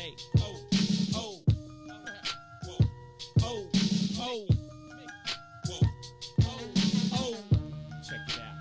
BJ. Check it out.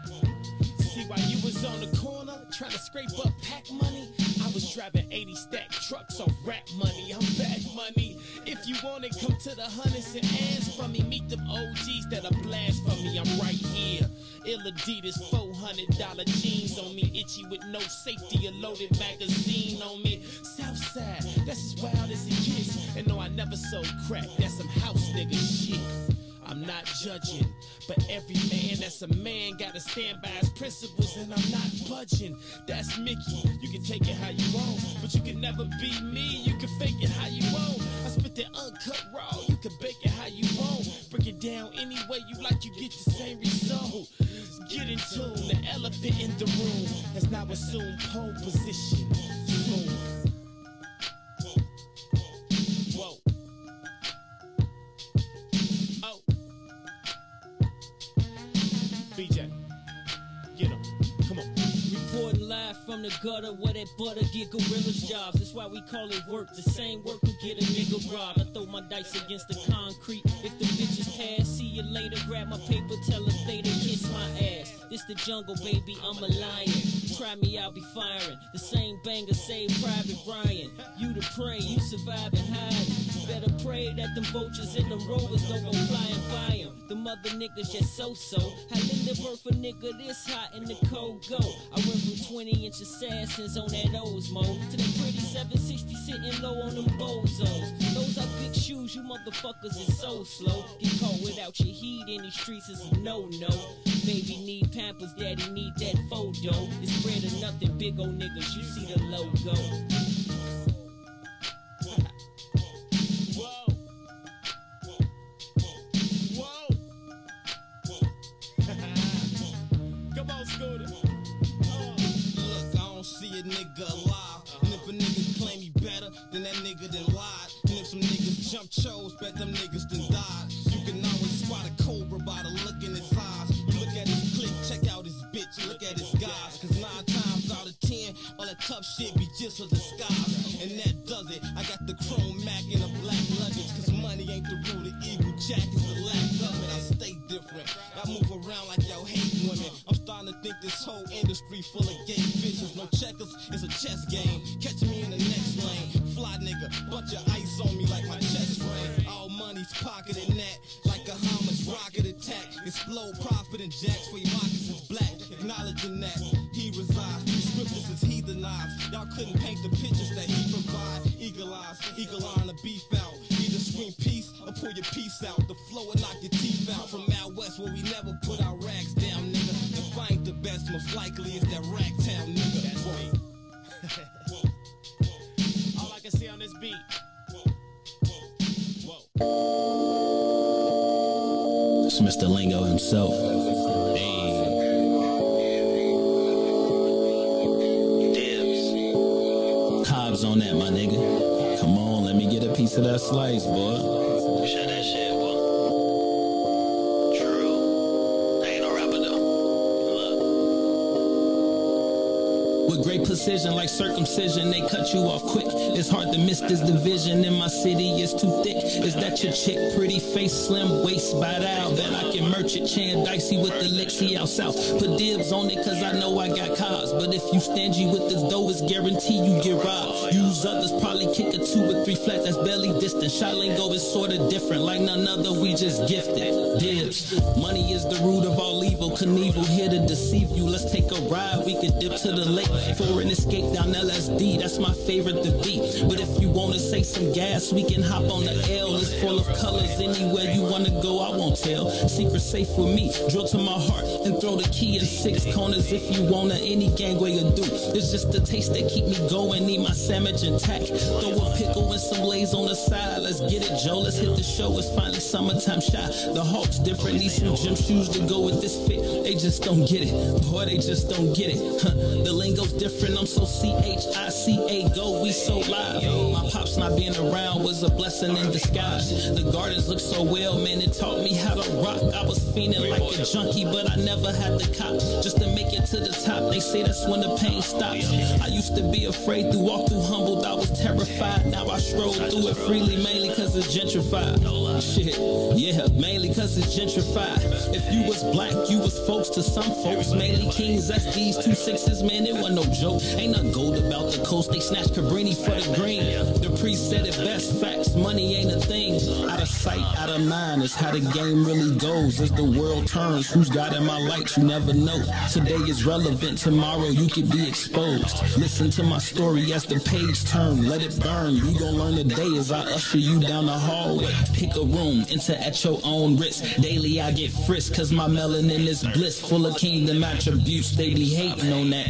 See, while you was on the corner trying to scrape up pack money, I was driving 80 stack trucks off rap money. I'm back money. If you want it, come to the hundreds and ask for me. Meet them OGs that'll blast for me. I'm right here. Ill Adidas, $400 jeans on me. Itchy with no safety, a loaded magazine on me. Southside, that's as wild as it gets. And no, I never sold crack. That's some house nigga shit. I'm not judging, but every man that's a man gotta stand by his principles, and I'm not budging. That's Mickey. You can take it how you want, but you can never be me. You can fake it how you want. I spit that uncut raw. You can bake it how you want. Break it down any way you like. You get the same result. Get in tune. The elephant in the room has now assumed pole position. Boom. BJ, get him. Come on. Reporting live from the gutter where that butter get gorillas jobs. That's why we call it work. The same work who get a nigga robbed. I throw my dice against the concrete. If the bitches pass, see you later. Grab my paper, tell them they kiss my ass. This the jungle, baby, I'm a lion. Try me, I'll be firing. The same banger saved Private Ryan. You the prey, you survive and hide. You better pray that them vultures and them rovers don't go flying by them. Them other niggas just so-so. How Linda birth a nigga this hot in the cold go? I went from 20-inch assassins on that Osmo to the pretty 760 sitting low on them bozos. Those are big shoes, you motherfuckers is so slow. Get caught without your heat in these streets is a no-no. Baby need Pampers, daddy need that photo. It's bread or nothing, big old niggas, you see the logo. Come on, Scooter. Look, I don't see a nigga alive. And if a nigga claim he better, then that nigga done lied. And if some niggas jump chose, bet them niggas done died. You can always spot a cobra by the look in his eyes. You look at his click, check out his bitch, look at his guys. Cause 9 times out of 10, all that tough shit be just a disguise. And that does it. I got the chrome Mac in a black luggage. Cause money ain't the root of evil, Jack is the lack of it. I stay different. I move around like y'all hate women. I'm starting to think this whole industry full of gay bitches. No checkers, it's a chess game. Catch me in the next lane. Fly nigga, bunch of ice on me like my chest frame. All money's pocketed net like a Hamas rocket attack. Explode profit and jacks for your moccasins black. Acknowledging that he resides. These scriptures is heathenized. Y'all couldn't paint the pictures that he provide. Eagle eyes, eagle eye to beef out. Either scream peace or pull your piece out. The flow will knock your teeth out. From out west where we never put our rags down, nigga. If I ain't the best, most likely it's that ragtown nigga. That's me. All I can see on this beat. Whoa. It's Mr. Lingo himself. Hey. Dibs. Cobbs on that, my nigga. Come on, let me get a piece of that slice, boy. Shut that shit, boy. True. I ain't no rapper though. Look. With great precision, like circumcision, they cut you off quick. It's hard to miss this division in my city, it's too thick. Is that your chick? Pretty face, slim waist, bite out. Bet I can merch it, Chan Dicey with the Lexi out south. Put dibs on it cause I know I got cars. But if you stingy with this dough, it's guaranteed you get robbed. Use others, probably kick a 2 or 3 flat, that's barely distant. Shot lingo is sorta different, like none other, we just gifted. Dibs, money is the root of all evil. Knievel here to deceive you, let's take a ride. We could dip to the lake for an escape down LSD, that's my favorite to beat. But if you wanna say some gas, we can hop on the L. It's full of colors, anywhere you wanna go, I won't tell. Secret safe with me, drill to my heart and throw the key in 6 corners if you wanna. Any gangway or do, it's just the taste that keep me going. Need my sandwich intact, throw a pickle and some lays on the side. Let's get it, Joe, let's hit the show. It's finally summertime shot. The Hawks different, need some gym shoes to go with this fit. They just don't get it, boy, they just don't get it. The lingo flows different. I'm so CHICA, go, we so live. My pops not being around was a blessing in disguise. The gardens look so well, man, it taught me how to rock. I was fiending like a junkie, but I never had the cop. Just to make it to the top, they say that's when the pain stops. I used to be afraid to walk through humbled, I was terrified. Now I stroll through it freely, mainly cause it's gentrified. Shit, yeah, mainly cause it's gentrified. If you was black, you was folks to some folks. Mainly kings, SDs, 2 6s, man, it wasn't no joke. Ain't no gold about the coast, they snatched Cabrini for the green. The priest said it best, facts, money ain't a thing. Out of sight, out of mind, it's how the game really goes. As the world turns, who's got in my light, you never know. Today is relevant, tomorrow you could be exposed. Listen to my story as the page turn, let it burn. You gon' learn today as I usher you down the hallway. Pick a room, enter at your own risk. Daily I get frisked, cause my melanin is bliss. Full of kingdom attributes, they be hating on that.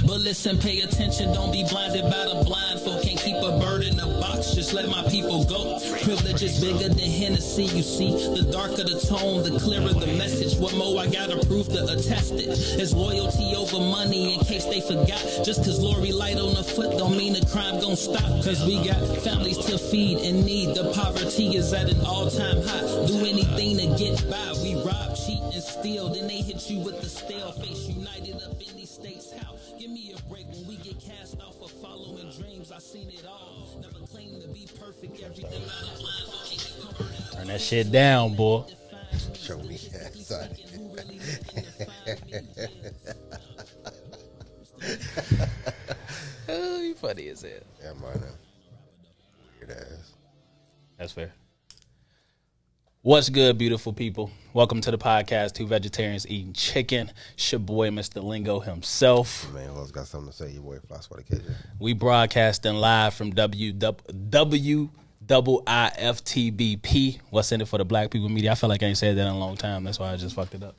But listen, pay attention, don't be blinded by the blind folk. Can't keep a bird in a box, just let my people go. Privilege is bigger than Hennessy, you see. The darker the tone, the clearer the message. What more I gotta prove to attest it? It's loyalty over money, in case they forgot. Just cause Lori light on the foot don't mean the crime gon' stop. Cause we got families to feed and need. The poverty is at an all-time high. Do anything to get by. We rob, cheat, and steal. Then they hit you with the stale face. United up in these states. How? Give me a break when we get cast off of following dreams. I seen it all. Never claimed to be perfect. Everything out of line. Turn that shit down, boy. Show me that, son. Oh, you funny as hell. Yeah, mine. Weird ass. That's fair. What's good, beautiful people? Welcome to the podcast, Two Vegetarians Eating Chicken. It's your boy, Mr. Lingo himself. Man, who's got something to say? Your boy Floss for the KJ. We broadcasting live from WIFTBP. What's in it for the Black People Media? I feel like I ain't said that in a long time. That's why I just fucked it up.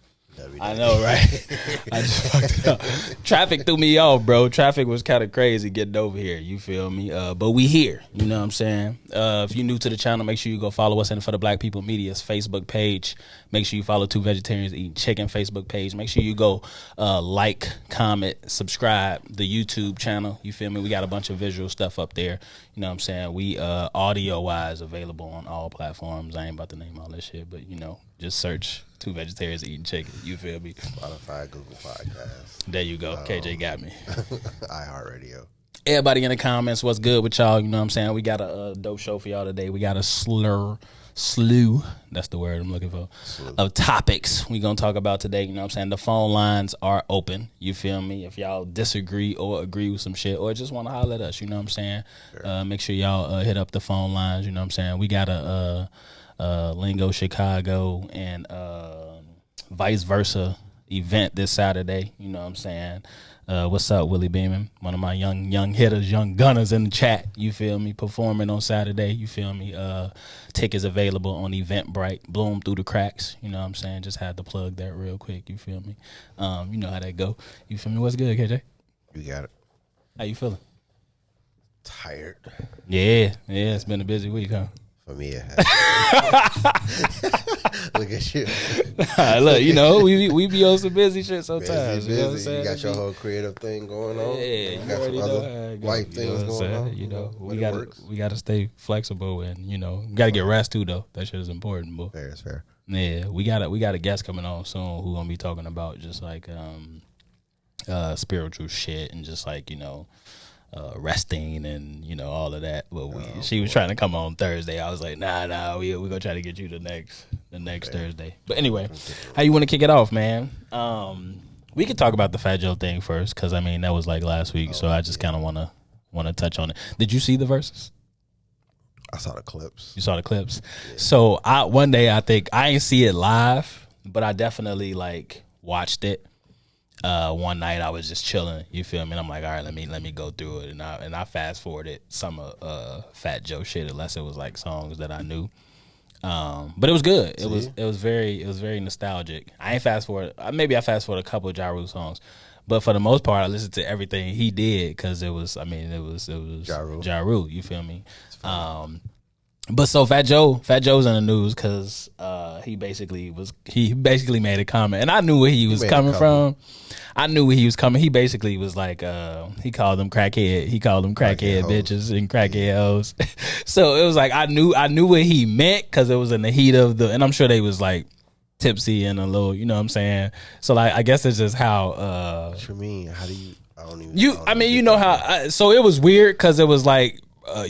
I know, right? I just fucked it up. Traffic threw me off, bro. Traffic was kind of crazy getting over here. You feel me? But we here. You know what I'm saying? If you're new to the channel, make sure you go follow us in for the Black People Media's Facebook page. Make sure you follow Two Vegetarians Eating Chicken Facebook page. Make sure you go like, comment, subscribe the YouTube channel. You feel me? We got a bunch of visual stuff up there. You know what I'm saying? We audio-wise available on all platforms. I ain't about to name all this shit, but, you know, just search Two Vegetarians Eating Chicken. You feel me? Spotify, Google Podcasts. There you go. KJ got me. iHeartRadio. Everybody in the comments, what's good with y'all? You know what I'm saying? We got a dope show for y'all today. We got a slew, that's the word I'm looking for, of topics we going to talk about today. You know what I'm saying? The phone lines are open. You feel me? If y'all disagree or agree with some shit or just want to holler at us, you know what I'm saying? Sure. Make sure y'all hit up the phone lines. You know what I'm saying? We got a Lingo Chicago and vice versa event this Saturday. You know what I'm saying? What's up, Willie Beeman? One of my young hitters, young gunners in the chat. You feel me? Performing on Saturday. You feel me? Tickets available on Eventbrite. Bloom through the cracks. You know what I'm saying? Just had to plug that real quick. You feel me? You know how that go. You feel me? What's good, KJ? You got it. How you feeling? Tired. Yeah. It's been a busy week, huh? For me, it has. Look at you. Look, you know, we be on some busy shit sometimes. Busy. You know what I'm saying? You got your whole creative thing going on. Yeah, you got some other white things going on. You know, we gotta stay flexible and, you know, gotta get rest too though. That shit is important, bro. Fair is fair. Yeah, we got a guest coming on soon who gonna be talking about just like spiritual shit and just like, you know, resting and, you know, all of that. But she was trying to come on Thursday. I was like, nah, we gonna try to get you the next Thursday. But anyway, how you want to kick it off, man? We could talk about the Fat Joe thing first, because I mean that was like last week, so I just kind of want to touch on it. Did you see the verses? I saw the clips. You saw the clips. Yeah. So one day I think I ain't see it live, but I definitely like watched it. One night I was just chilling, you feel me? And I'm like, all right, let me go through it, and I fast forwarded some Fat Joe shit, unless it was like songs that I knew. But it was good. It was very nostalgic. I ain't fast forward. Maybe I fast forward a couple of Ja Rule songs, but for the most part, I listened to everything he did because it was Ja Rule. You feel me? But so Fat Joe's in the news because he basically made a comment, and I knew where he was coming from. I knew where he was coming. He basically was like, he called them crackhead. He called them crackhead bitches and crackhead hoes. So it was like I knew what he meant because it was in the heat of and I'm sure they was like tipsy and a little, you know what I'm saying. So like I guess it's just how. What you mean? How do you? I don't even. You know how. So it was weird because it was like.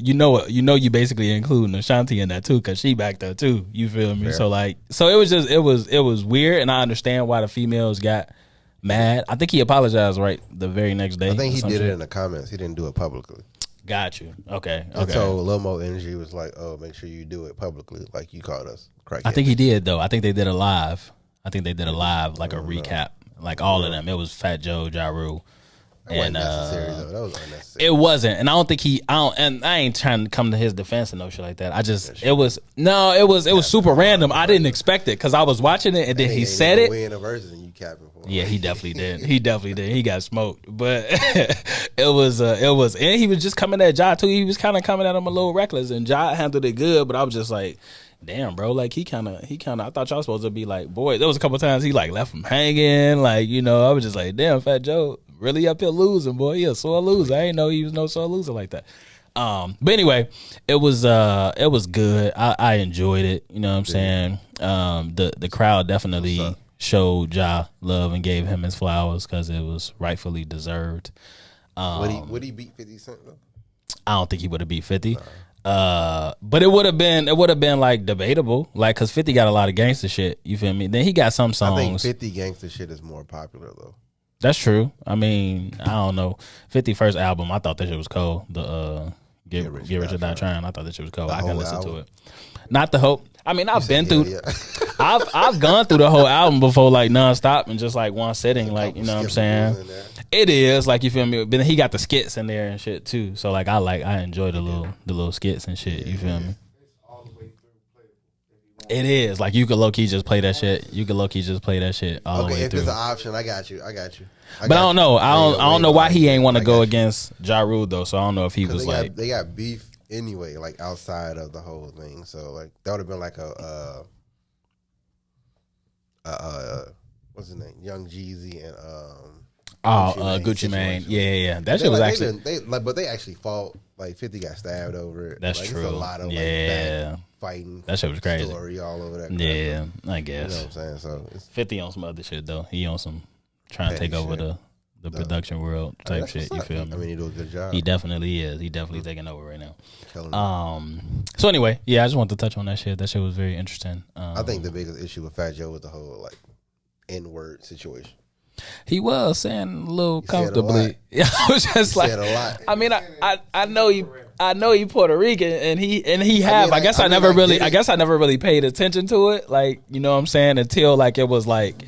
You basically including Ashanti in that too, cause she back there too. You feel me? Fair. So it was just it was weird, and I understand why the females got mad. I think he apologized right the very next day. I think he did it in the comments. He didn't do it publicly. Got you. Okay. And so Lil Mo Energy was like, "Oh, make sure you do it publicly, like you called us crackhead." I think he did though. I think they did a live. Like a recap, like all of them. It was Fat Joe, Ja Rule. That wasn't necessary though. That was unnecessary. It wasn't, and I don't think and I ain't trying to come to his defense and no shit like that. It was super random. I didn't expect it because I was watching it and then he said it. Win a versus and you capping for him. Yeah, he definitely did. He got smoked, but it was, and he was just coming at Ja too. He was kind of coming at him a little reckless, and Ja handled it good. But I was just like, damn, bro, like he kind of. I thought y'all supposed to be like, boy. There was a couple times he like left him hanging, like I was just like, damn, Fat Joe. Really up here losing, boy. He a sore loser. I didn't know he was no sore loser like that. But anyway, it was good. I enjoyed it. You know what I'm saying? The crowd definitely showed Ja love and gave him his flowers because it was rightfully deserved. Would he beat 50 Cent though? I don't think he would have beat 50. But it would have been like debatable, like because 50 got a lot of gangster shit. You feel me? Then he got some songs. I think 50 gangster shit is more popular though. That's true. I mean, I don't know. 50 first album, I thought that shit was cold. The Get Rich or Die Trying. I thought that shit was cold. I can listen to it. Not the whole. I mean, I've been through. Yeah. I've gone through the whole album before, like nonstop and just like one sitting. Like you know what I'm saying. It is like you feel me. But then he got the skits in there and shit too. So like I enjoy the little skits and shit. You feel me? It is like you could low key just play that shit. You could low key just play that shit all the way through. If it's an option, I got you. But I don't know. I don't know why he ain't want to go against Ja Rule though. So I don't know if he was like they got beef anyway, like outside of the whole thing. So like that would have been like a what's his name, Young Jeezy and Gucci Mane. Yeah. That shit was actually but they actually fought. Like 50 got stabbed over it. That's like, true. It's a lot of bad fighting. That shit was crazy. Story all over that. Yeah, I guess. You know what I'm saying? So 50 on some other shit though. He on some trying to take over the production world type shit. You feel me? I mean, he do a good job. He definitely is. He definitely taking over right now. So anyway, I just wanted to touch on that shit. That shit was very interesting. I think the biggest issue with Fat Joe was the whole like N-word situation. He was saying a little comfortably. I was just like, said a lot. I mean, I know he Puerto Rican, and he have. I guess I never really paid attention to it. Like you know what I'm saying until like it was like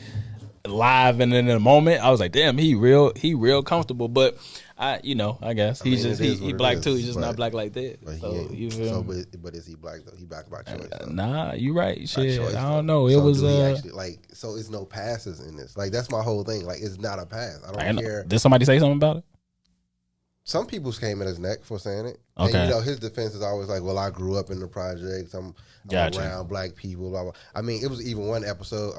live and in the moment, I was like, damn, he real comfortable. But I guess he black too. He's just not black like that. But but is he black though? He black by choice. Nah, you right. Shit, I don't know. It was actually, like so. It's no passes in this. Like that's my whole thing. Like it's not a pass. I don't care. Did somebody say something about it? Some people came at his neck for saying it. Okay. And his defense is always like, well, I grew up in the projects. I'm around black people. Blah, blah. I mean, it was even one episode.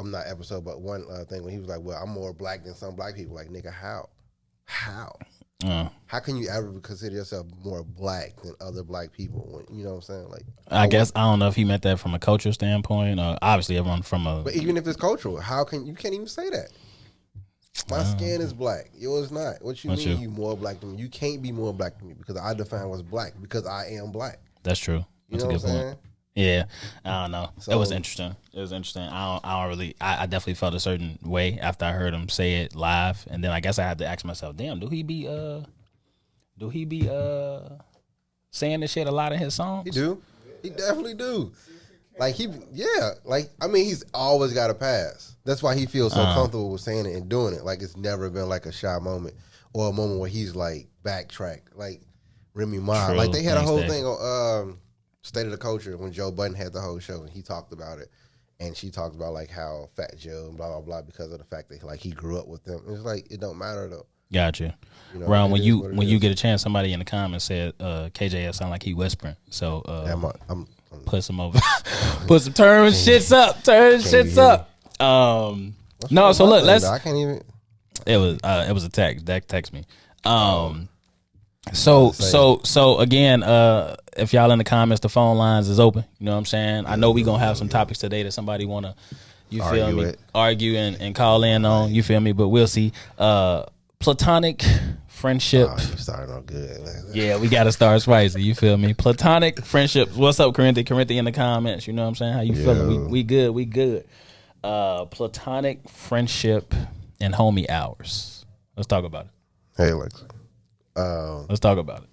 But one thing when he was like, well, I'm more black than some black people. Like, nigga, how? How can you ever consider yourself more black than other black people? When, you know what I'm saying? Like, I guess I don't know if he meant that from a culture standpoint. Obviously, everyone from a. But even if it's cultural, you can't even say that? My skin is black. Yours not. What you mean you more black than me? You can't be more black than me because I define what's black because I am black. That's true. That's a good point. Saying? Yeah, I don't know. So, it was interesting. I don't really. I definitely felt a certain way after I heard him say it live, and then I guess I had to ask myself, damn, do he be saying this shit a lot in his songs? He do. He definitely do. Like I mean, he's always got a pass. That's why he feels so comfortable with saying it and doing it. Like it's never been like a shy moment or a moment where he's like backtrack. Like Remy Ma, like they had a whole thing on State of the Culture when Joe Budden had the whole show and he talked about it, and she talked about like how Fat Joe and blah blah blah because of the fact that like he grew up with them. It's like it don't matter though. Gotcha. Ron, when you get a chance, somebody in the comments said KJS sound like he whispering. So Put some over. Put some turn shits up. Turn shits up. No, so look, let's. I can't even. It was a text. Dak text me. So again, if y'all in the comments, the phone lines is open. You know what I'm saying? I know we gonna have some topics today that somebody wanna, you feel me, argue and call in on. You feel me? But we'll see. Platonic friendship. Oh, you starting off good. Yeah, we gotta start spicy. You feel me? Platonic friendship. What's up, Corinthi? Corinthi in the comments. You know what I'm saying? How you feeling? We good. We good. Platonic friendship and homie hours. Let's talk about it. Hey, Alexa. Let's talk about it.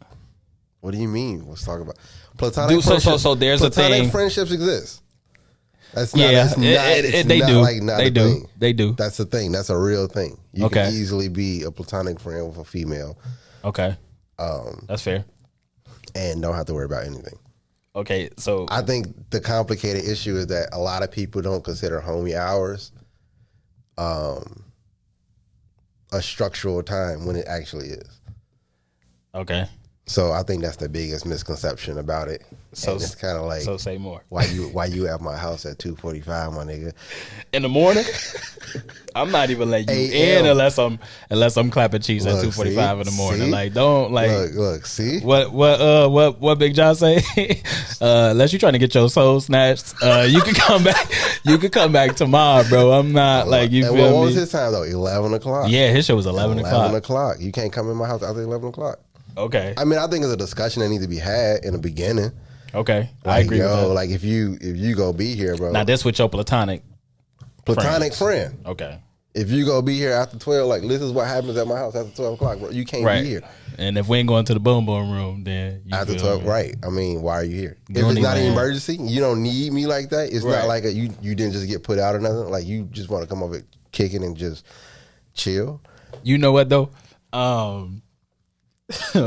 What do you mean? Let's talk about platonic. So there's a thing. Platonic friendships exist. That's not. Yeah, they do. They do. That's the thing. That's a real thing. You can easily be a platonic friend with a female. Okay. That's fair. And don't have to worry about anything. Okay, so I think the complicated issue is that a lot of people don't consider homie hours a structural time when it actually is. Okay. So I think that's the biggest misconception about it. So and it's kind of like, so say more. Why you at my house at 2:45, my nigga? In the morning? I'm not even letting you in unless I'm clapping cheese at 2:45 in the morning. See? Like don't like look. See what Big John say? Unless you're trying to get your soul snatched, you can come back. You can come back tomorrow, bro. I'm not like you. And feel what me? was his time though? 11 o'clock. Yeah, his show was 11 o'clock. 11 o'clock. You can't come in my house after 11 o'clock. Okay. I mean, I think it's a discussion that needs to be had in the beginning. Okay, like, I agree with that. Like if you go be here, bro. Now this with your platonic friend. Okay. If you go be here after 12, like this is what happens at my house after 12 o'clock, bro. You can't be here. And if we ain't going to the boom boom room, then you after 12, right? I mean, why are you here? If it's not an emergency, you don't need me like that. It's not like you didn't just get put out or nothing. Like you just want to come over kicking and just chill. You know what though?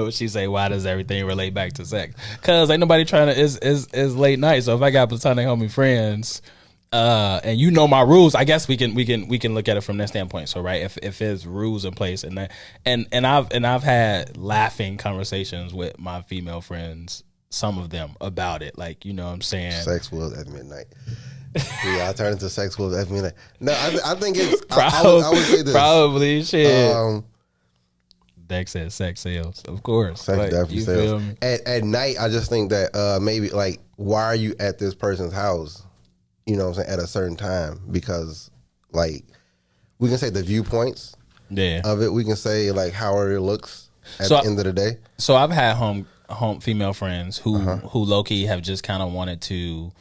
She say, why does everything relate back to sex? Cause ain't nobody trying to is late night. So if I got platonic homie friends, and you know my rules, I guess we can look at it from that standpoint. So right, if there's rules in place and I've had laughing conversations with my female friends, some of them about it, like you know what I'm saying. Sex was at midnight. Yeah, I turned into sex was at midnight. No, I think it's probably, I would say this. Probably shit. Dex said sex sales, of course. Sex like, definitely sales. At night, I just think that maybe like, why are you at this person's house? You know what I'm saying, at a certain time? Because like, we can say the viewpoints of it. We can say like how it looks at the end of the day. So I've had home female friends who low key have just kind of wanted to,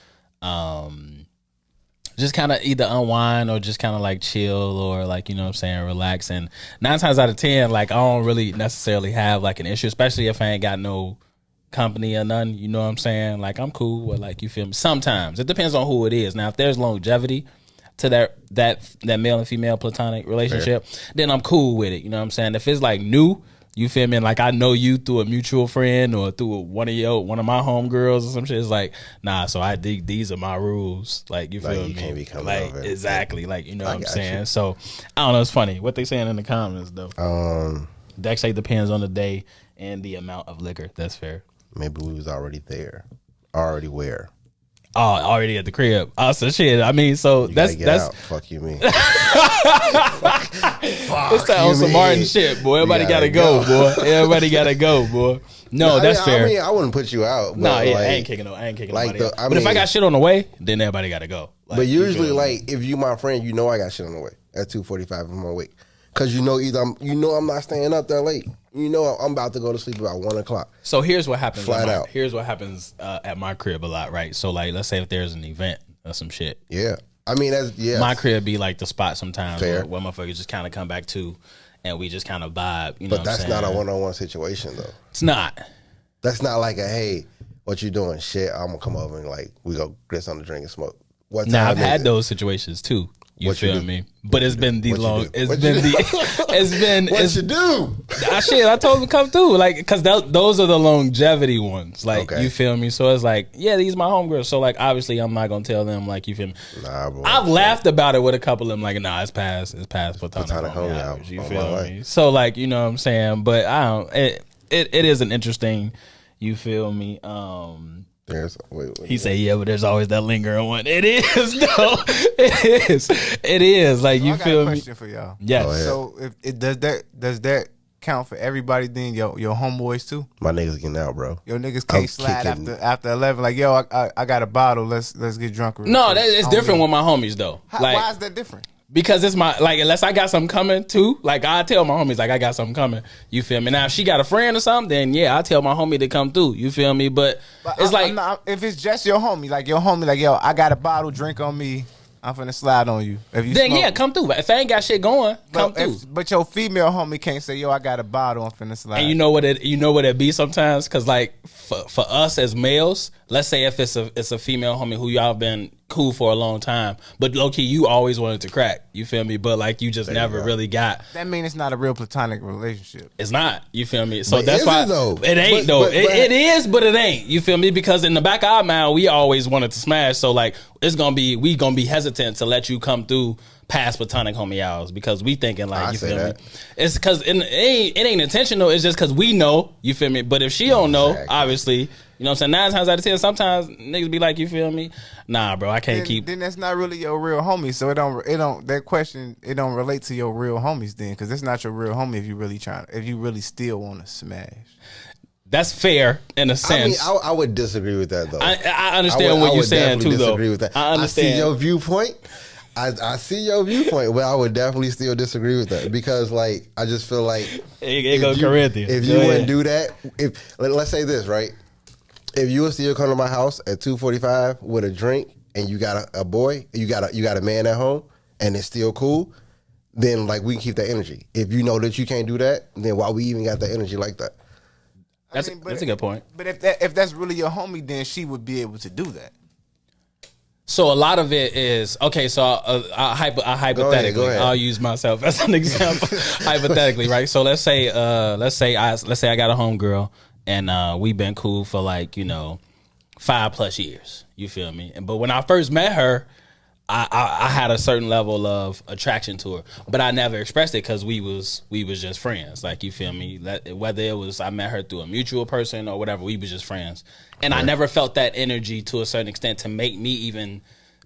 just kind of either unwind or just kind of like chill or like, you know what I'm saying, relax. And 9 times out of 10, like I don't really necessarily have like an issue, especially if I ain't got no company or none, you know what I'm saying? Like I'm cool with like, you feel me? Sometimes it depends on who it is. Now, if there's longevity to that male and female platonic relationship, then I'm cool with it. You know what I'm saying? If it's like new, you feel me? And like I know you through a mutual friend or through one of my homegirls or some shit. It's like, nah, so I think these are my rules. Like you feel like, me? You can't be coming like over. Exactly. Like you know what I'm saying? So I don't know, it's funny. What they saying in the comments though. Dex say depends on the day and the amount of liquor. That's fair. Maybe we was already there. Already where? Oh, already at the crib. Oh, so shit. I mean, so that's out. Fuck you, mean. It's on some Martin shit, boy. Everybody gotta go, boy. Everybody gotta go, boy. No, that's fair. I mean, I wouldn't put you out. No, yeah, like, I ain't kicking like nobody out. But if I got shit on the way, then everybody gotta go. Like, but usually, like, if you my friend, you know I got shit on the way at 2:45 I'm awake. Cause you know I'm not staying up that late. You know I'm about to go to sleep about 1 o'clock. So here's what happens. Flat out. Here's what happens at my crib a lot, right? So like, let's say if there's an event or some shit. Yeah. I mean, my crib be like the spot sometimes where motherfuckers just kind of come back to, and we just kind of vibe. You know, but that's not a one-on-one situation though. It's not. That's not like a hey, what you doing? Shit, I'm gonna come over and like we go get something to drink and smoke. What time? Now I've had those situations too. You feel me? But it's been the long. It's been. What you do? Shit, I told him to come through, like, because those are the longevity ones. Like, you feel me? So it's like, yeah, these my homegirls. So like, obviously, I'm not gonna tell them like, you feel me? Nah, bro. I've laughed about it with a couple of them, like, nah, it's past platonic homie hours. You feel me? So like, you know what I'm saying? But I don't. It is an interesting. You feel me? Wait, He said, "Yeah, but there's always that lingering one." It is, though. It is. It is. Like, you I got feel a me? question for y'all. Yes. So if it does that count for everybody? Then your homeboys too. My niggas getting out, bro. Your niggas can't I'm slide kicking. after 11. Like, yo, I got a bottle. Let's get drunk. real No, quick. it's different with my homies though. Like, Why is that different? because it's my, like, unless I got something coming too, like, I tell my homies, like, I got something coming. You feel me? Now, if she got a friend or something, then yeah, I tell my homie to come through. You feel me? But it's like, if it's just your homie, like yo, I got a bottle, drink on me. I'm finna slide on you. If you then smoke. yeah, come through. If I ain't got shit going, come through. But your female homie can't say, yo, I got a bottle, I'm finna slide. And you know what it be sometimes, because like for us as males, let's say if it's a female homie who y'all been cool for a long time, but low key you always wanted to crack. You feel me? But like you just never really got. That mean it's not a real platonic relationship. It's not. You feel me? So But that's is why it, though? it ain't But- though. but- It is, but it ain't. You feel me? Because in the back of our mind, we always wanted to smash. So like we gonna be hesitant to let you come through past platonic homie hours because we thinking like I you say feel me. that. It's because it ain't intentional. It's just because we know. You feel me? But if she don't know, Exactly. obviously, you know what I'm saying. 9 times out of 10, sometimes niggas be like, you feel me? Nah, bro, I can't keep. Then that's not really your real homie. So it don't that question it don't relate to your real homies then, because it's not your real homie if you really still want to smash. That's fair in a sense. I mean, I would disagree with that though. I understand what you're saying too, though. Disagree with that. I understand. I see your viewpoint. I see your viewpoint, but I would definitely still disagree with that because, like, I just feel like It go Corinthians. if Go you ahead. wouldn't do that, let's say this, right? If you would still come to my house at 2:45 with a drink and you got a boy, you got a man at home, and it's still cool, then like we can keep that energy. If you know that you can't do that, then why we even got that energy like that? That's a good point. But if that's really your homie, then she would be able to do that. So a lot of it is okay. So hypothetically, go ahead. I'll use myself as an example. Hypothetically, right? So let's say I got a homegirl and we've been cool for 5+ years. You feel me? But when I first met her, I had a certain level of attraction to her, but I never expressed it because we was just friends. Like, you feel me? Whether it was I met her through a mutual person or whatever, we was just friends. And I never felt that energy to a certain extent to make me even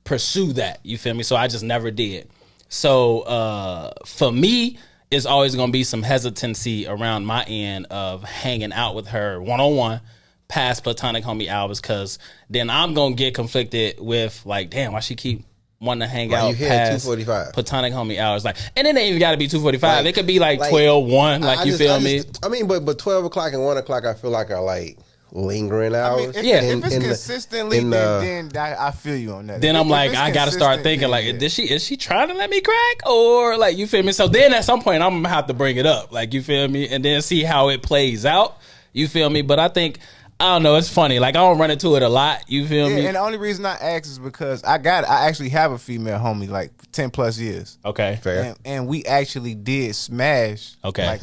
pursue that. You feel me? So I just never did. So for me, it's always going to be some hesitancy around my end of hanging out with her one-on-one past platonic homie hours, because then I'm going to get conflicted with like, damn, why she keep wanting to hang out you here at past 2:45? platonic homie hours. Like, and it ain't even got to be 2:45. Like- it could be like like, 12, 1. Like, I you just- feel I me? just- I mean, but 12 o'clock and 1 o'clock, I feel like are like lingering I hours. mean, Yeah. if it's consistently, then I feel you on that. Then I'm If like, it's I gotta start consistent, thinking then like, is she trying to let me crack, or like, you feel me? So then at some point I'm gonna have to bring it up, like, you feel me, and then see how it plays out. You feel me? But I think, I don't know, it's funny. Like, I don't run into it a lot. You feel me? And the only reason I ask is because I actually have a female homie like 10+ years. Okay. Fair. And we actually did smash. Okay. Like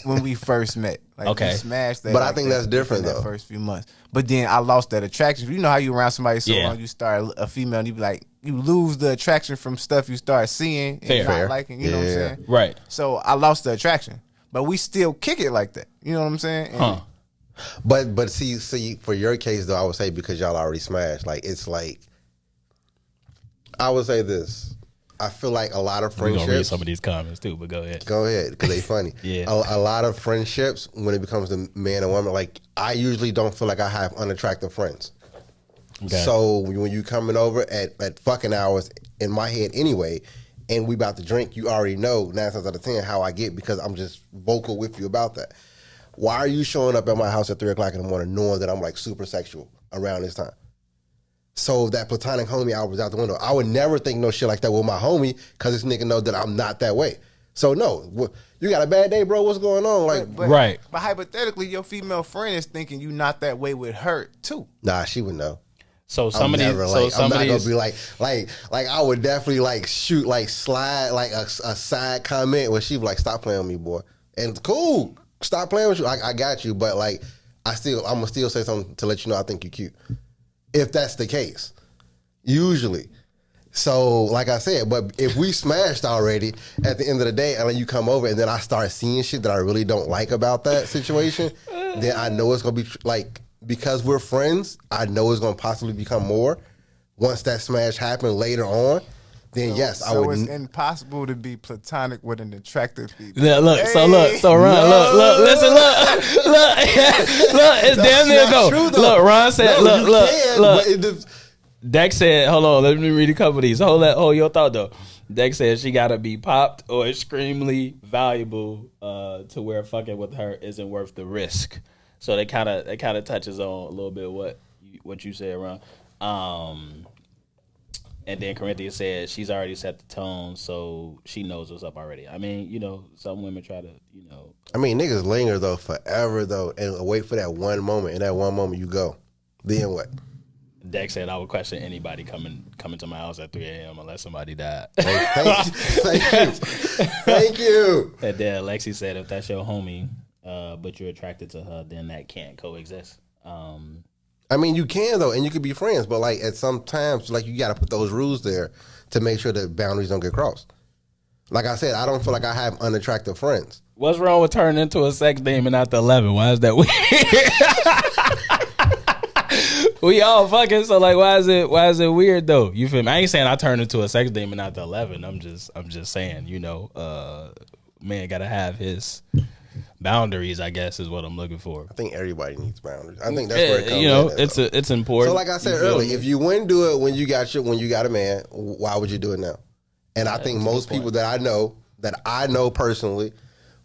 when we first met. Like, Okay. we smashed that. But I like, think that that's different, within though. That first few months. But then I lost that attraction. You know how you around somebody so Yeah. long, you start a female and you be like, you lose the attraction from stuff you start seeing and Fair. not liking. You know what I'm Yeah. saying? Right. So I lost the attraction. But we still kick it like that. You know what I'm saying? And Huh. But see, for your case though, I would say because y'all already smashed, like it's like I would say this. I feel like a lot of We're gonna read friendships. some of these comments too, but go ahead. Go ahead, because they funny. Yeah. A lot of friendships when it becomes the man and woman, like I usually don't feel like I have unattractive friends. Okay. So when you coming over at fucking hours in my head anyway, and we about to drink, you already know 9 times out of 10 how I get because I'm just vocal with you about that. Why are you showing up at my house at 3 o'clock in the morning knowing that I'm like super sexual around this time? So that platonic homie hour was out the window. I would never think no shit like that with my homie because this nigga know that I'm not that way. So no, you got a bad day, bro. What's going on? Like, Right. But hypothetically, your female friend is thinking you not that way with her too. nah, she would know. So I'm somebody, never, so like, I'm not somebody's, gonna be like I would definitely like shoot like slide like a side comment where she be like, stop playing with me, boy. And cool, stop playing with you. I got you, but like I'm gonna still say something to let you know I think you cute. If that's the case, usually. So like I said, but if we smashed already at the end of the day, and then you come over and then I start seeing shit that I really don't like about that situation, then I know it's gonna be like because we're friends, I know it's going to possibly become more. Once that smash happened later on, then yes, I would. So it's impossible to be platonic with an attractive female. Yeah, look, Hey. so Ron, look, listen, look, it's damn near not go. true, though. Look, Ron said, No, you can, look. but it just- Dex said, hold on, let me read a couple of these. Hold your thought though. Dex said she gotta be popped or extremely valuable to where fucking with her isn't worth the risk. So that kind of touches on a little bit what you said, Ron. And then Corinthia said she's already set the tone, so she knows what's up already. I mean, you know, some women try to, you know. I mean, niggas linger though forever though, and wait for that one moment. In that one moment, you go. Then what? Dex said I would question anybody coming to my house at 3 a.m. unless somebody died. Thank you. And then Lexi said if that's your homie, but you're attracted to her, then that can't coexist. I mean, you can though, and you can be friends, but like at some times, like you got to put those rules there to make sure that boundaries don't get crossed. Like I said, I don't feel like I have unattractive friends. What's wrong with turning into a sex demon after 11? Why is that weird? We all fucking, so like, why is it weird though? You feel me? I ain't saying I turned into a sex demon after 11. I'm just saying, you know, man gotta have his boundaries, I guess, is what I'm looking for. I think everybody needs boundaries. I think that's where it comes. You know, in at, it's important. So like I said earlier, if you wouldn't do it when you got a man, why would you do it now? And I think most people that I know personally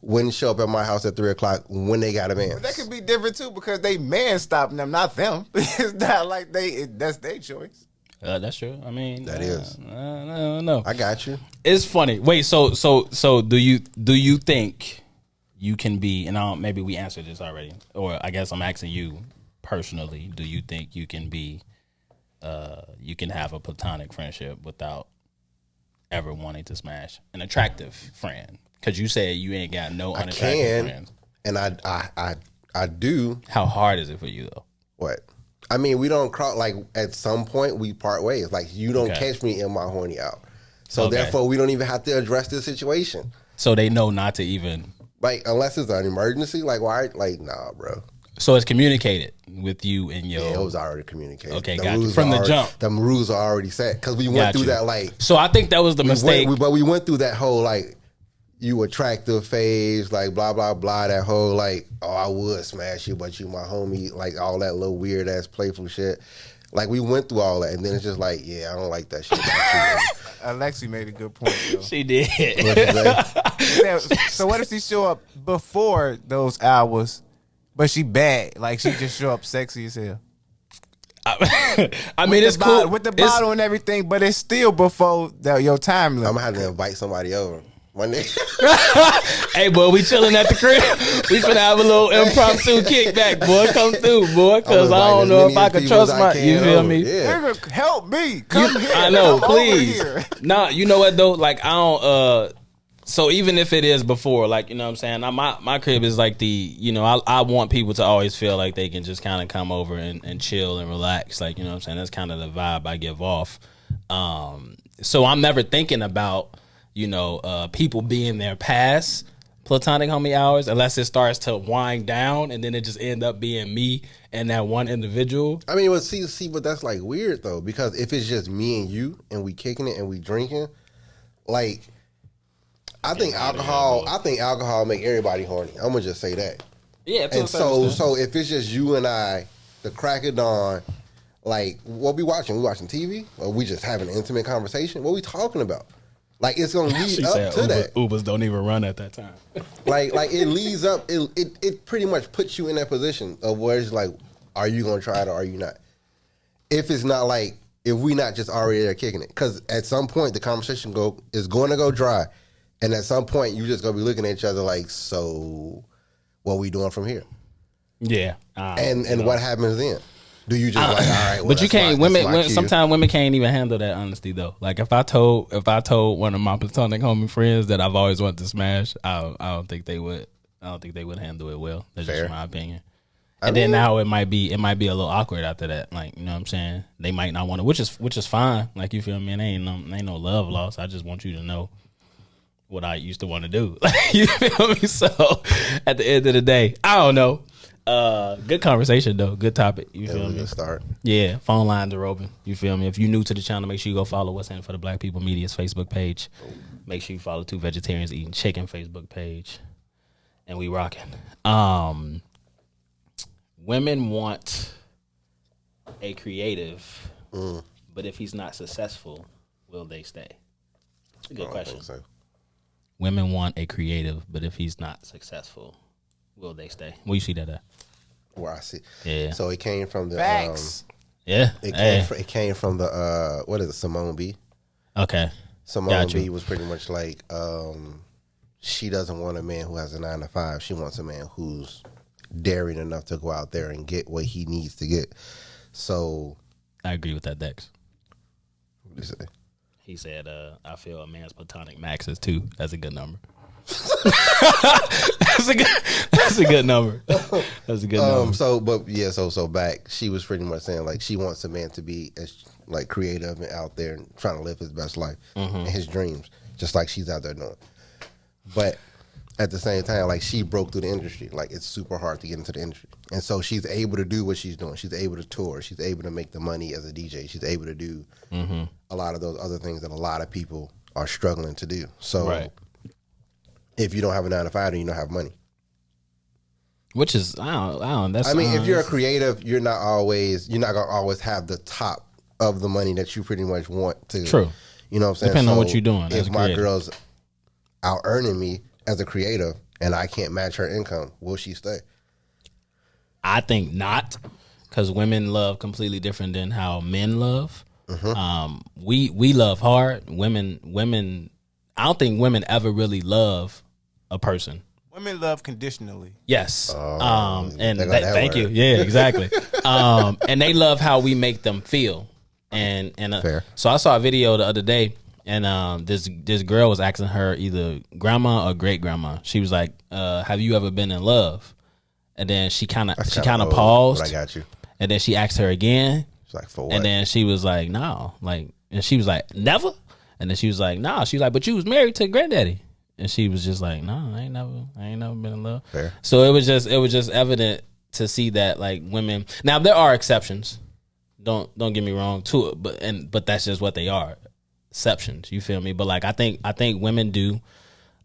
wouldn't show up at my house at 3 o'clock when they got a man. But that could be different too because they man stopping them, not them. It's not like that's their choice. That's true. I mean, that is. No. I got you. It's funny. Wait, so do you think you can be? And maybe we answered this already, or I guess I'm asking you personally. Do you think you can be? You can have a platonic friendship without ever wanting to smash an attractive friend? Because you said you ain't got no unattractive friends. And I do. How hard is it for you though? What? I mean, we don't cross. Like at some point, we part ways. Like you don't catch me in my horny hour, so therefore we don't even have to address this situation. So they know not to even. Like unless it's an emergency. Like why? Like nah, bro. So it's communicated with you and your. Yeah, it was already communicated. Okay, got you. From the jump, the rules are already set because we went through that. Like, so I think that was the mistake. But we went through that whole like. You attractive phase, like blah blah blah. That whole like, oh, I would smash you, but you my homie. Like all that little weird ass playful shit. Like we went through all that, and then it's just like, yeah, I don't like that shit. Alexi made a good point, though. She did. So what if she show up before those hours, but she bad? Like she just show up sexy as hell. I mean, it's cool with the bottle and everything, but it's still before your time limit. I'm gonna have to invite somebody over. One day. Hey, boy, we chilling at the crib. We finna have a little impromptu kickback, boy. Come through, boy, because I don't know if I can trust my. You feel me? Yeah. Help me. Come here. I know, Come please. Nah, you know what though? Like I don't. So even if it is before, like you know what I'm saying, my crib is like the, you know, I want people to always feel like they can just kind of come over and chill and relax, like you know what I'm saying. That's kind of the vibe I give off. So I'm never thinking about, you know, people being there past platonic homie hours unless it starts to wind down and then it just end up being me and that one individual. I mean, well, see, but that's like weird though, because if it's just me and you and we kicking it and we drinking, like, I think alcohol make everybody horny. I'm gonna just say that. Yeah, and so if it's just you and I, the crack of dawn, like what we watching? We watching TV or we just having an intimate conversation? What we talking about? Like it's gonna lead up to that. Ubers don't even run at that time. like it leads up. It pretty much puts you in that position of where it's like, are you gonna try it or are you not? If it's not like, if we not just already there kicking it, because at some point the conversation is going to go dry, and at some point you just gonna be looking at each other like, so what we doing from here? Yeah, and what happens then? Do you just like, all right? Well, but you can't. Sometimes women can't even handle that honesty though. Like if I told one of my platonic homie friends that I've always wanted to smash, I don't think they would. I don't think they would handle it well. That's just my opinion. And then now it might be a little awkward after that. Like you know what I'm saying. They might not want to, which is fine. Like you feel me? And ain't no love lost. I just want you to know what I used to want to do. You feel me? So at the end of the day, I don't know. Good conversation though. Good topic. You feel me? Good start. Yeah, phone lines are open. You feel me? If you're new to the channel, make sure you go follow What's In for the Black People Media's Facebook page. Make sure you follow Two Vegetarians Eating Chicken Facebook page. And we rocking. Women want a creative, but if he's not successful, will they stay? That's a good question. I think so. Women want a creative, but if he's not successful, will they stay? Where you see that at? Where I see. Yeah. So it came from the Facts. Yeah. It came from the what is it? Simone B. Okay. Simone B was pretty much like she doesn't want a man who has a 9 to 5. She wants a man who's daring enough to go out there and get what he needs to get. So I agree with that, Dex. What did he say? He said, I feel a man's platonic max is 2. That's a good number. That's a good number. That's a good number. So back, she was pretty much saying like she wants a man to be as like creative and out there and trying to live his best life and his dreams, just like she's out there doing. But at the same time, like she broke through the industry. Like it's super hard to get into the industry, and so she's able to do what she's doing. She's able to tour. She's able to make the money as a DJ. She's able to do a lot of those other things that a lot of people are struggling to do. So if you don't have a 9 to 5, then you don't have money. Which is I don't. That's. I mean, if you're a creative, you're not gonna always have the top of the money that you pretty much want to. True. You know what I'm saying? Depending on what you're doing. If my girl's out earning me as a creative and I can't match her income, will she stay? I think not, because women love completely different than how men love. We love hard. Women. I don't think women ever really love a person. Women love conditionally. Yes. Thank you. Yeah, exactly. And they love how we make them feel. And Fair. So I saw a video the other day, and this girl was asking her either grandma or great grandma. She was like, "Have you ever been in love?" And then she kind of paused. But I got you. And then she asked her again. She's like, "For what?" And then she was like, "No." And she was like, "Never." And then she was like, "No." She was like, "But you was married to granddaddy." And she was just like, "No, I ain't never been in love." Fair. So it was just evident to see that like women. Now there are exceptions. Don't get me wrong to it, but that's just what they are, exceptions. You feel me? But like I think women do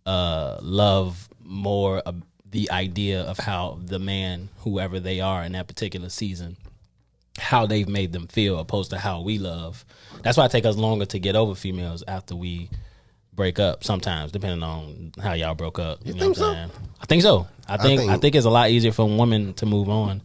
love more the idea of how the man, whoever they are in that particular season, how they've made them feel, opposed to how we love. That's why it takes us longer to get over females after we break up. Sometimes, depending on how y'all broke up. You know think what I'm so? saying? I think so. I think it's a lot easier for women to move on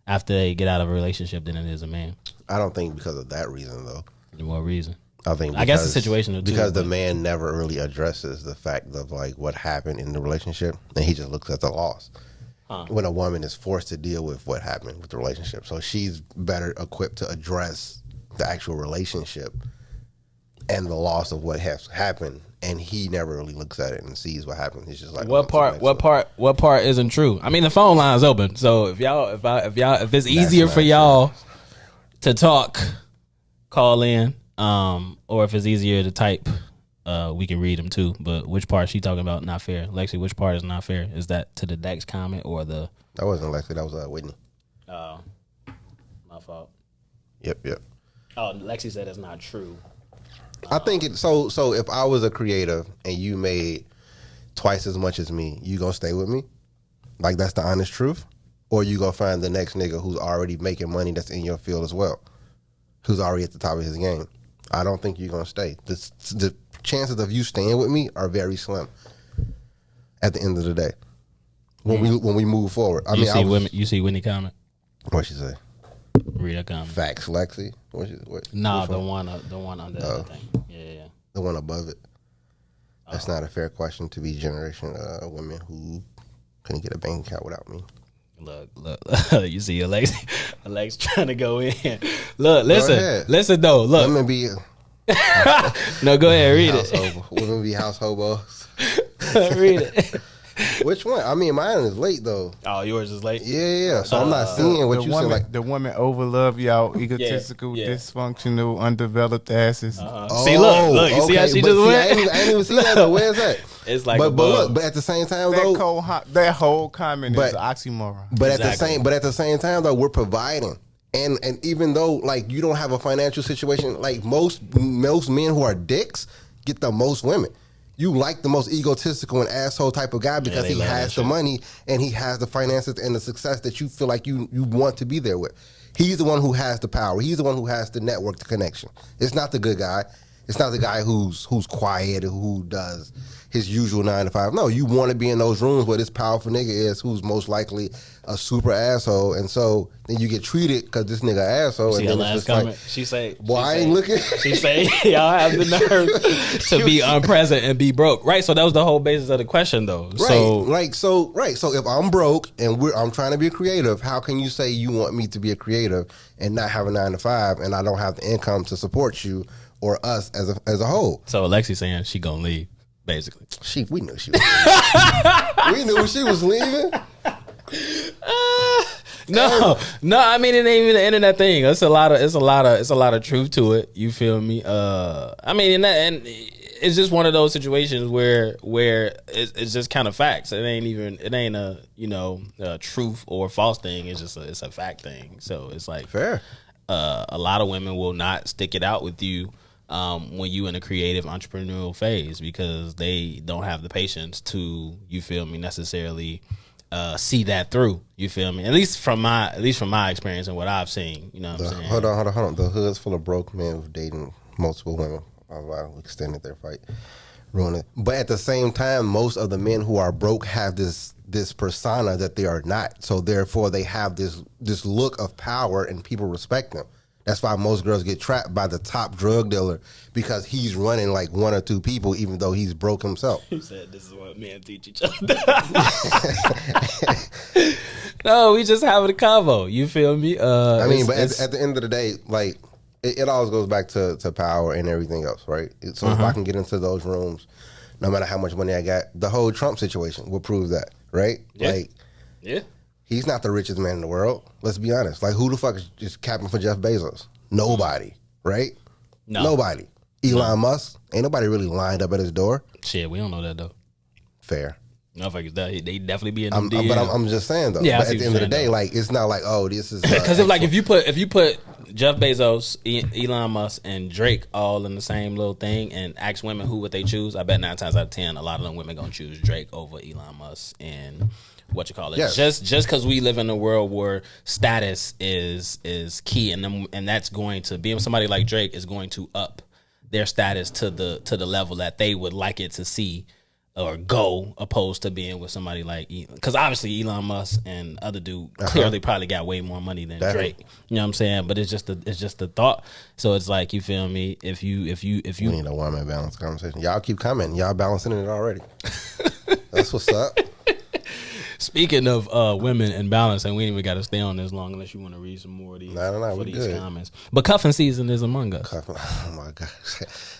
after they get out of a relationship than it is a man. I don't think because of that reason though. What reason? I think I guess the situation because the man never really addresses the fact of like what happened in the relationship, and he just looks at the loss. When a woman is forced to deal with what happened with the relationship, so she's better equipped to address the actual relationship and the loss of what has happened, and he never really looks at it and sees what happened. He's just like, what part isn't true? I mean, the phone line's open, so if it's easier for y'all to talk, call in, or if it's easier to type, we can read them too. But which part she talking about not fair? Lexi, which part is not fair? Is that to the Dex comment or the? That wasn't Lexi. That was Whitney. Oh, my fault. Yep. Oh, Lexi said it's not true. I think it. So if I was a creative and you made twice as much as me, you gonna stay with me? Like that's the honest truth, or you gonna find the next nigga who's already making money that's in your field as well, who's already at the top of his game? I don't think you're gonna stay. The chances of you staying with me are very slim. At the end of the day, when we move forward, You see Whitney comment. What she say? Read her comment. Facts, Lexi. Nah, the one under the thing. Yeah. The one above it. That's not a fair question to be generation women who couldn't get a bank account without me. Look. You see Alex trying to go in. Look, listen though. Look, women be no, go ahead, read it. Women be house hobos. Read it. Which one? I mean, mine is late though. Oh, yours is late. Yeah. So I'm not seeing what you said. Like the women overlove y'all egotistical, dysfunctional, undeveloped asses. See, look. You see how she just went? I didn't even see that. Though. Where's that? It's like but at the same time though, that whole comment is an oxymoron. But at the same time though, we're providing. And even though like you don't have a financial situation, like most men who are dicks get the most women. You like the most egotistical and asshole type of guy because he has the money and he has the finances and the success that you feel like you want to be there with. He's the one who has the power. He's the one who has the network, the connection. It's not the good guy. It's not the guy who's quiet or who does his usual 9 to 5. No, you want to be in those rooms where this powerful nigga is who's most likely a super asshole. And so then you get treated because this nigga asshole. See and her then last it's just comment? like, She say, boy, I ain't looking. She say, y'all have the nerve to be unpresent and be broke. Right, so that was the whole basis of the question though. Right, so if I'm broke and I'm trying to be creative, how can you say you want me to be a creative and not have a 9 to 5 and I don't have the income to support you or us as a whole? So Alexi's saying she gonna leave, basically. We knew she was leaving. We knew she was leaving. No. I mean, it ain't even the internet thing. It's a lot of truth to it. You feel me? I mean, and it's just one of those situations where it's just kind of facts. It ain't a truth or false thing. It's a fact thing. So it's like fair. A lot of women will not stick it out with you when you in a creative entrepreneurial phase because they don't have the patience to, you feel me, necessarily see that through. You feel me? At least from my experience and what I've seen. You know what I'm saying? Hold on. The hood's full of broke men who's dating multiple women. I've extended their fight. Ruin it. But at the same time, most of the men who are broke have this persona that they are not. So therefore they have this look of power and people respect them. That's why most girls get trapped by the top drug dealer because he's running like 1 or 2 people, even though he's broke himself. He said, "This is what men teach each other." No, we just having a convo. You feel me? I mean, but at the end of the day, like it always goes back to power and everything else, right? So if I can get into those rooms, no matter how much money I got, the whole Trump situation will prove that, right? Yeah. Like, yeah. He's not the richest man in the world. Let's be honest. Like, who the fuck is just capping for Jeff Bezos? Nobody, right? No. Nobody. Elon Musk, ain't nobody really lined up at his door. Shit, we don't know that though. Fair. Motherfuckers, they definitely be in them DMs. But I'm just saying though. Yeah, but at the end of the day, like it's not like, oh, this is because if you put Jeff Bezos, Elon Musk, and Drake all in the same little thing and ask women who would they choose, I bet 9 times out of 10, a lot of them women gonna choose Drake over Elon Musk and what you call it. Yes. Just because we live in a world where status is key, and that's going to being somebody like Drake is going to up their status to the level that they would like it to see or go, opposed to being with somebody like, because obviously Elon Musk and other dude clearly probably got way more money than Drake. You know what I'm saying? But it's just the thought. So it's like, you feel me? If you we need a woman balance conversation. Y'all keep coming. Y'all balancing it already. That's what's up. Speaking of women and balance, and we ain't even got to stay on this long unless you want to read some more of these, these comments. But cuffing season is among us. Oh my God!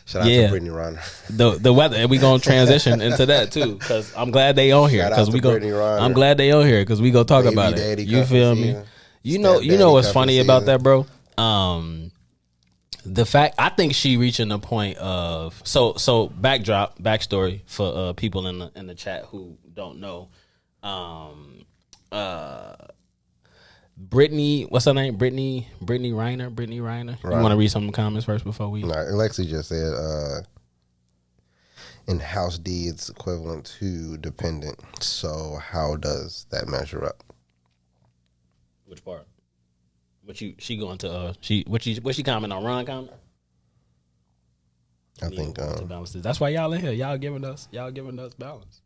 Shout out to Brittany Renner. The weather, and we gonna transition into that too, because I'm glad they on here. Because I'm glad they on here because we gonna talk Baby about it. You feel me? Season. You know what's funny about that, bro? The fact, I think she reaching the point of so backstory for people in the chat who don't know. Brittany, what's her name? Brittany Reiner. You want to read some comments first before we? No, Alexi just said in house deeds equivalent to dependent. So how does that measure up? Which part? She going to what she comment on? Ron comment? I think that's why y'all in here. Y'all giving us balance.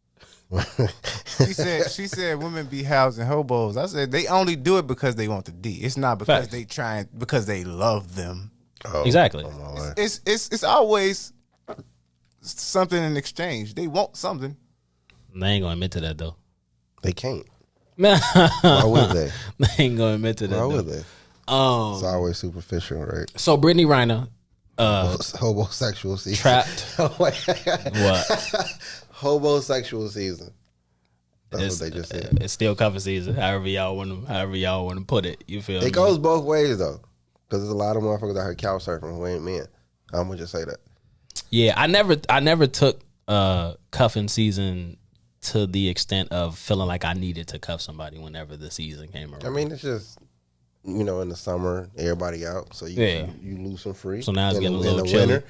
She said women be housing hobos. I said they only do it because they want the D. It's not because because they love them. Oh, exactly. It's always something in exchange. They want something. They ain't gonna admit to that though. They can't. Why would they? They ain't gonna admit to that. Why would they? It's always superficial, right? So Brittany Reiner, homosexual season. Trapped. What? Homosexual season. That's what they just said. It's still cuffing season. However y'all want to put it. You feel? It goes both ways though, because there's a lot of motherfuckers out here couch surfing who ain't men. I'm gonna just say that. Yeah, I never took cuffing season to the extent of feeling like I needed to cuff somebody whenever the season came around. I mean, it's just, in the summer, everybody out, so you lose some free. So now it's getting a little in the chilly. winter,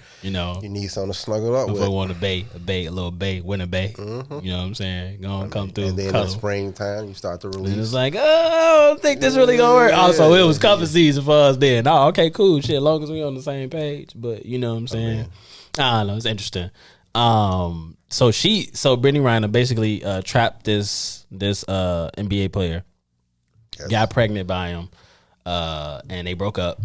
You need something to snuggle up if with. I want a little winter bay. You know what I'm saying? Gonna come through. And then in cuddle. the springtime, you start to release. And it's like, oh, I don't think this really gonna work. Also, it was cuffing season for us then. Oh, okay, cool. Shit, as long as we on the same page. But you know what I'm saying? I don't know. It's interesting. So Brittany Reiner basically trapped this NBA player, got pregnant by him, and they broke up.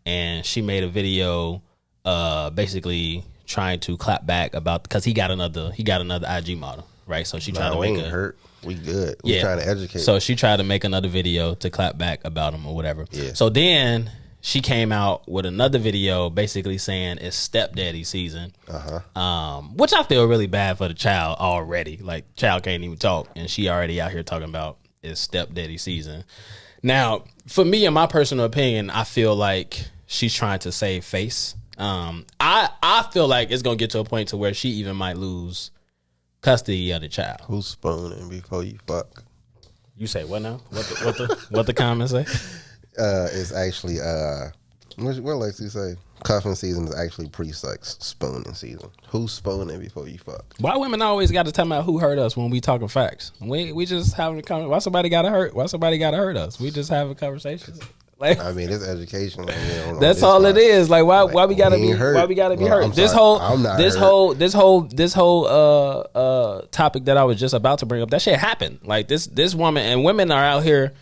And she made a video, basically trying to clap back because he got another IG model, right? So she tried to make hurt. We good. We trying to educate. So she tried to make another video to clap back about him or whatever. Yeah. So then she came out with another video basically saying it's stepdaddy season. Which I feel really bad for the child already. Like, child can't even talk, and she already out here talking about it's stepdaddy season. Now, for me, in my personal opinion, I feel like she's trying to save face. I feel like it's gonna get to a point to where she even might lose custody of the child. Who's spooning before you fuck? You say what now? What the comments say? It's actually what Lexi say? Cuffing season is actually pre-sex spooning season. Who's spooning before you fuck? Why women always got to tell about who hurt us when we talking facts? We just having a conversation. Why somebody got to hurt? Why somebody got to hurt us? We just having conversations. Like, I mean, it's education. That's all it is. Like, why we gotta be hurt? Why we gotta be hurt? This whole topic that I was just about to bring up, that shit happened. Like, this woman, and women are out here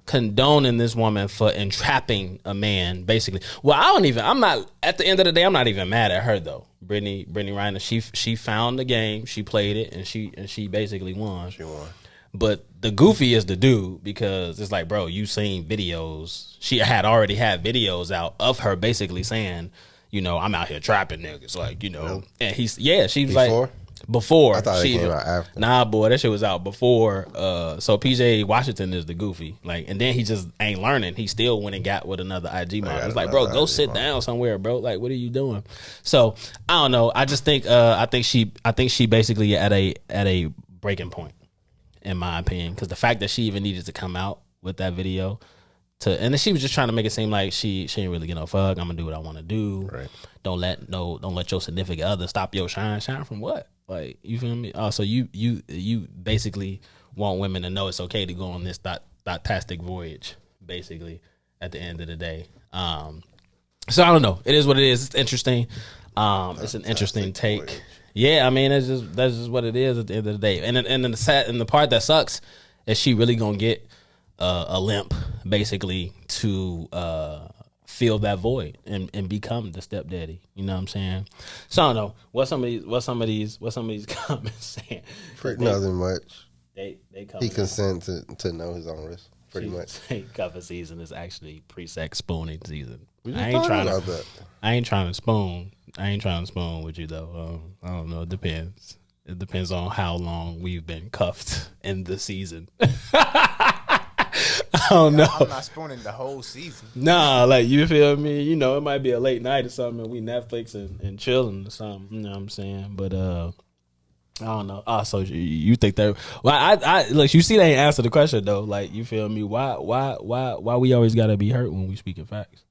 condoning this woman for entrapping a man, basically. Well, I'm not, at the end of the day, I'm not even mad at her though. Brittany Reiner, she found the game, she played it, and she basically won. She won. But the goofy is the dude, because it's like, bro, you seen videos. She had already had videos out of her basically saying, I'm out here trapping niggas, like, and she was like, before. I thought it came out after. Nah, boy, that shit was out before. So PJ Washington is the goofy, like, and then he just ain't learning. He still went and got with another IG model. It's like, bro, go sit down somewhere, bro. Like, what are you doing? So I don't know. I just think I think she basically at a breaking point, in my opinion, because the fact that she even needed to come out with that video and then she was just trying to make it seem like she ain't really get no fuck. I'm gonna do what I want to do. Right. Don't let your significant other stop your shine. Shine from what? Like, you feel me? Oh, so you basically want women to know it's okay to go on this fantastic voyage, basically, at the end of the day. So I don't know. It is what it is. It's interesting. It's an interesting take. Voyage. Yeah, I mean, that's just what it is at the end of the day. And the part that sucks is she really gonna get a limp, basically, to fill that void and become the stepdaddy. You know what I'm saying? So I don't know what some of these comments saying. Nothing much. They come. He consent to know his own risk. Pretty much. Cuffing season is actually pre-sex spooning season. I ain't trying to spoon. I ain't trying to spoon with you though. I don't know. It depends. It depends on how long we've been cuffed in the season. I don't know. I'm not spooning the whole season. Nah, like, you feel me? It might be a late night or something, and we Netflix and chilling or something. You know what I'm saying? But I don't know. So you think that? Well, I look. You see, they ain't answer the question though. Like, you feel me? Why we always gotta be hurt when we speaking facts?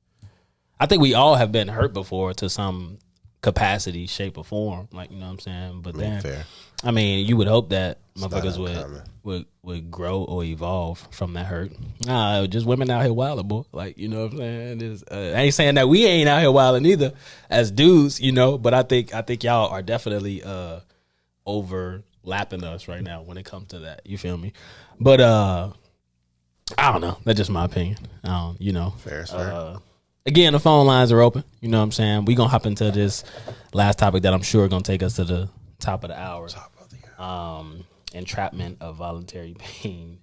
I think we all have been hurt before to some capacity, shape, or form. Like, you know what I'm saying? But then, fair. I mean, you would hope that motherfuckers would grow or evolve from that hurt. Nah, just women out here wilding, boy. Like, you know what I'm saying? I ain't saying that we ain't out here wilding either as dudes, but I think y'all are definitely overlapping us right now when it comes to that. You feel me? But I don't know. That's just my opinion. Fair. Again, the phone lines are open. You know what I'm saying? We gonna hop into this last topic that I'm sure gonna take us to the top of the hour. Entrapment of voluntary pain.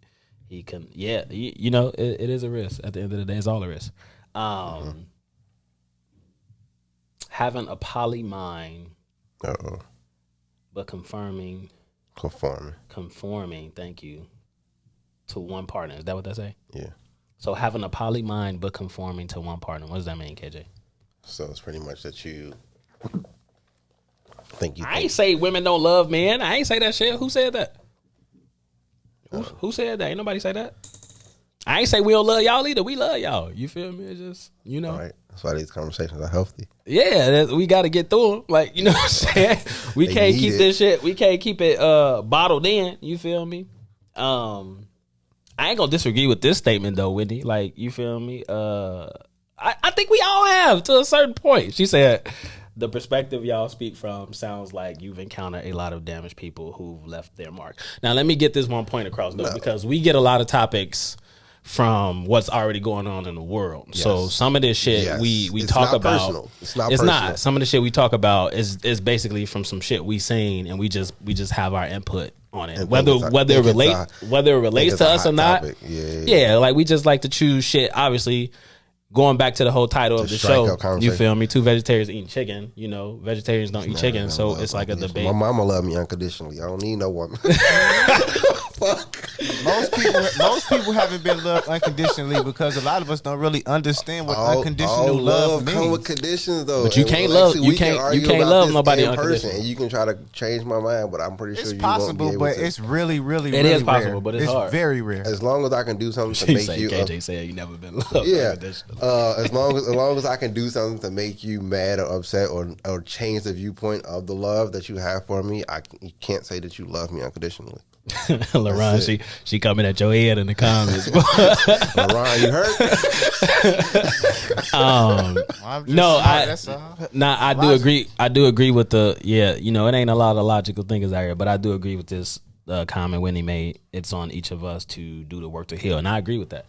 He can, it is a risk. At the end of the day, it's all a risk. Having a poly mind, but conforming. Thank you. To one partner. Is that what they say? Yeah. So having a poly mind but conforming to one partner. What does that mean, KJ? So it's pretty much that you think you. I ain't say women don't love men. I ain't say that shit. Who said that? Who said that? Ain't nobody say that. I ain't say we don't love y'all either. We love y'all. You feel me? It's just, you know. Right. That's why these conversations are healthy. Yeah, we got to get through them. Like, you know what I'm saying? We can't keep this shit. We can't keep it bottled in. You feel me? I ain't gonna disagree with this statement though, Wendy. Like, you feel me? I think we all have to a certain point. She said, the perspective y'all speak from sounds like you've encountered a lot of damaged people who've left their mark. Now, let me get this one point across though, because we get a lot of topics from what's already going on in the world. Yes. So some of this shit we talk about. Personal. It's not personal. Not. Some of the shit we talk about is basically from some shit we seen, and we just have our input on it. And whether it relates to us or not. Yeah, like we just like to choose shit, obviously. Going back to the whole title of the show, you feel me? Two vegetarians eating chicken. You know, vegetarians don't eat chicken, so it's like a debate. My mama love me unconditionally. I don't need no woman. Fuck. Most people haven't been loved unconditionally because a lot of us don't really understand what unconditional love means. Come with conditions though. But you can't love. You can't love nobody unconditionally. And you can try to change my mind, but I'm pretty sure it's you possible. Won't be able but to. It's really it is possible, rare. But it's hard. Very rare. As long as I can do something to make you. KJ said you never been loved. Yeah. As long as I can do something to make you mad or upset or change the viewpoint of the love that you have for me, you can't say that you love me unconditionally. LaRon, she coming at your head in the comments. LaRon, you hurt? I do agree. I do agree with the you know, it ain't a lot of logical thinkers out here, but I do agree with this comment Winnie made. It's on each of us to do the work to heal, and I agree with that.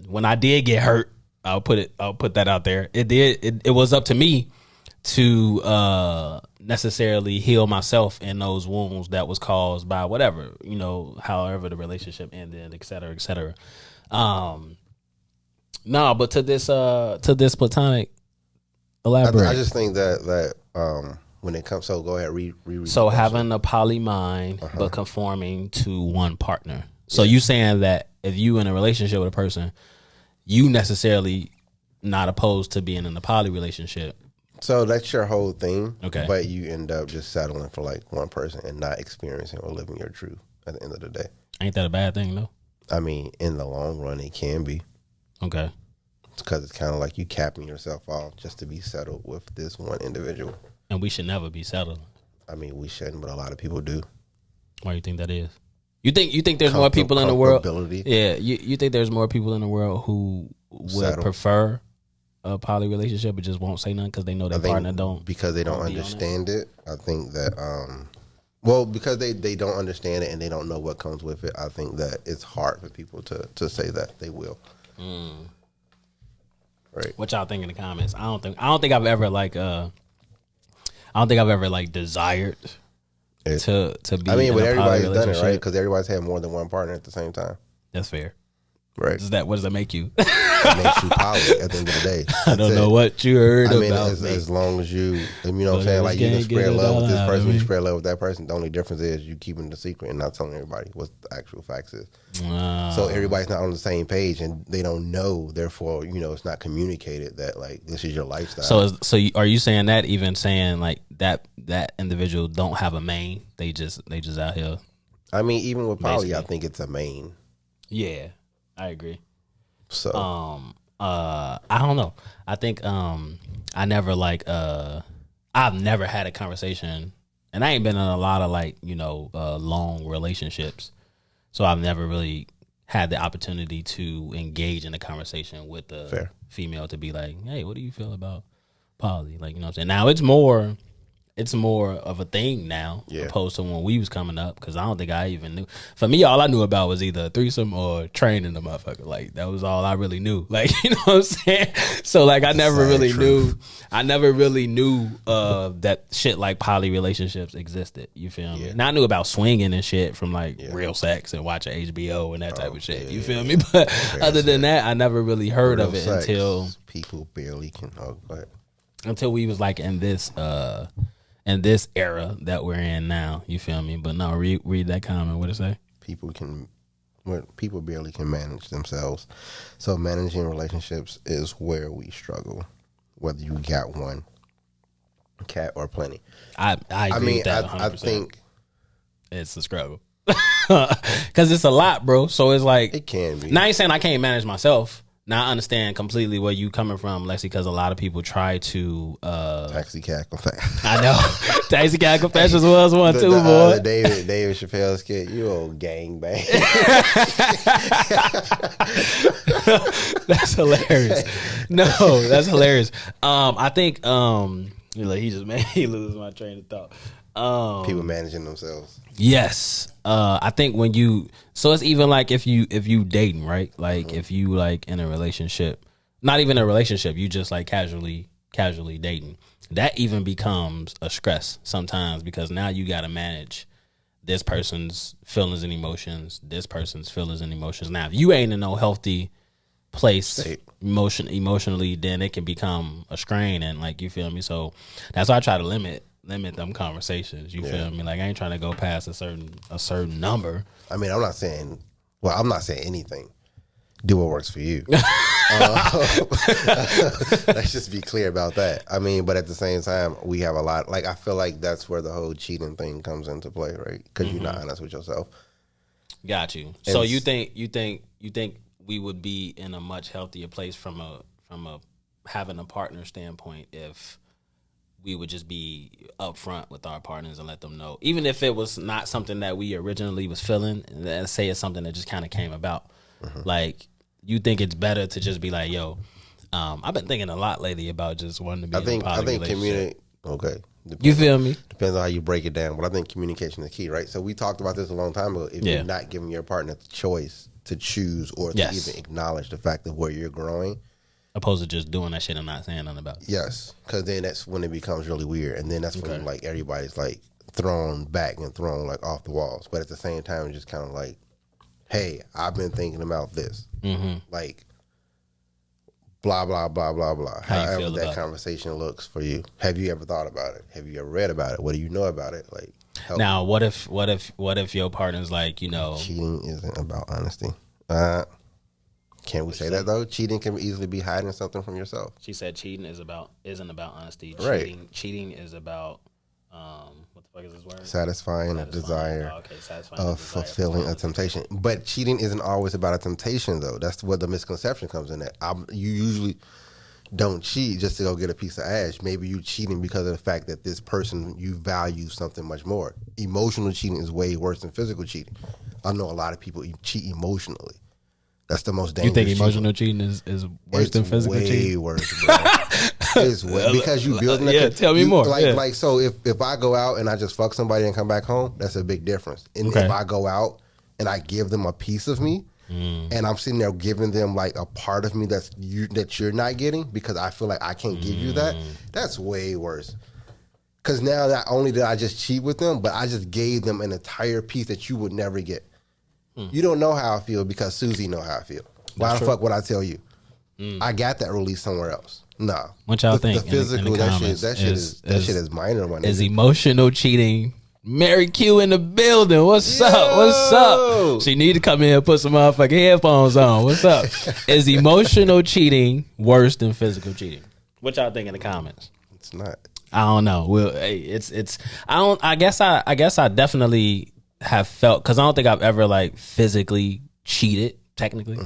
When I did get hurt, I'll put that out there. It was up to me to necessarily heal myself in those wounds that was caused by whatever, you know, however the relationship ended, et cetera, et cetera. No, but to this platonic, elaborate. I just think that when it comes, so go ahead, read. So having a poly mind, but conforming to one partner. So you saying that if you in a relationship with a person, you necessarily not opposed to being in a poly relationship. So that's your whole thing. Okay. But you end up just settling for like one person and not experiencing or living your truth at the end of the day. Ain't that a bad thing though? I mean, in the long run, it can be. Okay. It's because it's kind of like you capping yourself off just to be settled with this one individual. And we should never be settled. I mean, we shouldn't, but a lot of people do. Why do you think that is? You think there's more people in the world? Yeah, you think there's more people in the world who would prefer a poly relationship but just won't say nothing because they know their partner don't, because they don't understand it. I think that well, because they don't understand it and they don't know what comes with it. I think that it's hard for people to say that they will. Right. What y'all think in the comments? I don't think I've ever desired to be. I mean, in but a everybody's poly done it, right? Because everybody's had more than one partner at the same time. That's fair. Right. What does that make you? It makes you poly at the end of the day. I don't know what you heard about. I mean, as long as you know what I'm saying, like you can spread love with this person, you spread love with that person. The only difference is you keeping the secret and not telling everybody what the actual facts is. So everybody's not on the same page and they don't know. Therefore, you know, it's not communicated that like this is your lifestyle. So are you saying that? Even saying like that individual don't have a main, they just out here. I mean, even with poly, I think it's a main. Yeah, I agree. So I don't know. I think I've never had a conversation, and I ain't been in a lot of like, you know, long relationships. So I've never really had the opportunity to engage in a conversation with a female to be like, hey, what do you feel about poly? Like, you know what I'm saying? Now it's more of a thing now, opposed to when we was coming up, because I don't think I even knew. For me, all I knew about was either a threesome or training the motherfucker. Like, that was all I really knew. Like, you know what I'm saying? So, like, I never really knew that shit like poly relationships existed. You feel me? Now I knew about swinging and shit from, like, real sex and watching HBO and that type of shit. You feel me? But other than that, I never really heard of it until... People barely can... Oh, go ahead. Until we was, like, in this era that we're in now, you feel me? But no, read that comment. What it say? People barely can manage themselves. So managing relationships is where we struggle, whether you got one cat or plenty. I agree with that 100%. I think it's a struggle because it's a lot, bro. So it's like it can be. Now I ain't saying I can't manage myself. Now I understand completely where you coming from, Lexi, because a lot of people try to Taxi cat confession. I know. Taxi cat confessions was one too, boy. David Chappelle's kid, you old gangbang. That's hilarious. No, that's hilarious. I think he just made me lose my train of thought. People managing themselves. Yes. I think when you, so it's even like if you dating, right? Like if you like in a relationship, not even a relationship, you just like casually dating. That even becomes a stress sometimes because now you got to manage this person's feelings and emotions, this person's feelings and emotions. Now, if you ain't in no healthy place emotionally, then it can become a strain and like, you feel me? So that's why I try to limit them conversations. You feel me? Like I ain't trying to go past a certain number. I mean, I'm not saying anything. Do what works for you. Let's just be clear about that. I mean, but at the same time, we have a lot. Like I feel like that's where the whole cheating thing comes into play, right? Because you're not honest with yourself. Got you. So you think we would be in a much healthier place from a having a partner standpoint if we would just be upfront with our partners and let them know, even if it was not something that we originally was feeling, and say it's something that just kind of came about. Like, you think it's better to just be like, yo, I've been thinking a lot lately about just wanting to be in a poly relationship. Okay. You feel me? Depends on how you break it down, but I think communication is key, right? So we talked about this a long time ago. If you're not giving your partner the choice to choose or to even acknowledge the fact of where you're growing, opposed to just doing that shit and not saying nothing about it. Yes, because then that's when it becomes really weird, and then that's when like everybody's like thrown back and thrown like off the walls. But at the same time, it's just kind of like, hey, I've been thinking about this, like blah blah blah blah blah. However that conversation looks for you. Have you ever thought about it? Have you ever read about it? What do you know about it? Like, now, what if your partner's like, you know, cheating isn't about honesty. Can we say that though? Cheating can easily be hiding something from yourself. She said cheating isn't about honesty. Right. Cheating is about what the fuck is this word? Satisfying a desire of fulfilling a temptation. But cheating isn't always about a temptation though. That's where the misconception comes in. That you usually don't cheat just to go get a piece of ass. Maybe you cheating because of the fact that this person, you value something much more. Emotional cheating is way worse than physical cheating. I know a lot of people cheat emotionally. That's the most dangerous. You think emotional cheating is worse than physical cheating? Way worse, bro. It's way, because you building. Tell me more. Like so, if I go out and I just fuck somebody and come back home, that's a big difference. And if I go out and I give them a piece of me, and I'm sitting there giving them like a part of me that you're not getting because I feel like I can't give you that, that's way worse. Because now not only did I just cheat with them, but I just gave them an entire piece that you would never get. You don't know how I feel because Susie know how I feel. Why the fuck would I tell you? I got that release somewhere else. Nah. What y'all think? The physical, that shit is minor. My is emotional cheating. Mary Q in the building. What's up? What's up? She need to come in and put some motherfucking headphones on. What's up? Is emotional cheating worse than physical cheating? What y'all think in the comments? It's not. I don't know. Well, hey, it's. I guess I definitely have felt, because I don't think I've ever like physically cheated technically,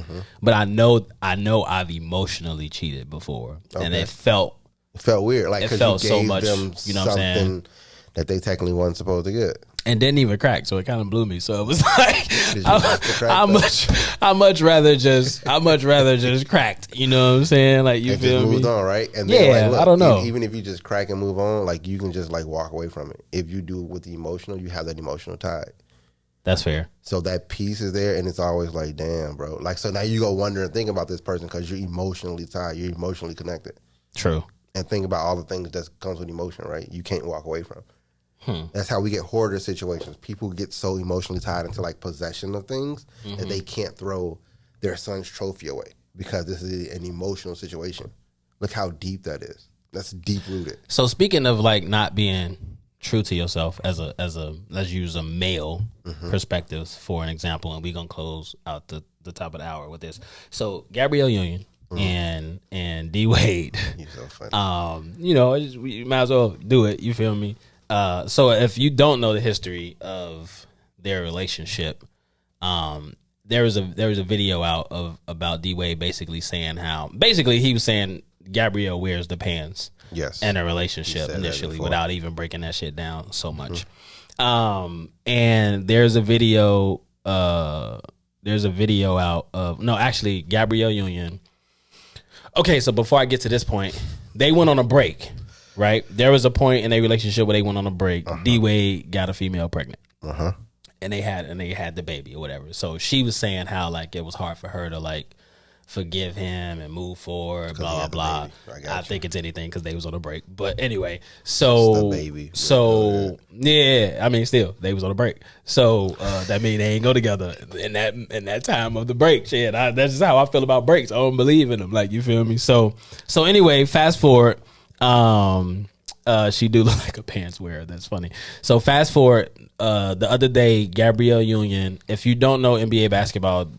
but I know I've emotionally cheated before, and it felt weird. Like, it felt you so gave much. them You know what I'm saying? That they technically weren't supposed to get. And didn't even crack, so it kind of blew me. So it was like, I much rather just cracked. You know what I'm saying? Like, you feel me? Moved on, right? And then, yeah, like, look, I don't know. Even if you just crack and move on, like, you can just like walk away from it. If you do it with the emotional, you have that emotional tie. That's fair. So that piece is there, and it's always like, damn, bro. Like, so now you go wonder and think about this person because you're emotionally tied. You're emotionally connected. True. And think about all the things that comes with emotion, right? You can't walk away from. That's how we get hoarder situations. People get so emotionally tied into like possession of things that they can't throw their son's trophy away because this is an emotional situation. Look how deep that is. That's deep rooted. So speaking of like not being true to yourself as a let's use a male perspective for an example, and we're gonna close out the top of the hour with this. So Gabrielle Union, and D Wade. He's so funny. We might as well do it. You feel me? So if you don't know the history of their relationship, there was a video out about D Wade basically saying how he was saying Gabrielle wears the pants. Yes. In a relationship initially without even breaking that shit down so much. And there's a video out of Gabrielle Union. Okay, so before I get to this point, they went on a break, right? There was a point in their relationship where they went on a break. D Wade got a female pregnant. And they had the baby or whatever. So she was saying how like it was hard for her to like forgive him and move forward, blah blah blah. I think it's anything because they was on a break. But anyway, so baby. Yeah, I mean, still they was on a break. So that mean they ain't go together in that time of the break. Shit, that's just how I feel about breaks. I don't believe in them. Like, you feel me? So anyway, fast forward. She do look like a pants wearer. That's funny. So fast forward, the other day, Gabrielle Union. If you don't know NBA basketball,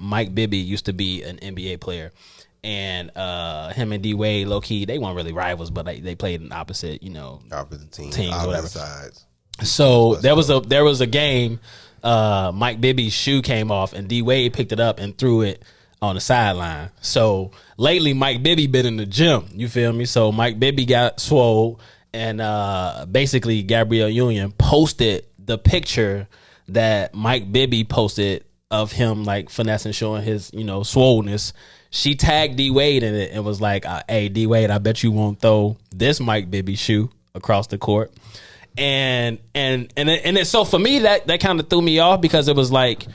Mike Bibby used to be an NBA player, and him and D Wade, low key, they weren't really rivals, but they played in opposite teams, whatever. Sides. So there was a game. Mike Bibby's shoe came off, and D Wade picked it up and threw it on the sideline. So lately, Mike Bibby been in the gym. You feel me? So Mike Bibby got swole, and basically Gabrielle Union posted the picture that Mike Bibby posted of him like finessing, showing his swollenness. She tagged D Wade in it and was like, "Hey D Wade, I bet you won't throw this Mike Bibby shoe across the court." And so for me that kind of threw me off, because it was like,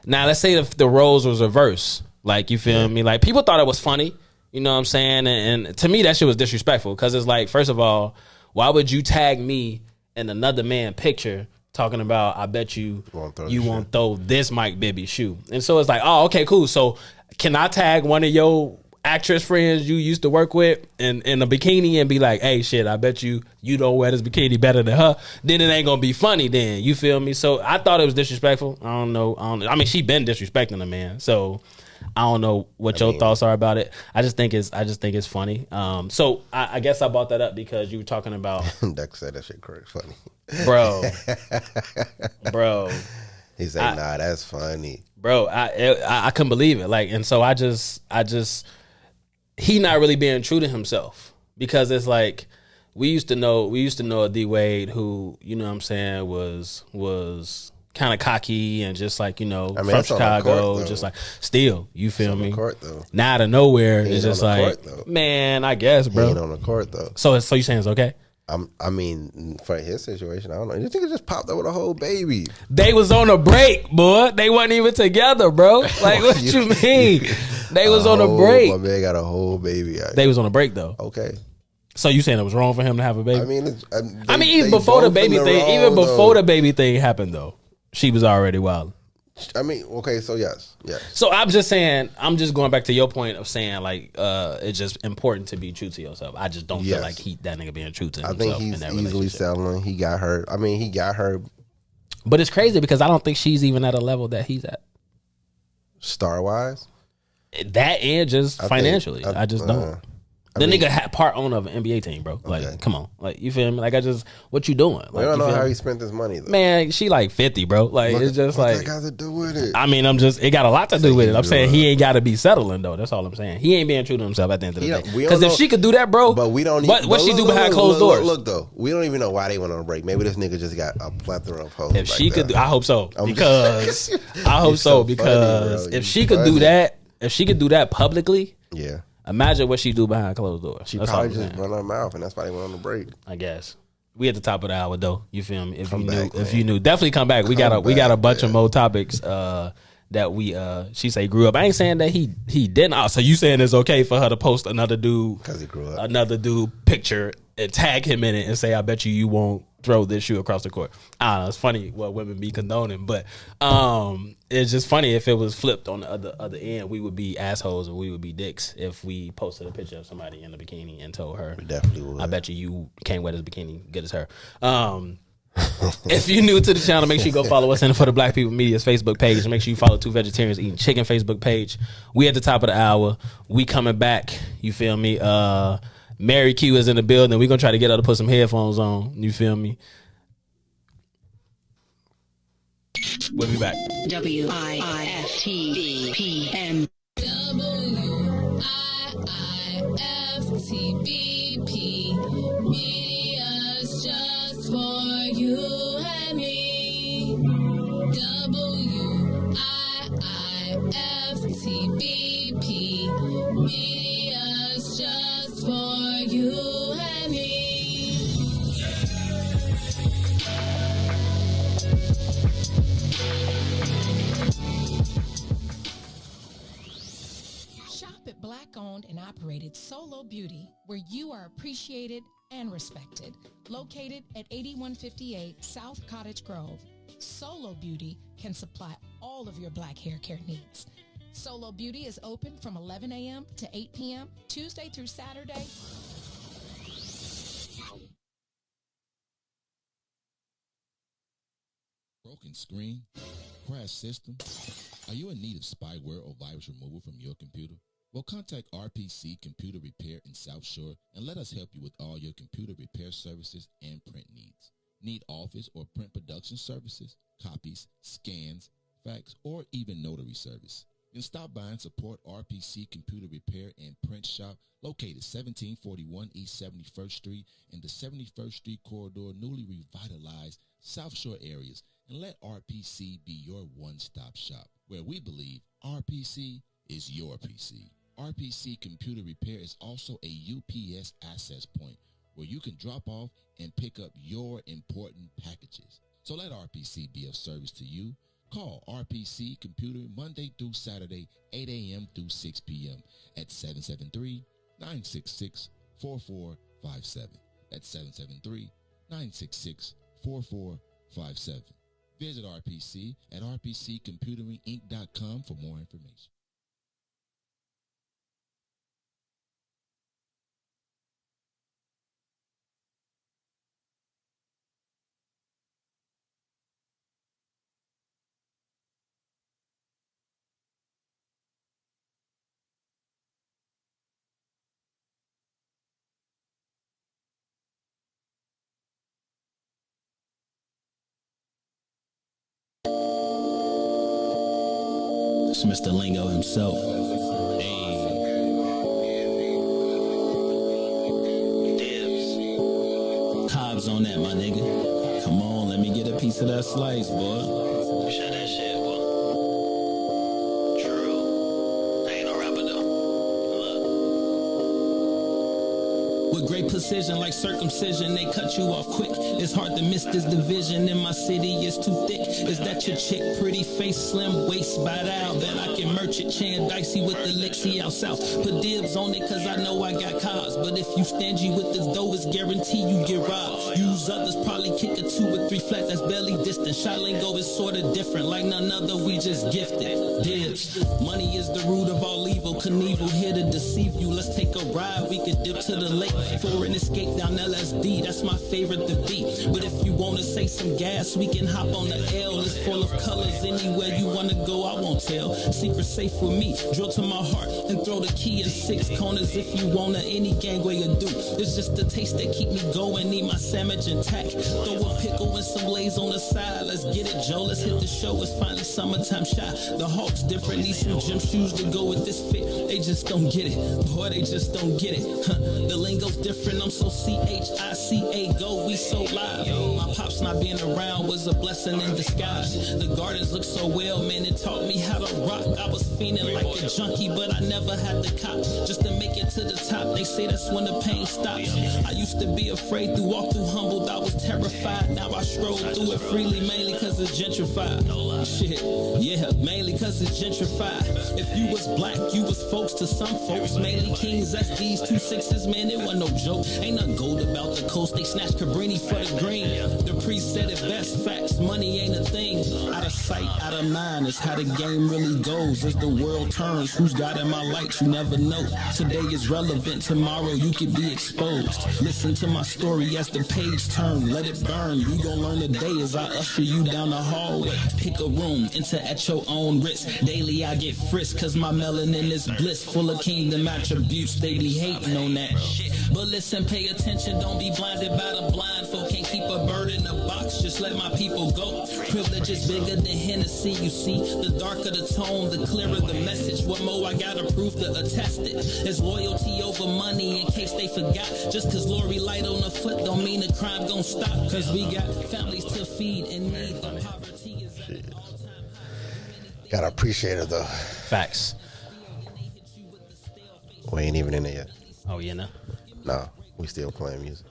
now let's say if the roles was reversed. Like, you feel me? Like, people thought it was funny, you know what I'm saying? And to me, that shit was disrespectful, because it's like, first of all, why would you tag me in another man picture talking about, I bet you won't throw this Mike Bibby shoe? And so it's like, oh, okay, cool. So can I tag one of your actress friends you used to work with in a bikini and be like, hey, shit, I bet you don't wear this bikini better than her? Then it ain't gonna be funny then, you feel me? So I thought it was disrespectful. I don't know. I mean, she been disrespecting the man, so I don't know what your thoughts are about it. I just think it's funny. So I guess I brought that up because you were talking about. Dex said that shit correct, funny, bro. He said, "Nah, that's funny, bro." I couldn't believe it. Like, and so I just he not really being true to himself, because it's like we used to know a D Wade who, you know what I'm saying, was kind of cocky and just like, from Chicago, court, just like, still, you feel me? Court, now out of nowhere, it's just like, court, man, I guess, bro. He ain't on the court though. So you saying it's okay? I mean, for his situation, I don't know. You think it just popped up with a whole baby? They was on a break, boy. They wasn't even together, bro. Like, what you mean? They was on a break. My man got a whole baby. They was on a break though. Okay. So you saying it was wrong for him to have a baby? I mean, even before the baby thing happened though, she was already wild. I mean, okay, so yes. So I'm just going back to your point of saying, like, it's just important to be true to yourself. I just don't feel like that nigga being true to himself. I think he's easily selling. He got her. I mean, he got her. But it's crazy because I don't think she's even at a level that he's at. Star wise? That and just financially. I just don't. The nigga had part owner of an NBA team, bro. Like, come on. Like, you feel me? Like, what you doing? Like, I don't know how he spent this money, though. Man, she like 50, bro. Like, it's just like. What that got to do with it? I mean, it got a lot to do with it. I'm saying he ain't got to be settling, though. That's all I'm saying. He ain't being true to himself at the end of the day. Because if she could do that, bro. But we don't. What she do behind closed doors? Look, though. We don't even know why they went on a break. Maybe this nigga just got a plethora of hoes. If she could, I hope so. Because if she could do that publicly. Yeah. Imagine what she do behind closed doors. She probably just run her mouth, and that's why they went on the break. I guess we at the top of the hour though. You feel me? If you knew, definitely come back. We got a bunch of more topics that we. She say grew up. I ain't saying that he didn't. Oh, so you saying it's okay for her to post another dude because he grew up, another dude picture and tag him in it and say, I bet you won't throw this shoe across the court. I don't know. It's funny what women be condoning, but it's just funny if it was flipped on the other end. We would be assholes and we would be dicks if we posted a picture of somebody in a bikini and told her, we definitely would. I bet you can't wear this bikini good as her. If you're new to the channel, make sure you go follow us in For the Black People Media's Facebook page. And make sure you follow Two Vegetarians Eating Chicken Facebook page. We at the top of the hour. We coming back. You feel me? Mary Q is in the building. We're going to try to get her to put some headphones on. You feel me? We'll be back. WIIFTBPM. WIIFTBP. Media's just for you and me. WIIFTBP. Media's just for you and me. Shop at Black-owned and operated Solo Beauty, where you are appreciated and respected. Located at 8158 South Cottage Grove, Solo Beauty can supply all of your black hair care needs. Solo Beauty is open from 11 a.m. to 8 p.m., Tuesday through Saturday. Broken screen, crash system. Are you in need of spyware or virus removal from your computer? Well, contact RPC Computer Repair in South Shore and let us help you with all your computer repair services and print needs. Need office or print production services, copies, scans, fax, or even notary service? Then stop by and support RPC Computer Repair and Print Shop located 1741 East 71st Street in the 71st Street corridor, newly revitalized South Shore areas, and let RPC be your one-stop shop, where we believe RPC is your PC. RPC Computer Repair is also a UPS access point where you can drop off and pick up your important packages. So let RPC be of service to you. Call RPC Computer Monday through Saturday, 8 a.m. through 6 p.m. at 773-966-4457. That's 773-966-4457. Visit RPC at rpccomputeringinc.com for more information. It's Mr. Lingo himself. Hey. Dibs. Cobbs on that, my nigga. Come on, let me get a piece of that slice, boy. Shut that shit, boy. True. I ain't no rapper, though. Look. With great precision, like circumcision, they cut you off quick. It's hard to miss this division. In my city, it's too thick. Is that your chick? Pretty face, slim waist, bite out. Bet I can merch it, Chan Dicey with the Lexi out south. Put dibs on it, cause I know I got cars. But if you stingy with this dough, it's guaranteed you get robbed. Use others, probably kick a 2 or 3 flat, that's barely distant. Shy lingo is sorta different, like none other, we just gifted. Dibs. Money is the root of all evil. Knievel here to deceive you. Let's take a ride, we could dip to the lake for an escape down LSD. That's my favorite to beat. But if you wanna say some gas, we can hop on the L. It's full of colors, anywhere you wanna go, I won't tell. Secret safe with me, drill to my heart and throw the key in 6 corners if you wanna. Any gangway or do. It's just the taste that keep me going. Need my sandwich intact. Throw a pickle and some lays on the side. Let's get it, Joe. Let's hit the show. It's finally summertime shot. The Hawks different. Need some gym shoes to go with this fit. They just don't get it. Boy, they just don't get it. The lingo's different. I'm so CHICA. Go, we so live. My pops not being around was a blessing in disguise. The gardens look so well, man. It taught me how to rock. I was fiending like a junkie, but I never had the cop. Just to make it to the top, they say that's when the pain stops. I used to be afraid to walk through humbled. I was terrified. Now I stroll through it freely, mainly cause it's gentrified. Shit, yeah, mainly cause it's gentrified. If you was black, you was folks to some folks. Mainly kings, SDs, 2 6s, man. It wasn't no joke. Ain't nothing gold about the coast. They snatch Cabrini for the green. The priest said it best. Facts, money ain't a thing. Out of sight, out of mind. It's how the game really goes. As the world turns, who's got in my light? You never know. Today is relevant. Tomorrow you could be exposed. Listen to my story as the page turn. Let it burn. You gon' learn today as I usher you down the hallway. Pick a room, enter at your own risk. Daily I get frisked, cause my melanin is bliss. Full of kingdom attributes, they be hating on that shit. But listen, pay attention, don't be blinded by the blind folk. Can't keep a bird in a box, just let my people go. Privilege is bigger than Hennessy, you see. The darker the tone, the clearer the message. What more I gotta prove to attest it? It's loyalty over money in case they forgot. Just cause Lori light on the foot don't mean the crime gon' stop. Cause we got families to feed and need. The poverty is at an all-time high. Gotta appreciate it though. Facts. We ain't even in there yet. Oh, you know? No, we still playing music.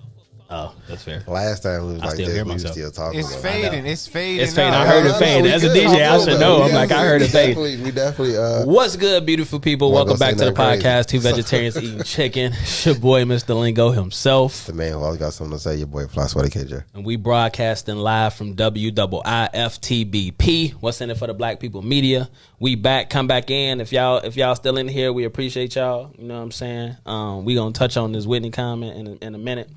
Oh, that's fair. Last time we was I like still this, hear we was myself. still talking It's about fading. It's fading. It's fading. out. I heard it fade. As a DJ, I should know. I'm like, I heard it fade. We definitely. What's good, beautiful people? Well, Welcome don't back say to the nothing podcast, crazy. Two Vegetarians Eating Chicken. It's your boy, Mr. Lingo himself. The man who always got something to say, your boy Fly Sweaty KJ. And we broadcasting live from WIIFTBP. What's in it for the Black People Media? We back. Come back in. If y'all still in here, we appreciate y'all. You know what I'm saying? We gonna touch on this Whitney comment in a minute.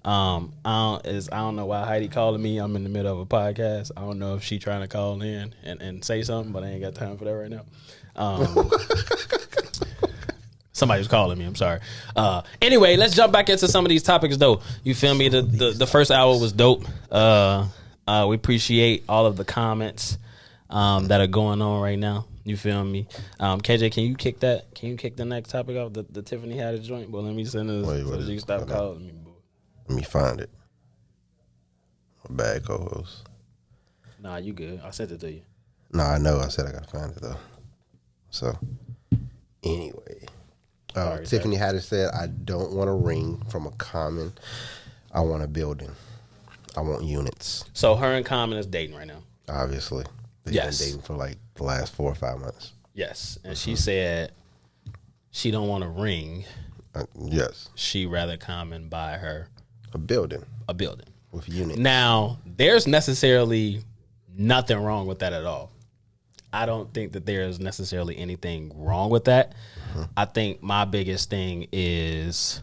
I don't know why Heidi calling me. I'm in the middle of a podcast. I don't know if she trying to call in and say something, but I ain't got time for that right now. Somebody's calling me. I'm sorry. Anyway, let's jump back into some of these topics, though. You feel me? The first hour was dope. We appreciate all of the comments that are going on right now. You feel me? KJ, can you kick that? Can you kick the next topic off? The Tiffany had a joint. Well, let me send this Wait, so what you is can it? stop Okay. calling me. Let me find it. Bad co-host. Nah, you good. I sent it to you. No, I know. I said I gotta find it though. So, anyway, Sorry, Tiffany Haddish said, "I don't want a ring from a common. I want a building. I want units." So her and Common is dating right now. Obviously, they've Yes. been dating for like the last 4 or 5 months. Yes, and she said she don't want a ring. Yes, She rather Common buy her a building a building. with units. Now, there's necessarily nothing wrong with that at all. I don't think that there's necessarily anything wrong with that. I think my biggest thing is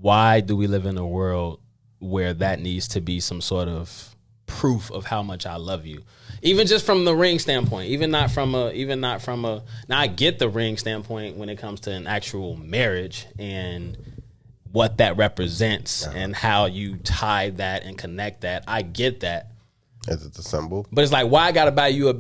why do we live in a world where that needs to be some sort of proof of how much I love you? Even just from the ring standpoint, even not from a now I get the ring standpoint when it comes to an actual marriage and what that represents and how you tie that and connect that. I get that. Is it the symbol? But it's like, why I gotta buy you a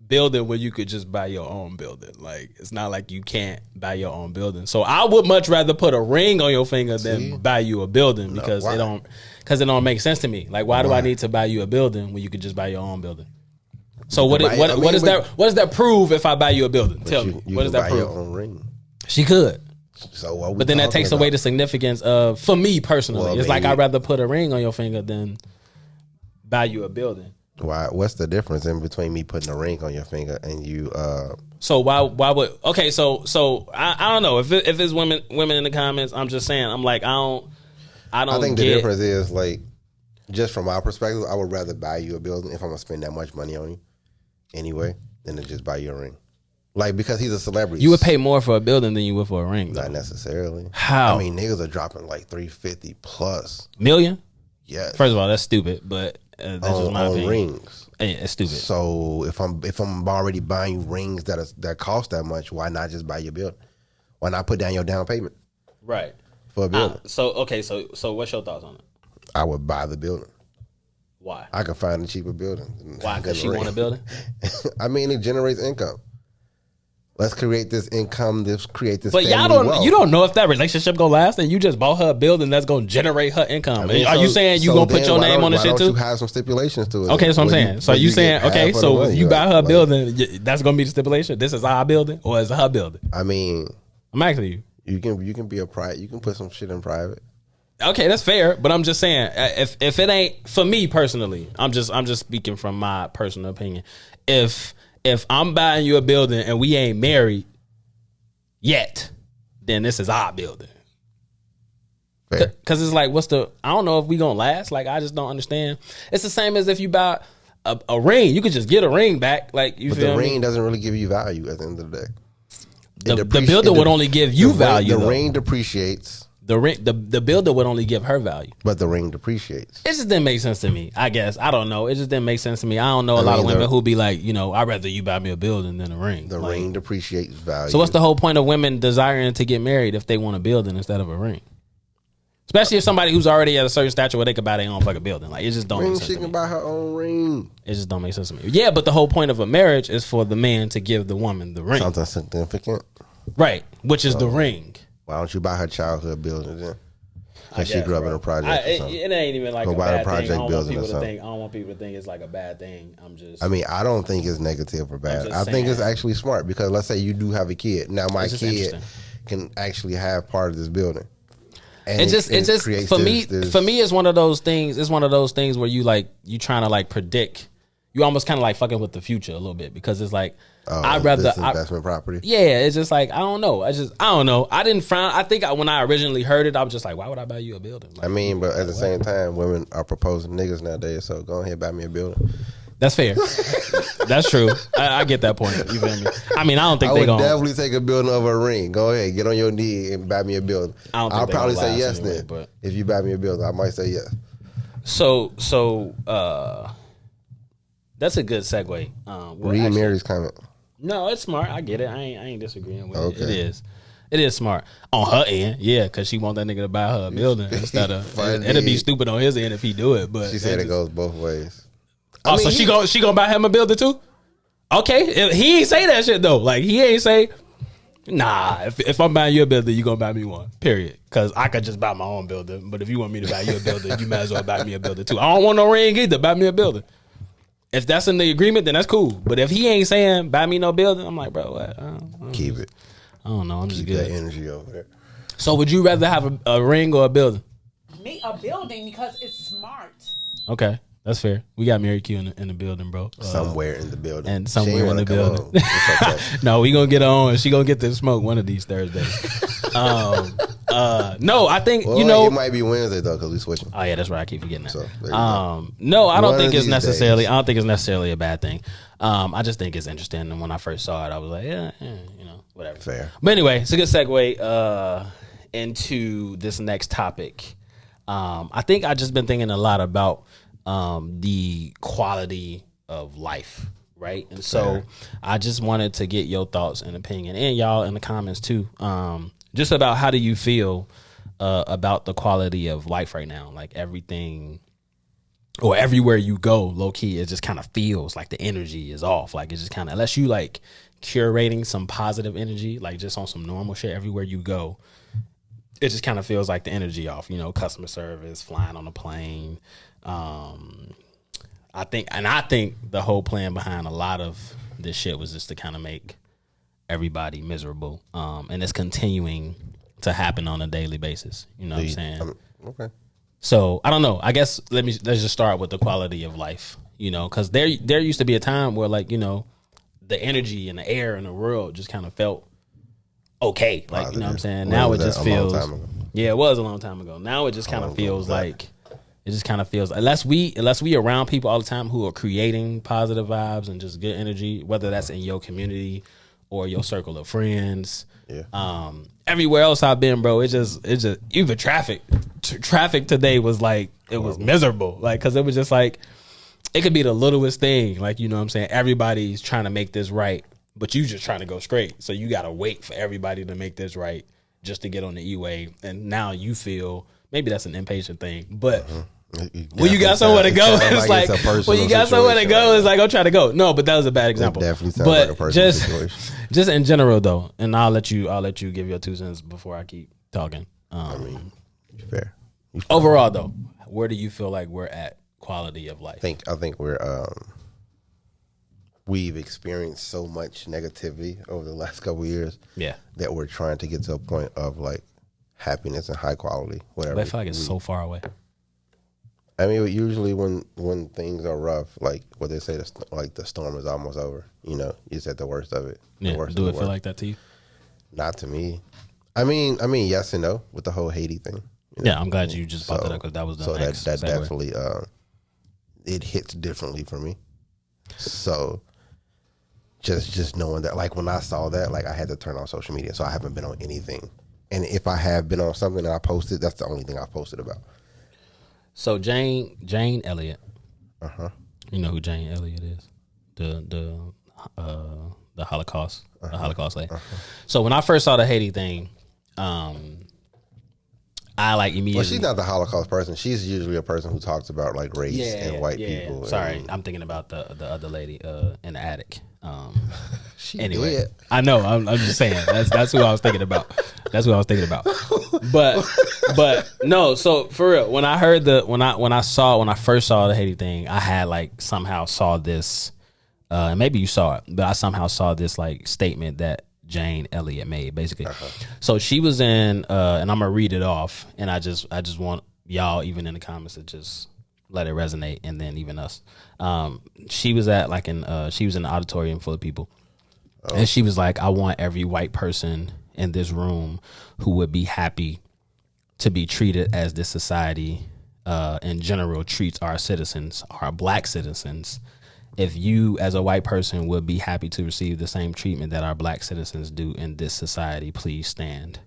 building when you could just buy your own building? Like, it's not like you can't buy your own building. So I would much rather put a ring on your finger than buy you a building because why? it don't make sense to me. Like, why do I need to buy you a building when you could just buy your own building? So what does that prove if I buy you a building? Tell me. You What does can that buy your prove? own ring. She could. So what we But then that talking takes away about? the significance of, for me personally, Well, it's like maybe- I'd rather put a ring on your finger than buy you a building. Why? What's the difference in between me putting a ring on your finger and you? So why would okay? So I don't know if it's women in the comments. I'm just saying. I'm like I think the difference is like just from our perspective, I would rather buy you a building if I'm gonna spend that much money on you anyway than to just buy you a ring. Like because he's a celebrity, You would pay more for a building than you would for a ring. Though. not necessarily. How? I mean, niggas are dropping like $350 plus. $1 Yes, First of all, that's stupid. But that's just my on opinion. rings. Yeah, it's stupid. So if I'm already buying you rings that cost that much, why not just buy your building? Why not put down your down payment Right. for a building? So what's your thoughts on it? I would buy the building. Why? I could find a cheaper building. Why? Because she want a building. I mean, it generates income. Let's create this income. Let's create this. But y'all you don't know if that relationship gonna last, and you just bought her a building that's gonna generate her income. Are you saying you gonna put your name on the shit Why too? don't you have some stipulations to it? Okay, that's what I'm Where saying. So where you get saying half okay? of the So money, if you buy like- her a building, that's gonna be the stipulation. This is our building, or is it her building? I mean, I'm asking you. you can be a private. You can put some shit in private. Okay, that's fair, but I'm just saying if it ain't for me personally, I'm just speaking from my personal opinion. If I'm buying you a building and we ain't married yet, then this is our building. Fair. Because it's like, I don't know if we gonna last. Like, I just don't understand. It's the same as if you buy a ring. You could just get a ring back. Like, you But feel the me? ring doesn't really give you value at the end of the day. The builder would only give you value. The ring depreciates. The builder would only give her value. But the ring depreciates. It just didn't make sense to me, I guess. I don't know. It just didn't make sense to me. I don't know a lot of women who be like, I'd rather you buy me a building than a ring. The ring depreciates value. So what's the whole point of women desiring to get married if they want a building instead of a ring? Especially if somebody who's already at a certain stature where they could buy their own fucking building. Like, it just don't make sense She to can me. buy her own ring. It just don't make sense to me. Yeah, but the whole point of a marriage is for the man to give the woman the ring. Something significant. Right, which is the ring. Why don't you buy her childhood building then? Because she grew up in a project or something. It ain't even like Go a buy bad a project thing. I building or something. I don't want people to think it's like a bad thing. I mean, I don't think it's negative or bad. just I think it's saying. actually smart because let's say you do have a kid. Now my It's just kid interesting. can actually have part of this building. And It just creates for this- me it's one of those things. It's one of those things where you trying to like predict. You almost kind of like fucking with the future a little bit because it's like I'd rather this investment property. Yeah, it's just like I don't know. I don't know. I didn't frown. I think when I originally heard it, I was just like, why would I buy you a building? Like, I mean, but at the same time, women are proposing niggas nowadays. So go ahead, buy me a building. that's fair. That's true. I get that point. You feel me? I mean, I don't think I they would gonna. definitely take a building over a ring. Go ahead, get on your knee and buy me a building. I don't think I'll they probably gonna say last yes anyway, then. but- If you buy me a building, I might say yes. So that's a good segue. Read Mary's comment. No, it's smart. I get it. I ain't disagreeing with Okay. it. It is smart on her end. Yeah, because she want that nigga to buy her a building instead of. Funny. It'll be stupid on his end if he do it. But She said it goes both ways. Oh, so she gonna buy him a building too? Okay, he ain't say that shit though. Like he ain't say, nah. If I'm buying you a building, you gonna buy me one. Period. Because I could just buy my own building. But if you want me to buy you a building, you might as well buy me a building too. I don't want no ring either. Buy me a building. If that's in the agreement, then that's cool. But if he ain't saying buy me no building, I'm like, bro, what? I Keep it. don't know. I'm just Keep that good. energy over there. So would you rather have a ring or a building? Me a building because it's smart. Okay, that's fair. We got Mary Q in the building, bro. Somewhere in the building. And She somewhere ain't in the wanna come building. on. It's okay. No, we gonna get her on. She gonna get to smoke one of these Thursdays. No, I think Well, it might be Wednesday though because we switching. Oh yeah, that's right. I keep forgetting that. So, there you go. No, I don't One think of it's these necessarily. days. I don't think it's necessarily a bad thing. I just think it's interesting. And when I first saw it, I was like, whatever. Fair. But anyway, it's a good segue into this next topic. I think I just been thinking a lot about the quality of life, right? And so I just wanted to get your thoughts and opinion, and y'all in the comments too, just about how do you feel about the quality of life right now? Like everything, or everywhere you go, low key, it just kind of feels like the energy is off. Like it's just kind of, unless you like curating some positive energy, like just on some normal shit, everywhere you go, it just kind of feels like the energy off, customer service, flying on a plane. I think the whole plan behind a lot of this shit was just to kind of make everybody miserable. And it's continuing to happen on a daily basis. You know what I'm saying? Okay. So I don't know. I guess let's just start with the quality of life, because there used to be a time where the energy and the air in the world just kind of felt okay. Like, you know what I'm saying? Now it just feels, yeah, it was a long time ago. Now it just kind of feels like, unless we around people all the time who are creating positive vibes and just good energy, whether that's in your community or your circle of friends. Yeah. Everywhere else I've been, bro, it's just even traffic today was like, it was miserable. Like, cause it was just like, it could be the littlest thing. Like, you know what I'm saying? Everybody's trying to make this right, but you just trying to go straight. So you got to wait for everybody to make this right just to get on the E-way. And now you feel, maybe that's an impatient thing, but when you got somewhere to go, it's like, when you got somewhere to go, it's like, I'm trying to go. No, but that was a bad example. That definitely sounds like a personal situation. Just in general though, and I'll let you give your 2 cents before I keep talking. Fair. Overall though, where do you feel like we're at quality of life? I think we've experienced so much negativity over the last couple of years. Yeah. That we're trying to get to a point of like happiness and high quality, whatever. But I feel like it's so far away. I mean, usually when things are rough, like what they say, like the storm is almost over. You're just at the worst of it. Yeah. Do it feel like that to you? Not to me. I mean, yes and no with the whole Haiti thing. Yeah, I'm glad you just brought that up because that was the so next that segue. definitely it hits differently for me. So just knowing that, like when I saw that, like I had to turn on social media, so I haven't been on anything. And if I have been on something that I posted, that's the only thing I've posted about. So Jane Elliott. You know who Jane Elliott is? The Holocaust, the Holocaust lady. So when I first saw the Haiti thing, I like immediately. Well, she's not the Holocaust person. She's usually a person who talks about like race and white people. Sorry, I'm thinking about the other lady in the attic. She Anyway, dead. I know. I'm just saying that's who I was thinking about. That's who I was thinking about. But no. So for real, when I heard when I first saw the Haiti thing, I had like somehow saw this. And maybe you saw it, but I somehow saw this like statement that Jane Elliott made, basically. So she was in, and I'm gonna read it off, and I just want y'all, even in the comments, to just let it resonate, and then even us. She was at like she was in an auditorium full of people, and she was like, "I want every white person in this room who would be happy to be treated as this society, in general, treats our citizens, our black citizens." If you, as a white person, would be happy to receive the same treatment that our black citizens do in this society, please stand.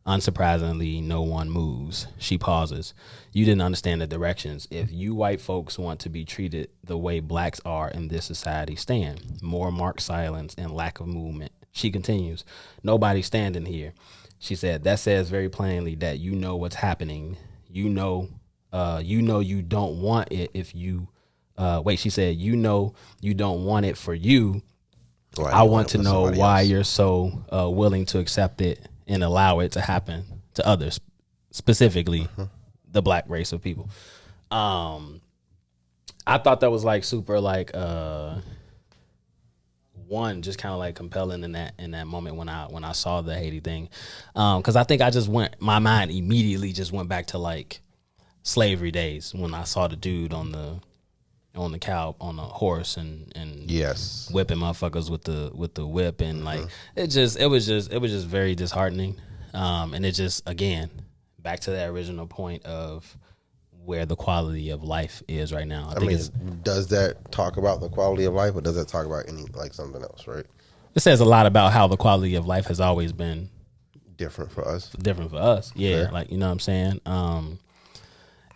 Unsurprisingly, no one moves. She pauses. You didn't understand the directions. If you white folks want to be treated the way blacks are in this society, stand. More marked silence and lack of movement. She continues. Nobody's standing here. She said, that says very plainly that you know what's happening. You know you don't want it if you... she said, you know you don't want it for you. I want to know why you're so willing to accept it and allow it to happen to others, specifically the black race of people. I thought that was like super like one, just kind of like compelling in that moment when I saw the Haiti thing, because I think my mind immediately just went back to like slavery days when I saw the dude on the on a horse and yes, whipping motherfuckers with the whip, and like it was just very disheartening, and it just, again, back to that original point of where the quality of life is right now. I think does that talk about the quality of life, or does that talk about any like something else? Right. It says a lot about how the quality of life has always been different for us. Yeah, fair. Like, you know what I'm saying.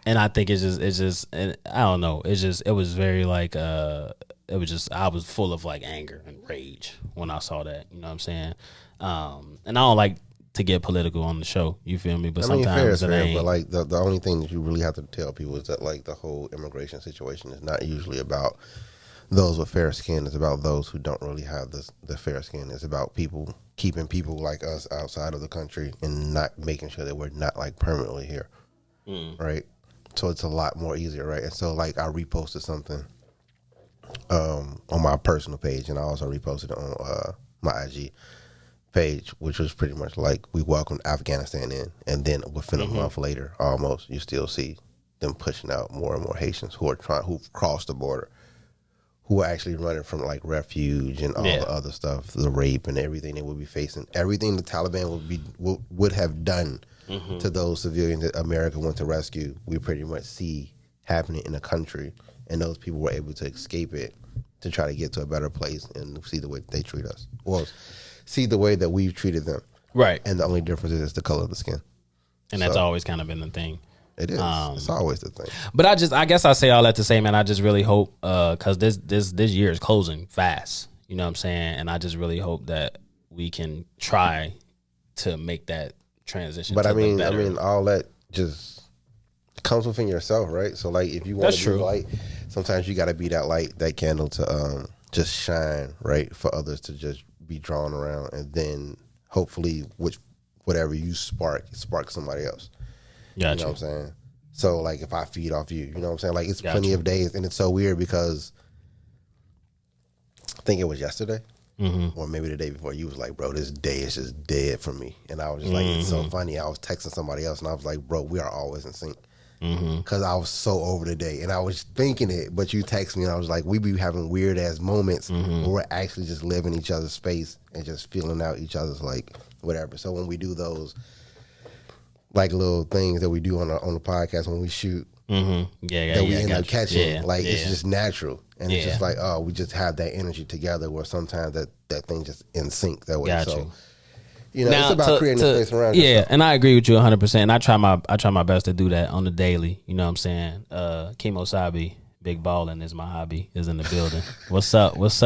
And I think it's just, I don't know. It was very like, I was full of like anger and rage when I saw that, you know what I'm saying? And I don't like to get political on the show, you feel me? But sometimes fair, but like the only thing that you really have to tell people is that like the whole immigration situation is not usually about those with fair skin. It's about those who don't really have the fair skin. It's about people keeping people like us outside of the country and not making sure that we're not like permanently here, right? So it's a lot more easier, right? And so like I reposted something on my personal page, and I also reposted it on my IG page, which was pretty much like we welcomed Afghanistan in, and then within a month later, almost, you still see them pushing out more and more Haitians who've crossed the border, who are actually running from like refuge and all the other stuff, the rape and everything they would be facing, everything the Taliban would have done to those civilians that America went to rescue. We pretty much see happening in the country, and those people were able to escape it to try to get to a better place and see the way they treat us, or see the way that we've treated them. Right. And the only difference is the color of the skin. And that's always kind of been the thing. It is. It's always the thing. But I guess I say all that to say, man, I just really hope, because this year is closing fast, you know what I'm saying? And I just really hope that we can try to make that transition. But I mean, all that just comes within yourself, right? So like, if you want to be light, sometimes you got to be that light, that candle to just shine, right? For others to just be drawn around, and then hopefully, whatever you spark somebody else. Gotcha. You know what I'm saying? So like, if I feed off you, you know what I'm saying? Like, it's plenty of days, and it's so weird because I think it was yesterday. Or maybe the day before, you was like, bro, this day is just dead for me. And I was just like, it's so funny. I was texting somebody else, and I was like, bro, we are always in sync. because I was so over the day, and I was thinking it, but you text me, and I was like, we be having weird ass moments where we're actually just living each other's space and just feeling out each other's like whatever. So when we do those like little things that we do on the podcast when we shoot, that we end up catching, it's just natural, and it's just like, oh, we just have that energy together. Where sometimes that thing just in sync that way. So. You know, now, it's about creating a space around yourself. And I agree with you 100%. I try my best to do that on the daily. You know what I'm saying? Kimo Sabi, big balling is my hobby, is in the building. What's up? Let's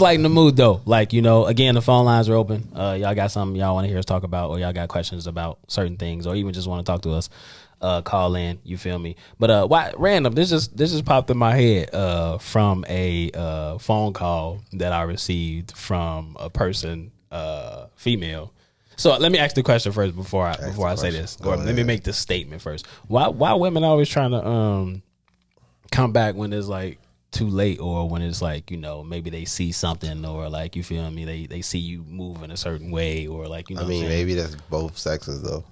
lighten the mood though. Like, you know, again, the phone lines are open. Y'all got something y'all want to hear us talk about, or y'all got questions about certain things, or even just want to talk to us. Call in, you feel me? But why random? This just popped in my head from a phone call that I received from a person. Female. So let me ask the question first before I say this. Or let me make this statement first. Why women always trying to come back when it's like too late, or when it's like, you know, maybe they see something, or like, you feel me, they see you move in a certain way, or like, you know, I mean, maybe that's both sexes though.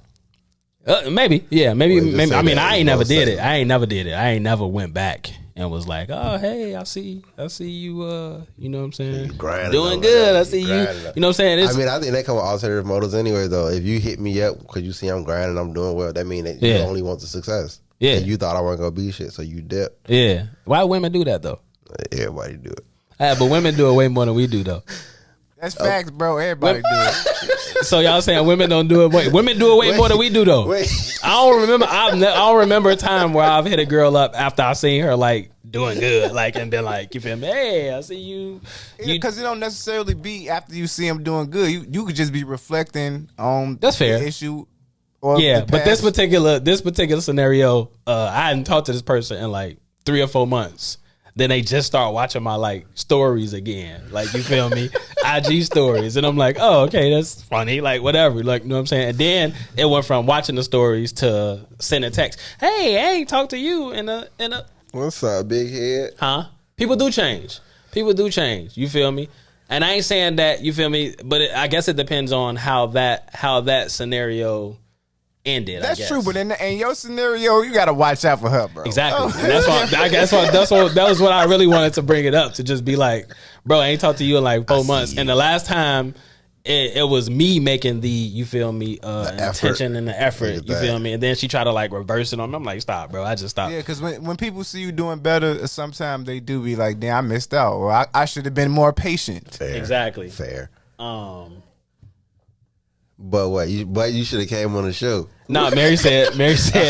Maybe. I mean, I ain't never did it. I ain't never went back and was like, oh, hey, I see you, you know what I'm saying? Doing good. I see you. You know what I'm saying? I mean, I think they come with alternative motives anyway, though. If you hit me up because you see I'm grinding, I'm doing well, that means that you only want the success. Yeah. And you thought I wasn't going to be shit, so you dip. Yeah. Why women do that, though? Everybody do it. But women do it way more than we do, though. That's facts, bro. Everybody do it. So y'all saying women don't do it? Women do it way more than we do, though. I don't remember a time where I've hit a girl up after I seen her like doing good, like, and been like, you feel me? Hey, I see you. Because it don't necessarily be after you see him doing good. You could just be reflecting on that's fair the issue. Or but this particular scenario, I hadn't talked to this person in like 3 or 4 months. Then they just start watching my like stories again, like, you feel me, IG stories, and I'm like, oh, okay, that's funny, like, whatever, like, you know what I'm saying. And then it went from watching the stories to sending text. Hey, I ain't talked to you in a. What's up, big head? Huh? People do change. You feel me? And I ain't saying that, you feel me, but I guess it depends on how that scenario ended. That's true, but in your scenario, you gotta watch out for her, bro. Exactly. And that's why that was what I really wanted to bring it up, to just be like, bro, I ain't talked to you in like 4 months, and the last time it was me making the, you feel me, intention and the effort, you feel me, and then she tried to like reverse it on me. I'm like, stop, bro. I just stopped. Yeah, because when people see you doing better, sometimes they do be like, damn, I missed out, or I should have been more patient. Fair. Exactly. Fair. But what? You should have came on the show. No, Mary said. She should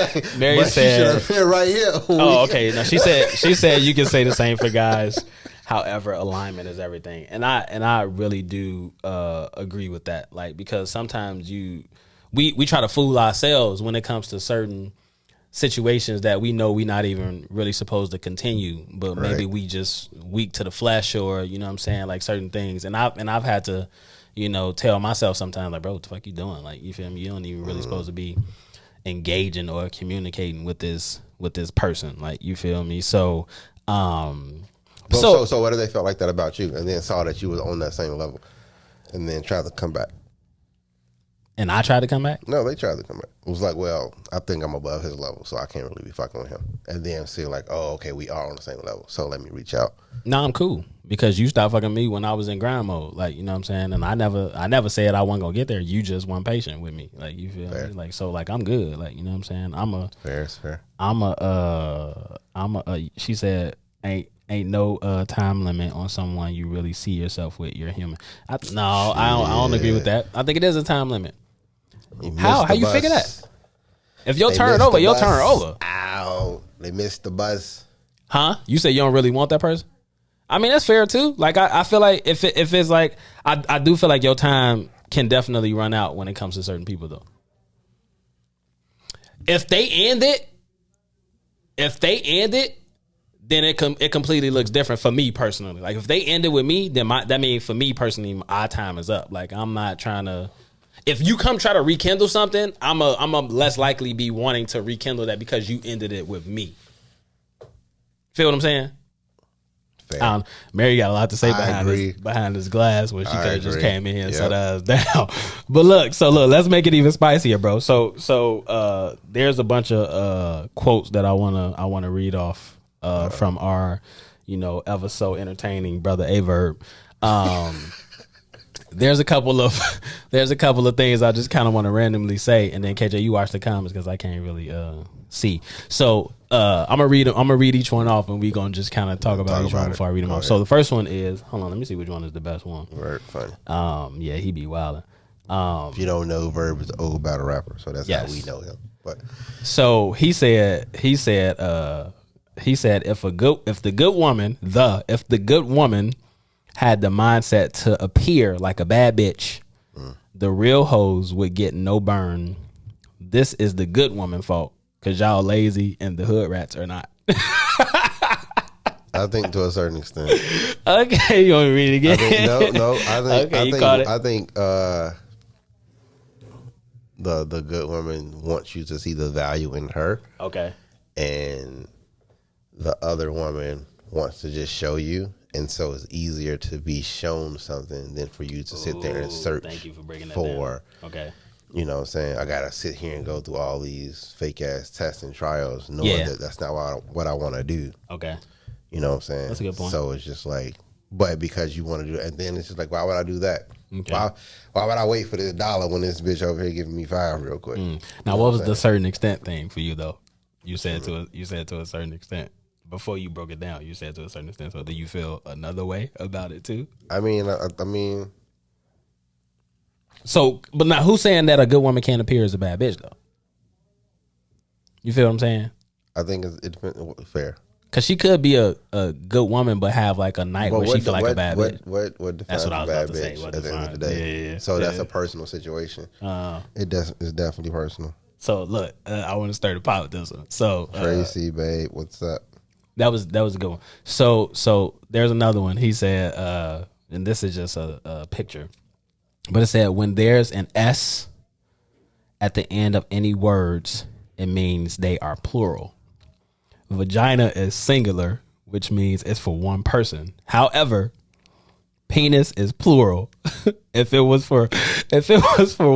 have been right here. Oh, okay. No, she said you can say the same for guys. However, alignment is everything, and I really do agree with that. Like, because sometimes we try to fool ourselves when it comes to certain situations that we know we're not even really supposed to continue, but maybe we just weak to the flesh, or, you know what I'm saying, like certain things. And I've had to, you know, tell myself sometimes, like, bro, what the fuck you doing? Like, you feel me? You don't even really supposed to be engaging or communicating with this person. Like, you feel me? So, so what if they felt like that about you, and then saw that you was on that same level, and then tried to come back? And I tried to come back? No, they tried to come back. It was like, well, I think I'm above his level, so I can't really be fucking with him. And then see like, oh, okay, we are on the same level, so let me reach out. No, I'm cool, because you stopped fucking me when I was in grind mode. Like, you know what I'm saying? And I never said I wasn't gonna get there. You just weren't patient with me. Like, you feel me? Like, so like, I'm good. Like, you know what I'm saying? Fair. She said, ain't no time limit on someone you really see yourself with. You're human. I don't agree with that. I think it is a time limit. How you figure that? If your turn over, your turn over. Ow, they missed the bus. Huh? You say you don't really want that person? I mean, that's fair too. Like, I feel like if it's like, I do feel like your time can definitely run out when it comes to certain people though. If they end it, then it completely looks different for me personally. Like, if they end it with me, then that means for me personally, our time is up. Like, I'm not trying to. If you come try to rekindle something, I'm a less likely be wanting to rekindle that because you ended it with me. Feel what I'm saying? Fair. Mary got a lot to say I agree. behind this glass where she could have just agree. came in here and sat us down. But look, let's make it even spicier, bro. So there's a bunch of quotes that I wanna read off from our, ever so entertaining brother Averb. There's a couple of things I just kind of want to randomly say, and then KJ, you watch the comments because I can't really see. So I'm gonna read each one off, and we gonna just kind of talk about each one before I read them off. So the first one is, hold on, let me see which one is the best one. Very funny. Yeah, he be wilding. If you don't know, Verb is an old battle rapper, so that's how we know him. But so he said if the good woman had the mindset to appear like a bad bitch, the real hoes would get no burn. This is the good woman fault because y'all lazy and the hood rats are not. I think to a certain extent. Okay, you want me to read it again? I think the good woman wants you to see the value in her. Okay. And the other woman wants to just show you. And so it's easier to be shown something than for you to sit there and search thank you for breaking that for. Down. Okay. You know what I'm saying? I got to sit here and go through all these fake ass tests and trials knowing that that's not what I want to do. Okay. You know what I'm saying? That's a good point. So it's just like, but because you want to do it, and then it's just like, why would I do that? Okay. Why would I wait for this $1 when this bitch over here giving me $5 real quick? Now, what was the certain extent thing for you though? You said to a certain extent. Before you broke it down, you said to a certain extent. So, do you feel another way about it too? I mean. So, but now, who's saying that a good woman can't appear as a bad bitch though? You feel what I'm saying? I think it depends. Fair. Cause she could be a good woman, but have like a night where she feel like a bad bitch. What defines That's what I was a bad about to say. bitch at the end of the day? Yeah. So that's a personal situation. It's definitely personal. So look, I want to stir the pot with this one. So Tracy, babe, what's up? That was a good one. So there's another one. He said, and this is just a picture, but it said when there's an S at the end of any words, it means they are plural. Vagina is singular, which means it's for one person. However, penis is plural. If it was for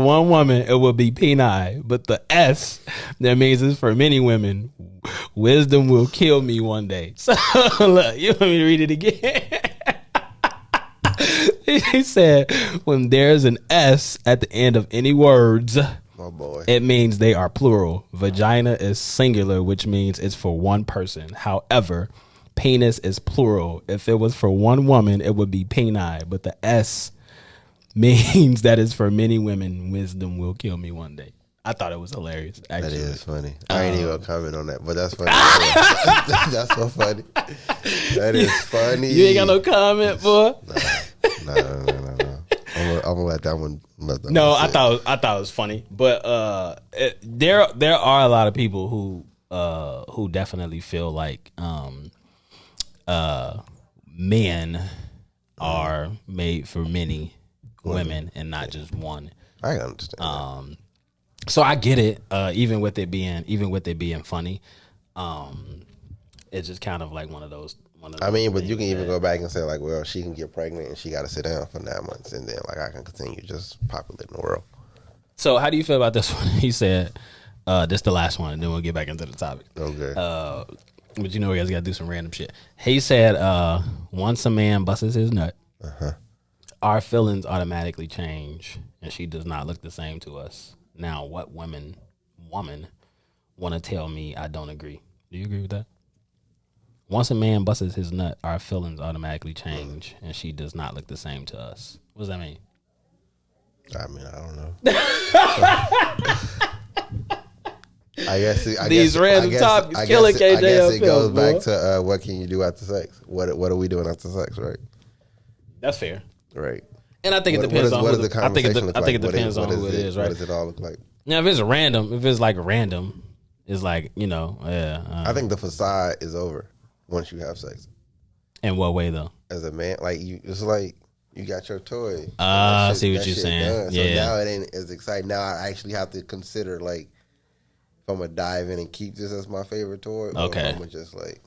one woman, it would be peni. But the S, that means it's for many women. Wisdom will kill me one day. So look, you want me to read it again? He said, when there's an S at the end of any words, my boy, it means they are plural. Vagina is singular, which means it's for one person. However, penis is plural. If it was for one woman, it would be peni. But the S means that it's for many women. Wisdom will kill me one day. I thought it was hilarious. Actually. That is funny. I ain't even gonna comment on that, but that's funny. That's so funny. That is funny. You ain't got no comment, boy. No. I'm gonna let that one. I thought it was funny, but there are a lot of people who definitely feel like men are made for many women and not just one. I understand. So I get it. Even with it being funny, it's just kind of like one of those. I mean, but you can even go back and say like, well, she can get pregnant and she got to sit down for 9 months, and then like I can continue just populating the world. So how do you feel about this one? He said, this is the last one, and then we'll get back into the topic. Okay. But you know, we guys got to do some random shit. He said, once a man busts his nut, our feelings automatically change, and she does not look the same to us. Now, what woman want to tell me I don't agree? Do you agree with that? Once a man busts his nut, our feelings automatically change, and she does not look the same to us. What does that mean? I mean, I don't know. I guess random topics killing KJ. I guess it goes back to what can you do after sex? What are we doing after sex? Right. That's fair. Right. And I think it depends on who the conversation look like. I think it depends on who it is, right? What does it all look like? Now, if it's random, it's like, I think the facade is over once you have sex. In what way though? As a man, like it's like you got your toy. I see what you're saying. So now it ain't as exciting. Now I actually have to consider like if I'm gonna dive in and keep this as my favorite toy, or if I'm gonna just like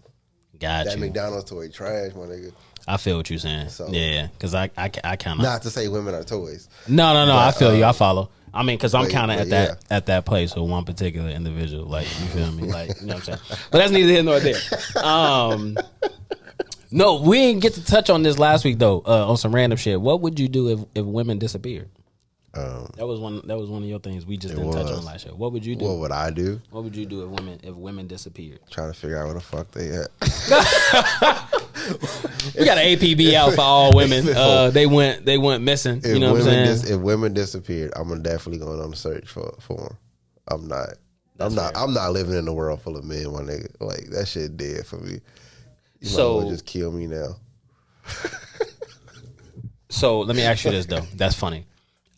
Got That you. McDonald's toy trash, my nigga. I feel what you're saying. So- Yeah, because I kind of. Not to say women are toys. No. But, I feel you. I follow. I mean, because I'm but- kind of but at that place with one particular individual. Like, you feel me? Like, you know what I'm saying? But that's neither here nor there. No, we didn't get to touch on this last week though. On some random shit. What would you do if women disappeared? That was one of your things we just didn't touch on last year. What would you do? What would I do? What would you do if women disappeared? Trying to figure out where the fuck they at. We got an APB out for all women. They went missing. You know what I'm saying? If women disappeared, I'm gonna definitely go on a search for them. I'm not living in a world full of men, my nigga. Like, that shit dead for me. You might as well just kill me now. So let me ask you this though. That's funny.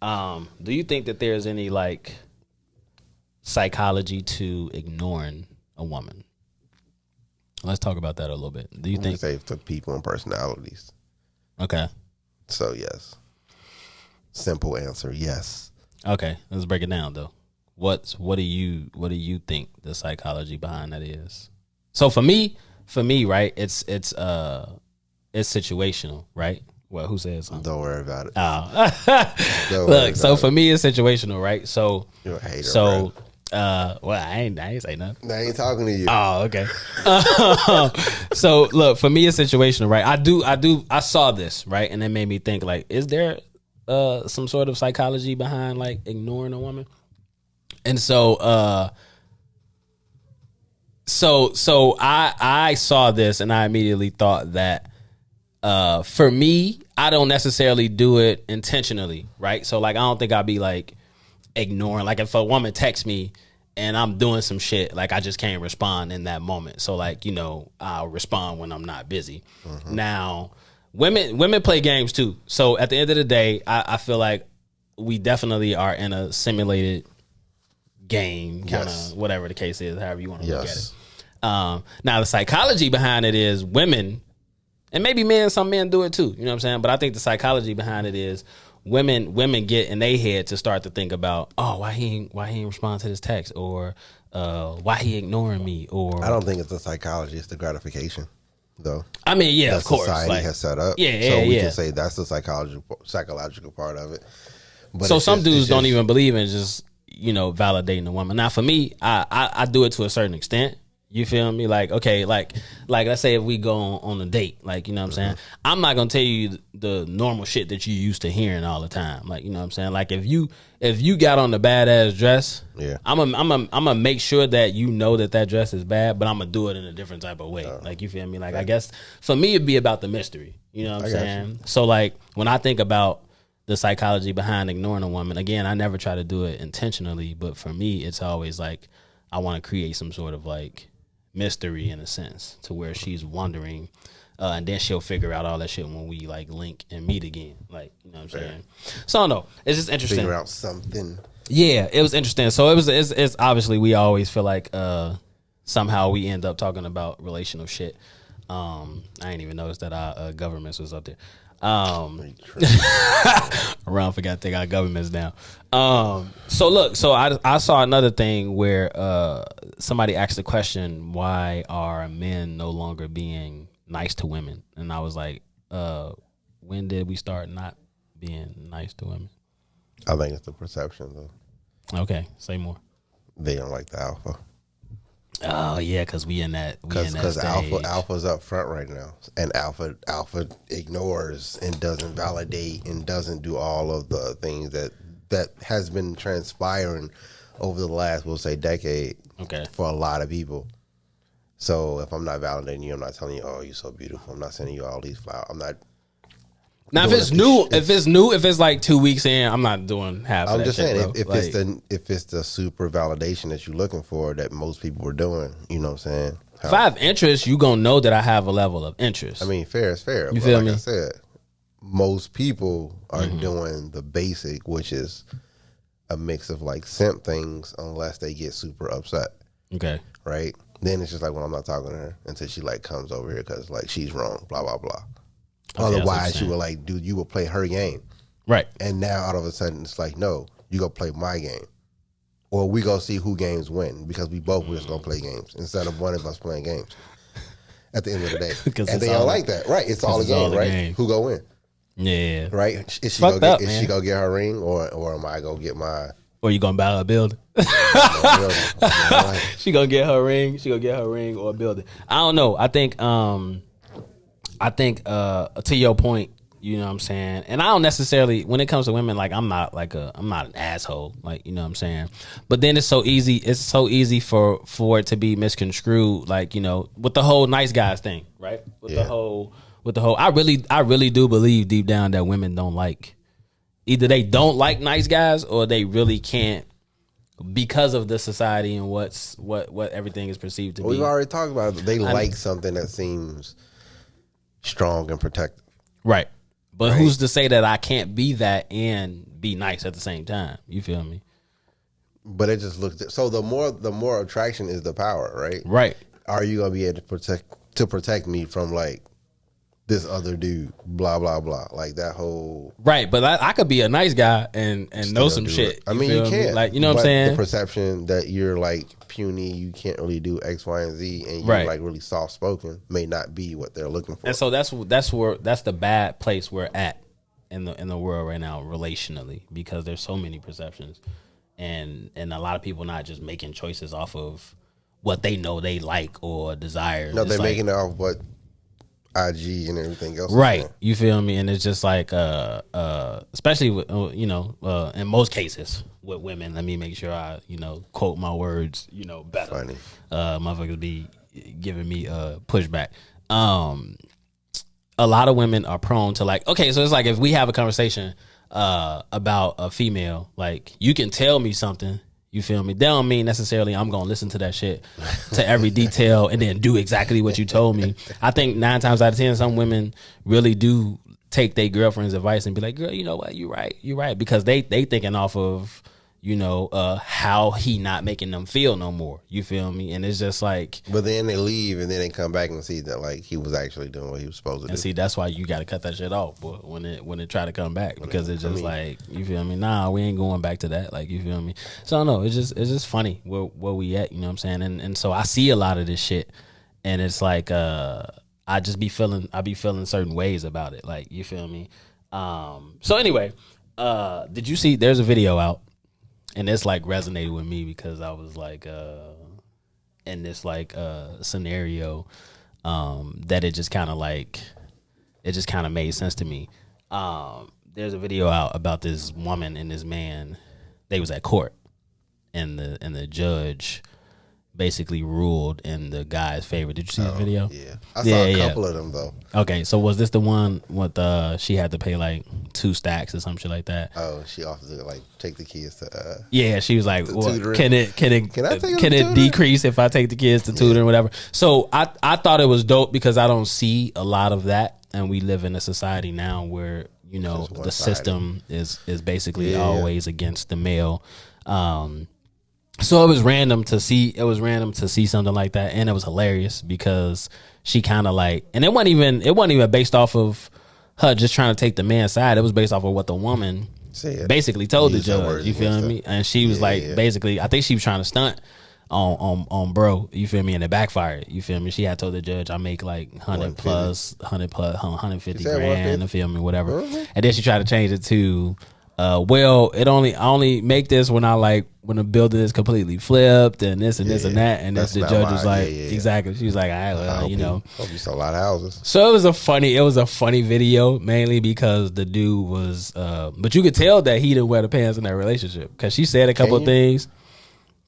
Do you think that there's any like psychology to ignoring a woman? Let's talk about that a little bit. Do you think say to people and personalities? Okay. So yes. Simple answer, yes. Okay, let's break it down though. What do you think the psychology behind that is? So for me, right, it's situational, right? Well, who says something? Don't worry about it. Oh. Look, so for me, it's situational, right? So you're a hater. So, well, I ain't say nothing. I ain't talking to you. Oh, okay. So look, for me, it's situational, right? I saw this, right, and it made me think, like, is there some sort of psychology behind like ignoring a woman? And so, I saw this, and I immediately thought that. For me, I don't necessarily do it intentionally, right? So like, I don't think I'll be like ignoring, like if a woman texts me and I'm doing some shit, like I just can't respond in that moment. So like, you know, I'll respond when I'm not busy. Mm-hmm. Now, women play games too. So at the end of the day, I feel like we definitely are in a simulated game, kind of whatever the case is, however you want to look at it. Now the psychology behind it is women. And maybe some men do it too, you know what I'm saying? But I think the psychology behind it is women get in their head to start to think about, oh, why he ain't respond to this text, or why he ignoring me, or I don't think it's the psychology, it's the gratification, though. I mean, yeah, that of course, society has set up. Yeah, so we can say that's the psychological part of it. But so some dudes don't even believe in just, you know, validating a woman. Now for me, I do it to a certain extent. You feel me? Like, okay, like let's say if we go on a date, like, you know what I'm saying? I'm not gonna tell you the normal shit that you used to hearing all the time. Like, you know what I'm saying? Like if you got on the badass dress, I'm gonna make sure that you know that dress is bad, but I'm gonna do it in a different type of way. Like, you feel me? Like, I guess for me it'd be about the mystery. You know what I'm saying? So like when I think about the psychology behind ignoring a woman, again, I never try to do it intentionally, but for me it's always like I want to create some sort of like mystery in a sense to where she's wondering, and then she'll figure out all that shit when we like link and meet again. Like, you know what I'm saying? So I don't know. It's just interesting. Figure out something. Yeah, it was interesting. So it's obviously we always feel like somehow we end up talking about relational shit. I didn't even notice that our governments was up there. Around forgot to take our governments down. So look, so I saw another thing where somebody asked the question, why are men no longer being nice to women? And I was like, when did we start not being nice to women? I think it's the perception, though. Okay, say more. They don't like the alpha. Oh yeah, because we in that because alpha's up front right now, and alpha ignores and doesn't validate and doesn't do all of the things that has been transpiring over the last, we'll say, decade. Okay, for a lot of people. So if I'm not validating you, I'm not telling you, oh, you're so beautiful. I'm not sending you all these flowers. I'm not. Now, if it's like 2 weeks in, I'm not doing half. I'm just saying, if it's the super validation that you're looking for that most people are doing, you know what I'm saying? If I have interest, you gonna know that I have a level of interest. I mean, fair is fair. You feel me? Like I said, most people are doing the basic, which is a mix of like simp things, unless they get super upset. Okay, right? Then it's just like, well, I'm not talking to her until she like comes over here because like she's wrong, blah blah blah. Okay, otherwise, you would like, dude, you would play her game. Right. And now all of a sudden it's like, no, you go play my game. Or we go see who games win because we both were just going to play games instead of one of us playing games. at the end of the day. Because And it's they don't all- like that. Right. It's all a it's all game, a right? game. Who go win? Yeah. Right? Is she Fucked go up, get, is man. she go get her ring or am I go get my Or you gonna buy a building? Right. She gonna get her ring. She gonna get her ring or a building. I don't know. I think to your point, you know what I'm saying? And I don't necessarily, when it comes to women, like I'm not an asshole, like, you know what I'm saying? But then it's so easy for it to be misconstrued, like, you know, with the whole nice guys thing, right? With the whole I really do believe deep down that women don't like, either they don't like nice guys or they really can't, because of the society and what everything is perceived to be. We've already talked about it. They like something that seems strong and protective. Right. But who's to say that I can't be that and be nice at the same time? You feel me? But it just looks so the more attraction is the power, right? Right. Are you gonna be able to protect me from like this other dude, blah blah blah, like that whole Right, but I could be a nice guy and know some do shit. it. I mean, you feel me? can, like, you know what I'm but saying? The perception that you're like puny, you can't really do X, Y, and Z, and you're Right. like really soft spoken, may not be what they're looking for. And so that's the bad place we're at in the world right now, relationally, because there's so many perceptions, and a lot of people not just making choices off of what they know they like or desire. No, It's they're like- making it off what IG and everything else. is Right, doing. you feel me? And it's just like, especially with you know, in most cases with women. Let me make sure I quote my words better. Funny. Motherfuckers be giving me pushback. A lot of women are prone to like, okay, so it's like if we have a conversation about a female, like you can tell me something. You feel me? That don't mean necessarily I'm gonna listen to that shit to every detail and then do exactly what you told me. I think 9 times out of 10, some women really do take their girlfriend's advice and be like, "Girl, you know what? You're right," because they thinking off of how he not making them feel no more. You feel me? And it's just like, But then they leave and then they come back and see that like he was actually doing what he was supposed to do. and see, that's why you got to cut that shit off, boy, when it try to come back, because it's just like, you feel me? Nah, we ain't going back to that. Like, you feel me? So I don't know, it's just funny where we at. You know what I'm saying? And so I see a lot of this shit, and it's like I be feeling certain ways about it. Like, you feel me? So anyway, did you see? There's a video out, and it's like resonated with me because I was like in this like scenario that it just kind of made sense to me. There's a video out about this woman and this man. They was at court, and the judge basically ruled in the guy's favor. Did you see the video? Yeah, I saw a couple of them though. Okay, so was this the one with she had to pay like 2 stacks or some shit like that? Oh, she offered to like take the kids to. Yeah, she was like, well, tutoring. can it Can I take them can to it tutoring? decrease if I take the kids to tutor and whatever? So I thought it was dope because I don't see a lot of that, and we live in a society now where Just the one-sided. system is basically Yeah. always against the male. So it was random to see something like that, and it was hilarious because she kind of like, and it wasn't even based off of her just trying to take the man's side. It was based off of what the woman Said. basically told the Used her judge. words You feel against me? her. And she was like, Yeah. basically, I think she was trying to stunt on bro. You feel me? And it backfired. You feel me? She had told the judge, I make like 100 plus 150 She said grand. 150. You feel me? Whatever. And then she tried to change it to, well, I only make this when the building is completely flipped and this and this and that. And That's the not judge was mine. like, Yeah, yeah. exactly. She was like, all right, well, Hope you sell a lot of houses. So it was a funny video, mainly because the dude was, but you could tell that he didn't wear the pants in that relationship because she said a couple of you? things.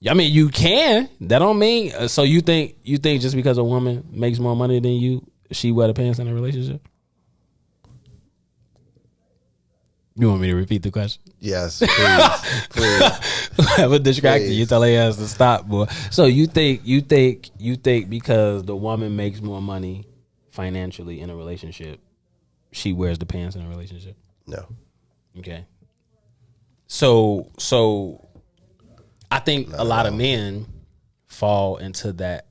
I mean, you can. That don't mean. So you think just because a woman makes more money than you, she wear the pants in a relationship? You want me to repeat the question? Yes, please. I would distract you. Please. You tell her ass to stop, boy. So you think because the woman makes more money financially in a relationship, she wears the pants in a relationship? No. Okay. So I think a lot of men fall into that.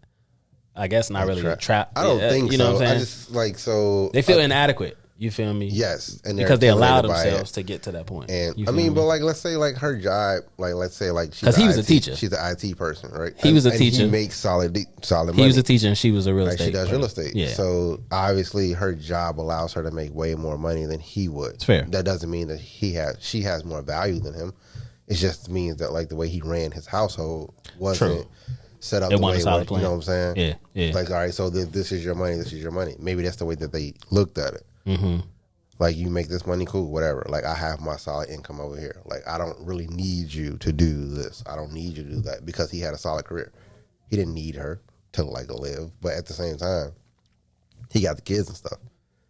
I guess not really a trap. I don't think you know so. what I'm saying? I just like so they feel inadequate. You feel me? Yes, and because they allow intimidated by themselves it. to get to that point. And You I feel mean, me? but like, let's say like her job, like let's say like because he was a teacher. She's an IT person, right? He was a and teacher. He makes solid money. He was a teacher, and she was a real like estate. she does person. real estate. Yeah. So obviously, her job allows her to make way more money than he would. It's fair. That doesn't mean that she has more value than him. It just means that like the way he ran his household wasn't set up It the way wasn't a solid you plan. know what I'm saying? Yeah, yeah. Like, all right, so this is your money. This is your money. Maybe that's the way that they looked at it. Mm-hmm. Like, you make this money, cool, whatever. Like, I have my solid income over here. Like, I don't really need you to do this. I don't need you to do that, because he had a solid career. He didn't need her to like live, but at the same time, he got the kids and stuff.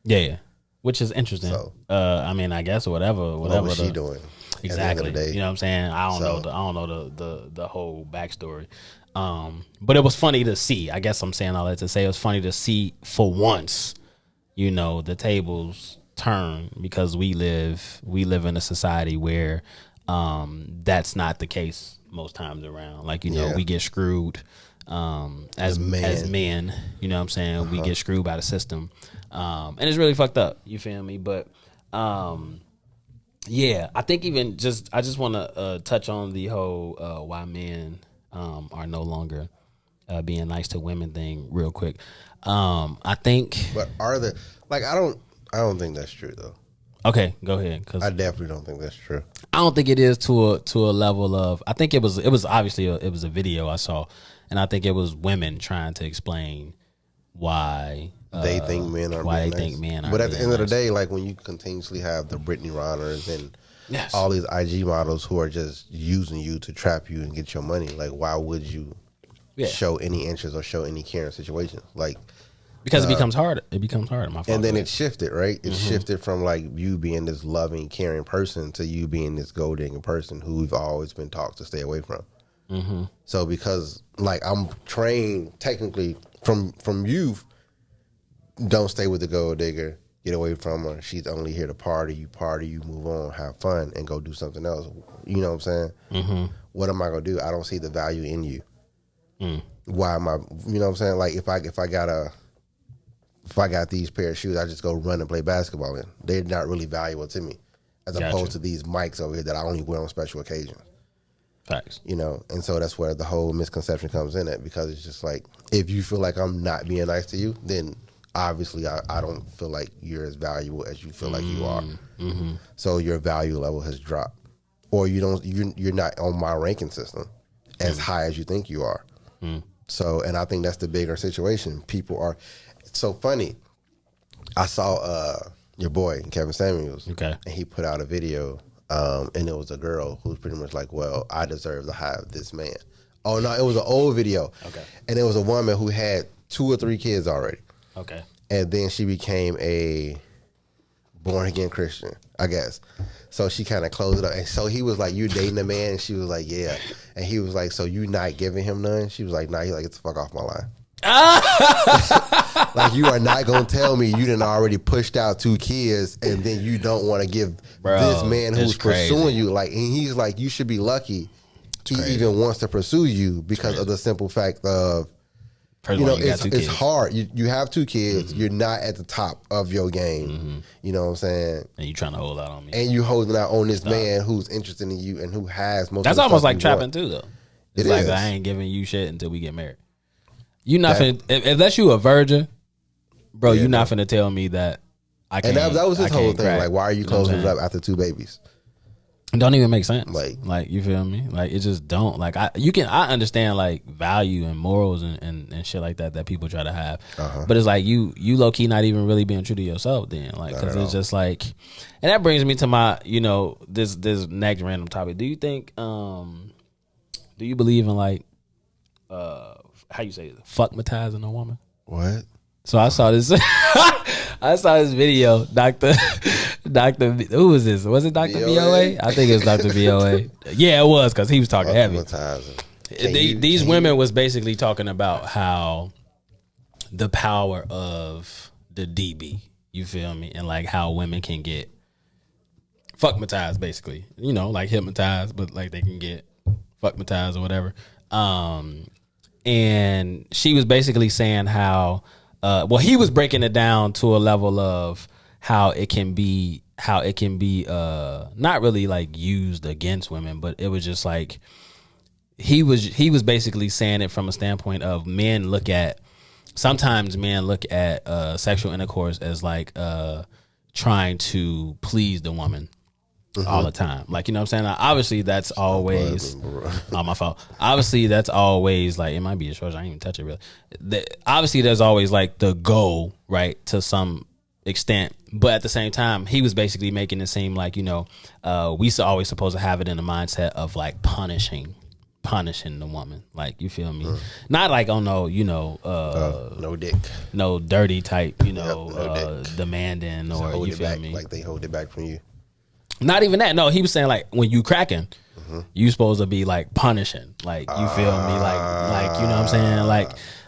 Yeah. Which is interesting. So, I mean, I guess whatever what was she doing? Exactly. At the end of the day? You know what I'm saying? I don't know the whole backstory. But it was funny to see. I guess I'm saying all that to say it was funny to see for once, you know, the tables turn, because we live in a society where that's not the case most times around. Like, you know, we get screwed as men, you know what I'm saying? We get screwed by the system. And it's really fucked up. You feel me? But yeah, I think I just want to touch on the whole why men are no longer being nice to women thing real quick. I think, but are there like I don't think that's true though. Okay, go ahead. Cause I definitely don't think that's true. I don't think it is to a level of. I think it was obviously it was a video I saw, and I think it was women trying to explain why they think men are. Why they nice. think men are. But at the end of the day, like when you continuously have the Brittany Roders and all these IG models who are just using you to trap you and get your money, like why would you show any interest or show any care in situations? Like, because it becomes harder. It becomes harder. My fault. And then it shifted, right? It shifted from like you being this loving, caring person to you being this gold digging person who we've always been taught to stay away from. Mm-hmm. So because like I'm trained technically from youth, don't stay with the gold digger, get away from her. She's only here to party, you move on, have fun, and go do something else. You know what I'm saying? Mm-hmm. What am I gonna do? I don't see the value in you. Mm. Why am I? You know what I'm saying? Like if I got these pair of shoes, I just go run and play basketball in. They're not really valuable to me, as opposed to these mics over here that I only wear on special occasions. Facts. You know, and so that's where the whole misconception comes in at, because it's just like, if you feel like I'm not being nice to you, then obviously I don't feel like you're as valuable as you feel like you are. Mm-hmm. So your value level has dropped, or you're not on my ranking system as high as you think you are. Mm. So, and I think that's the bigger situation. People are, it's so funny. I saw your boy Kevin Samuels, and he put out a video, and it was a girl who was pretty much like, well, I deserve to have this man. Oh no, it was an old video. Okay. And it was a woman who had 2 or 3 kids already. Okay. And then she became a born again Christian, I guess. So she kind of closed it up. And so he was like, you dating a man? And she was like, yeah. And he was like, so you not giving him none? She was like, nah. He's like, get the fuck off my line. Like, you are not going to tell me you done already pushed out 2 kids and then you don't want to give this man who's pursuing you. Like, and he's like, you should be lucky he even wants to pursue you because of the simple fact of, First you know, you got 2 kids. it's hard. You have 2 kids. Mm-hmm. You're not at the top of your game. Mm-hmm. You know what I'm saying? And you trying to hold out on me. And you holding out on this man who's interested in you and who has most. That's of the almost stuff like you trapping want. too, though. It's It like is. I ain't giving you shit until we get married. You not finna, if that's you a virgin, bro. You not finna tell me that I can't. And that was his whole thing. Crack. Like, why are you closing it up after 2 babies? It don't even make sense. Like you feel me? Like it just don't. Like I understand like value and morals and shit like that people try to have, but it's like you low key not even really being true to yourself then. Like because it's just like, and that brings me to my this next random topic. Do you think do you believe in like how you say it, fuckmatizing a woman? What? So I saw this. I saw this video, Doctor. Who was this? Was it Dr. BOA? I think it was Dr. BOA. Yeah, it was because he was talking heavy. These women was basically talking about how the power of the DB. You feel me? And like how women can get fuckmatized, basically. You know, like hypnotized, but like they can get fuckmatized or whatever. And she was basically saying how. Well, he was breaking it down to a level of how it can be not really like used against women, but it was just like he was basically saying it from a standpoint of sometimes men look at sexual intercourse as like trying to please the woman all the time. Like, you know what I'm saying? Now, obviously that's always my fault. Obviously that's always like, it might be a short, I didn't even touch it really. Obviously there's always like the goal, right, to some extent, but at the same time he was basically making it seem like, you know, we always supposed to have it in the mindset of like punishing the woman, like, you feel me? Not like on no, you know, no dick, no dirty type, you know, no demanding, or you feel back, me? like they hold it back from you. Not even that. No, he was saying like when you cracking, you supposed to be like punishing, like, you feel me? Like you know what I'm saying?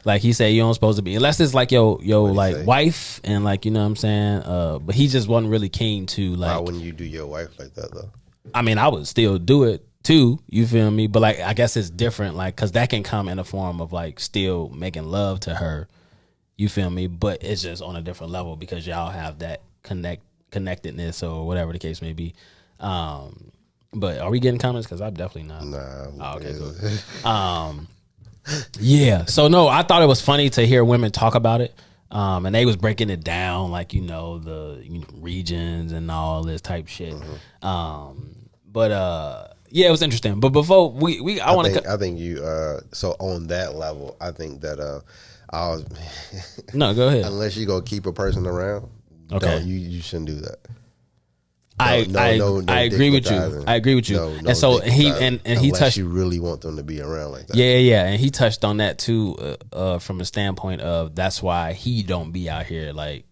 Like he said, you don't supposed to be, unless it's like your like wife, and like, you know what I'm saying? But he just wasn't really keen to like. Why wouldn't you do your wife like that though? I mean, I would still do it too, you feel me? But like, I guess it's different, like, because that can come in a form of like still making love to her, you feel me? But it's just on a different level because y'all have that connectedness or whatever the case may be. But are we getting comments? Because I'm definitely not. Nah. Okay, cool. Yeah. So no, I thought it was funny to hear women talk about it. And they was breaking it down, like, you know, the regions and all this type shit. But yeah, it was interesting. But before I want to. I think you. So on that level, I think that I was. No, go ahead. Unless you go keep a person around, okay, you shouldn't do that. I agree with you. I agree with you. And so he touched. You really want them to be around like that. Yeah, and he touched on that too, from a standpoint of that's why he don't be out here like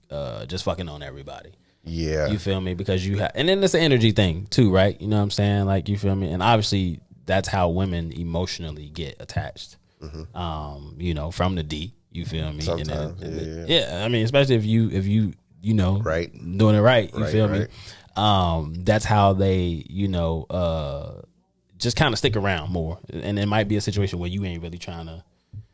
just fucking on everybody. Yeah, you feel me? Because you have, and then it's an energy thing too, right? You know what I'm saying? Like, you feel me? And obviously that's how women emotionally get attached. You know, from the D. You feel me? Sometimes, yeah. I mean, especially if you know, right, doing it right. You feel me? That's how they, you know, just kind of stick around more. And it might be a situation where you ain't really trying to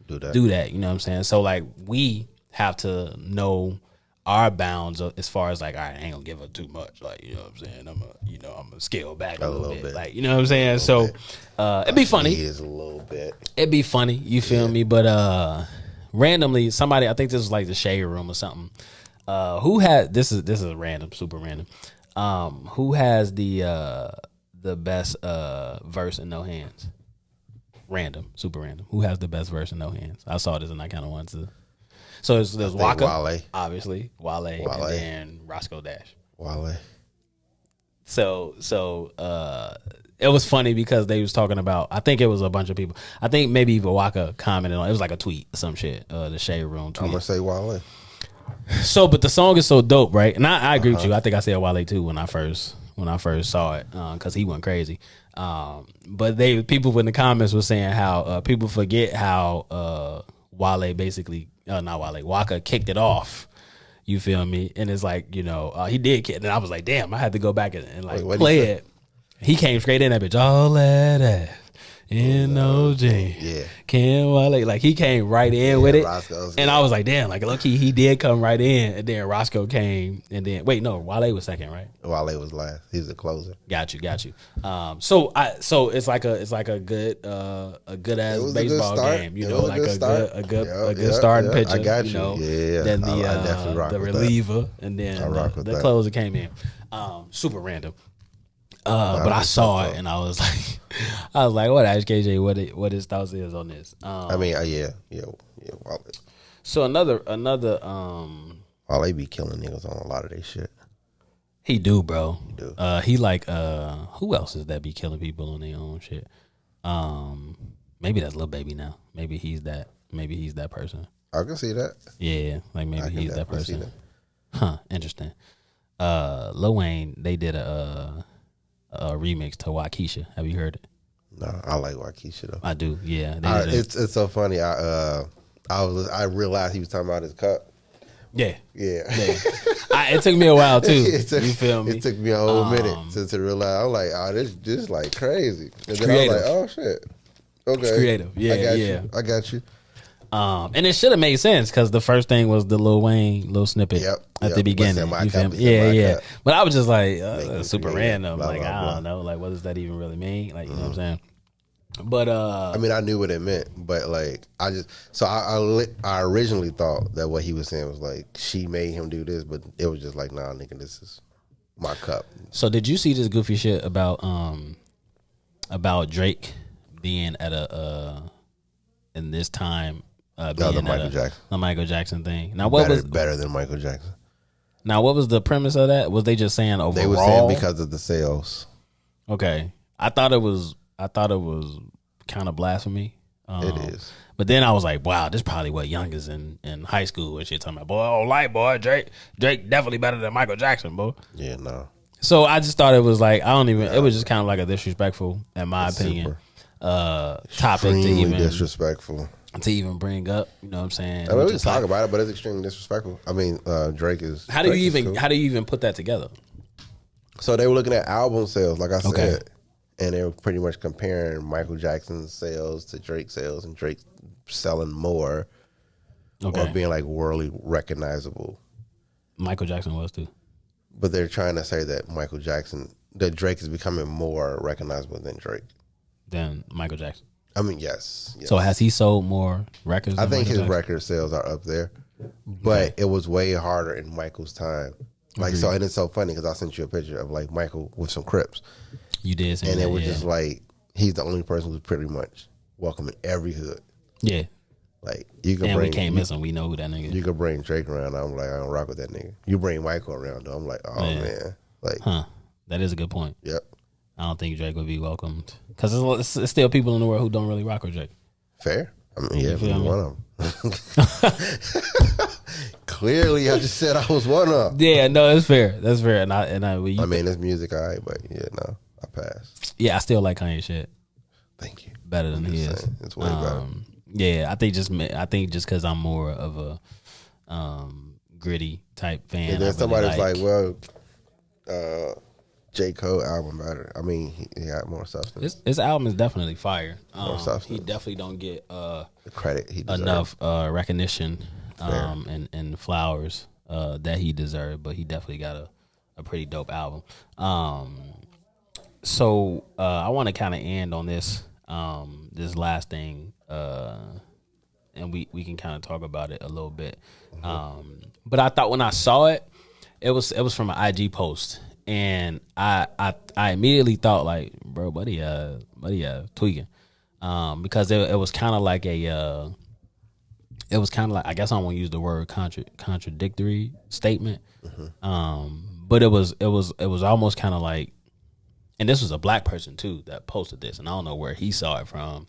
do that. You know what I'm saying? So like, we have to know our bounds as far as like, all right, I ain't gonna give her too much. Like, you know what I'm saying? I'm gonna scale back a little bit. Like, you know what I'm saying? So it'd be funny. Is a little bit. It'd be funny. You feel me? But randomly, somebody, I think this was like the Shade Room or something. Who had this is random, super random. Who has the best verse in No Hands? Random, super random. Who has the best verse in No Hands? I saw this and I kind of wanted to. So there's Waka, Wale. Obviously, Wale, and then Roscoe Dash. Wale. So it was funny because they was talking about, I think it was a bunch of people. I think maybe even Waka commented on it. Was like a tweet or some shit. The Shade Room tweet. I'm gonna say Wale. So, but the song is so dope, right? And I agree with you. I think I said Wale too when I first saw it, because he went crazy. But people in the comments were saying how people forget how Wale basically, not Wale, Waka kicked it off. You feel me? And it's like, you know, he did kick it. And I was like, damn, I had to go back and like play it. He came straight in that bitch. All that ass. N-O-J. Yeah. Ken Wale. Like, he came right in with it. Roscoe's and I was like, damn, like, low-key, he did come right in. And then Roscoe came. And then, wait, no, Wale was second, right? Wale was last. He was the closer. Got you. So it's like a good ass baseball game, you know, like a good starting pitcher. I got you. You know, yeah. Then the reliever, and then the closer came in. Super random. But I saw it and I was like, what, ask KJ what his thoughts is on this. I mean, yeah, Wale. So another Wale be killing niggas on a lot of their shit. He do, bro. He do. He like who else is that be killing people on their own shit? Maybe that's Lil Baby now. Maybe he's that person. I can see that. Yeah, like maybe he's that person. Huh, interesting. Lil Wayne, they did a remix to Waukesha. Have you heard it? No, I like Waukesha though. I do. Yeah, it's so funny. I realized he was talking about his cup. Yeah. It took me a while too. You feel me? It took me a whole minute to realize. I was like, oh, this like crazy. And then creative. I was like, oh shit. Okay. It's creative. Yeah, I got you. And it should have made sense because the first thing was the Lil Wayne little snippet. Yep. at Yep, the beginning. my You cup feel me? is in my Yeah. cup. But I was just like, Make me super create, random. blah, Like, blah, I blah. don't know. Like, what does that even really mean? Like, you know what I'm saying? But I mean, I knew what it meant, but like, I originally thought that what he was saying was like she made him do this, but it was just like, nah, nigga, this is my cup. So did you see this goofy shit about Drake being at a in this time being the at Michael Jackson. the Michael Jackson thing? Now what was Better than Michael Jackson? Now what was the premise of that? Was they just saying overall? They were saying because of the sales. Okay, I thought it was kind of blasphemy. It is. But then I was like, wow, this probably what youngers in high school and shit talking about. Boy, I don't like, boy, Drake definitely better than Michael Jackson, boy. Yeah, no. So I just thought it was like, it was just kind of like a disrespectful, in my opinion, topic Extremely disrespectful to even bring up. You know what I'm saying? I mean, we can talk about it, but it's extremely disrespectful. I mean, Drake is. How do you cool. even put that together? So they were looking at album sales, like I said, Okay. and they were pretty much comparing Michael Jackson's sales to Drake's sales, and Drake selling more or being like worldly recognizable. Michael Jackson was too. But they're trying to say that Drake is becoming more recognizable than Drake. Than Michael Jackson. I mean, yes. So has he sold more records? I than think Michael his Jackson? record sales are up there, but it was way harder in Michael's time. Like, so, and it's so funny because I sent you a picture of like Michael with some Crips. You did, and it was just like he's the only person who's pretty much welcome in every hood. Yeah, like you can we can't miss him. We know who that nigga is. You could bring Drake around. I'm like, I don't rock with that nigga. You bring Michael around, though. I'm like, oh man, like, that is a good point. Yep. I don't think Drake would be welcomed because it's still people in the world who don't really rock with Drake. Fair. I mean, yeah, one of them. Clearly, I just said I was one of them. Yeah, no, that's fair. That's fair. And I mean, it's music, all right, but yeah, no, I passed. Yeah, I still like Kanye shit. Thank you. Better than he is. It's way better. Yeah, I think just because I'm more of a gritty type fan. And then somebody's like, well, J. Cole album better. I mean, he had more substance. His album is definitely fire. More substance. He definitely don't get the credit he deserves. enough recognition and flowers that he deserved, but he definitely got a pretty dope album. So I want to kind of end on this last thing, and we can kind of talk about it a little bit. But I thought when I saw it, it was from an IG post. And I immediately thought like, bro, buddy, tweaking, because it was kind of like I guess I don't want to use the word contradictory statement, but it was almost kind of like, and this was a black person too that posted this, and I don't know where he saw it from,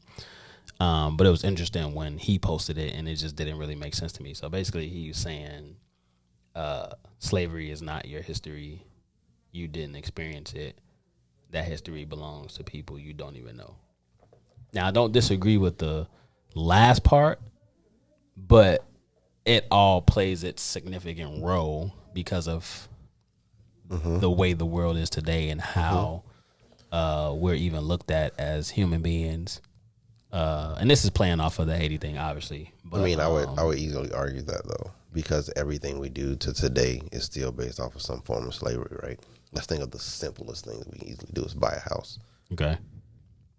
but it was interesting when he posted it, and it just didn't really make sense to me. So basically, he was saying, slavery is not your history. You didn't experience it. That history belongs to people you don't even know. Now, I don't disagree with the last part, but it all plays its significant role because of the way the world is today and how we're even looked at as human beings. And this is playing off of the Haiti thing, obviously. But, I mean, I would easily argue that, though, because everything we do to today is still based off of some form of slavery, right? Let's think of the simplest thing that we can easily do is buy a house. Okay.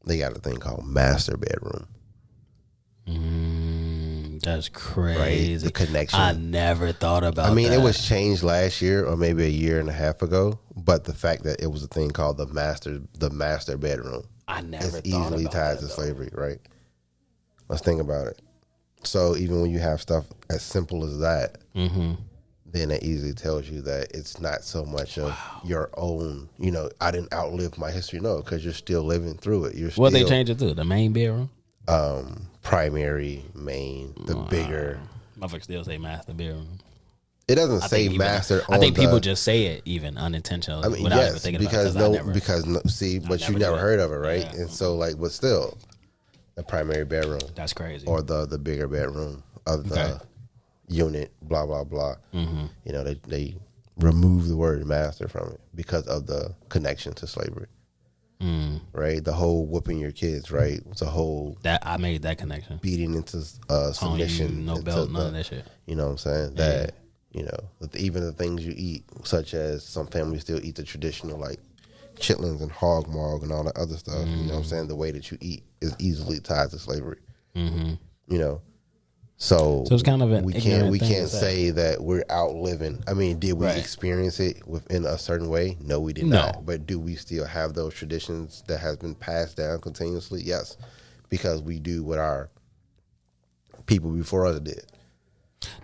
They got a thing called master bedroom. That's crazy. Right? The connection. I never thought about that. I mean, it was changed last year or maybe a year and a half ago, but the fact that it was a thing called the master bedroom. I never it's thought easily about tied that, to though. slavery, right? Let's think about it. So even when you have stuff as simple as that, then it easily tells you that it's not so much of your own, I didn't outlive my history. No, because you're still living through it. You're still, what they changed it to? The main bedroom? Primary, main, the bigger. Motherfuckers still say master bedroom. It doesn't say master. I think people just say it even unintentionally. I mean, without even yes, thinking because about it, but you never heard of it, right? Yeah. And so, like, but still, the primary bedroom. That's crazy. Or the bigger bedroom of the unit, blah blah blah. They remove the word master from it because of the connection to slavery. Right, the whole whooping your kids, right? It's a whole that I made that connection. Beating into submission, no belt, none of that shit. You know what I'm saying? That You know, even the things you eat, such as some families still eat the traditional like chitlins and hog maw and all that other stuff. You know what I'm saying? The way that you eat is easily tied to slavery. You know, so it's kind of an we ignorant thing to can't say that we're outliving. I mean, did we experience it within a certain way? No, we did not. But do we still have those traditions that has been passed down continuously? Yes, because we do what our people before us did.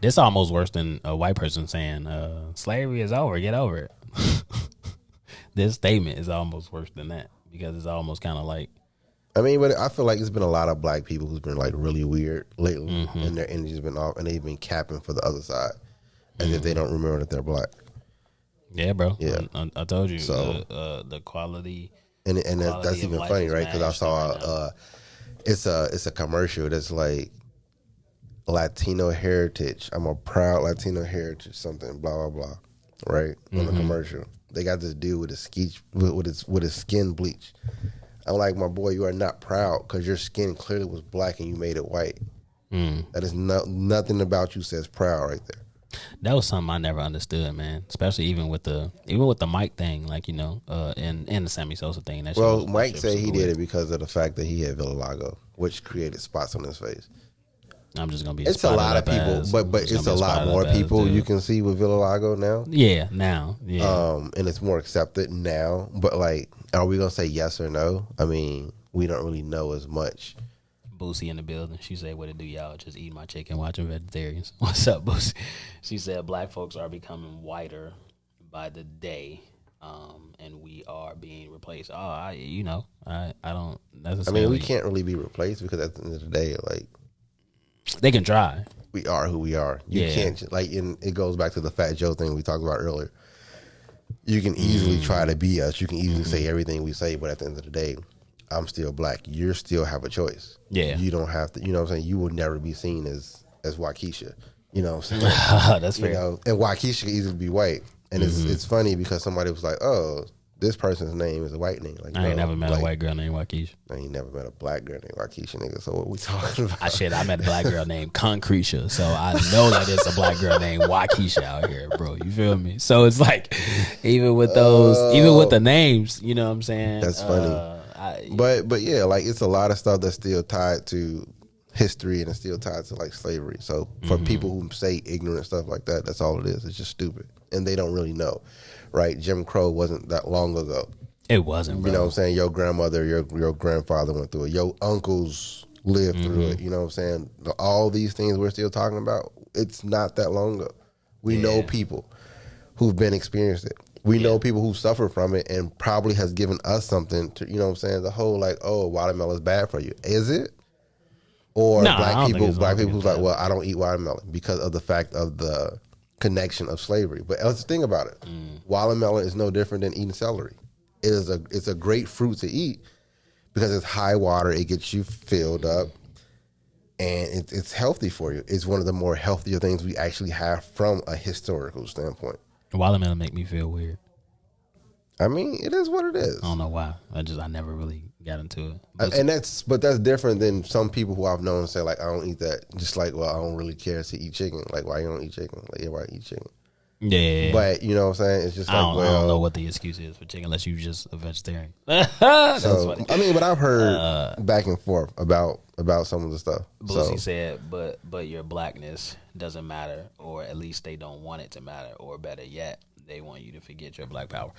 This almost worse than a white person saying slavery is over, get over it. This statement is almost worse than that because it's almost kind of like, I mean, but I feel like it's been a lot of black people who's been like really weird lately, and their energy's been off, and they've been capping for the other side as if they don't remember that they're black. Yeah, bro. Yeah, I told you. So the quality, and that's even funny, right? Because I saw right it's a commercial that's like Latino heritage. I'm a proud Latino heritage, something blah blah blah, right? On the commercial, they got this dude with his skin bleach. I'm like, my boy, you are not proud because your skin clearly was black and you made it white. That is nothing about you says proud right there. That was something I never understood, man. Especially even with the Mike thing, like, you know, and the Sammy Sosa thing. Well, Mike said he did it because of the fact that he had vitiligo, which created spots on his face. I'm just gonna be. It's a lot of people, but it's a lot more people you can see with vitiligo now. Yeah, now. Yeah. And it's more accepted now. But like, are we gonna say yes or no? I mean, we don't really know as much. Boosie in the building. She said, "What it do, y'all? Just eat my chicken, watching vegetarians." What's up, Boosie? She said, "Black folks are becoming whiter by the day, and we are being replaced." Oh, I don't necessarily. I mean, we can't really be replaced because at the end of the day, like, they can try. We are who we are. You can't, like, it goes back to the Fat Joe thing we talked about earlier. You can easily try to be us. You can easily say everything we say, but at the end of the day, I'm still black. You still have a choice. Yeah. You don't have to, you know what I'm saying? You will never be seen as Waukesha. You know what I'm saying? That's fair. You know, and Waukesha can easily be white. And it's funny because somebody was like, oh, this person's name is a white name. Like, I ain't never met a white girl named Waukesha. I ain't never met a black girl named Waukesha, nigga. So what we talking about? I met a black girl named Concretia. So I know that it's a black girl named Waukesha out here, bro. You feel me? So it's like, even with those, even with the names, you know what I'm saying? That's funny. But yeah, like, it's a lot of stuff that's still tied to history and it's still tied to like slavery. So for people who say ignorant stuff like that, that's all it is. It's just stupid, and they don't really know, right? Jim Crow wasn't that long ago. It wasn't, bro. You know what I'm saying? Your grandmother, your grandfather went through it. Your uncles lived through it. You know what I'm saying? All these things we're still talking about, it's not that long ago. We know people who've been experienced it. We know people who suffer from it and probably has given us something to, you know what I'm saying? The whole like, oh, watermelon is bad for you. Is it? Or black people who's like, well, I don't eat watermelon because of the fact of the connection of slavery. But let's think about it. Watermelon is no different than eating celery. It's a great fruit to eat because it's high water. It gets you filled up, and it's healthy for you. It's one of the more healthier things we actually have from a historical standpoint. Watermelon make me feel weird. I mean, it is what it is. I don't know why. I never really got into it. And that's different than some people who I've known say like, I don't eat that. Just like, well, I don't really care to eat chicken. Like, why you don't eat chicken? Like, everybody eat chicken. Yeah. But you know what I'm saying? It's just like, I don't know what the excuse is for chicken unless you're just a vegetarian. That's funny. I mean, but I've heard back and forth about some of the stuff. Boosie said, but your blackness doesn't matter, or at least they don't want it to matter, or better yet, they want you to forget your black power.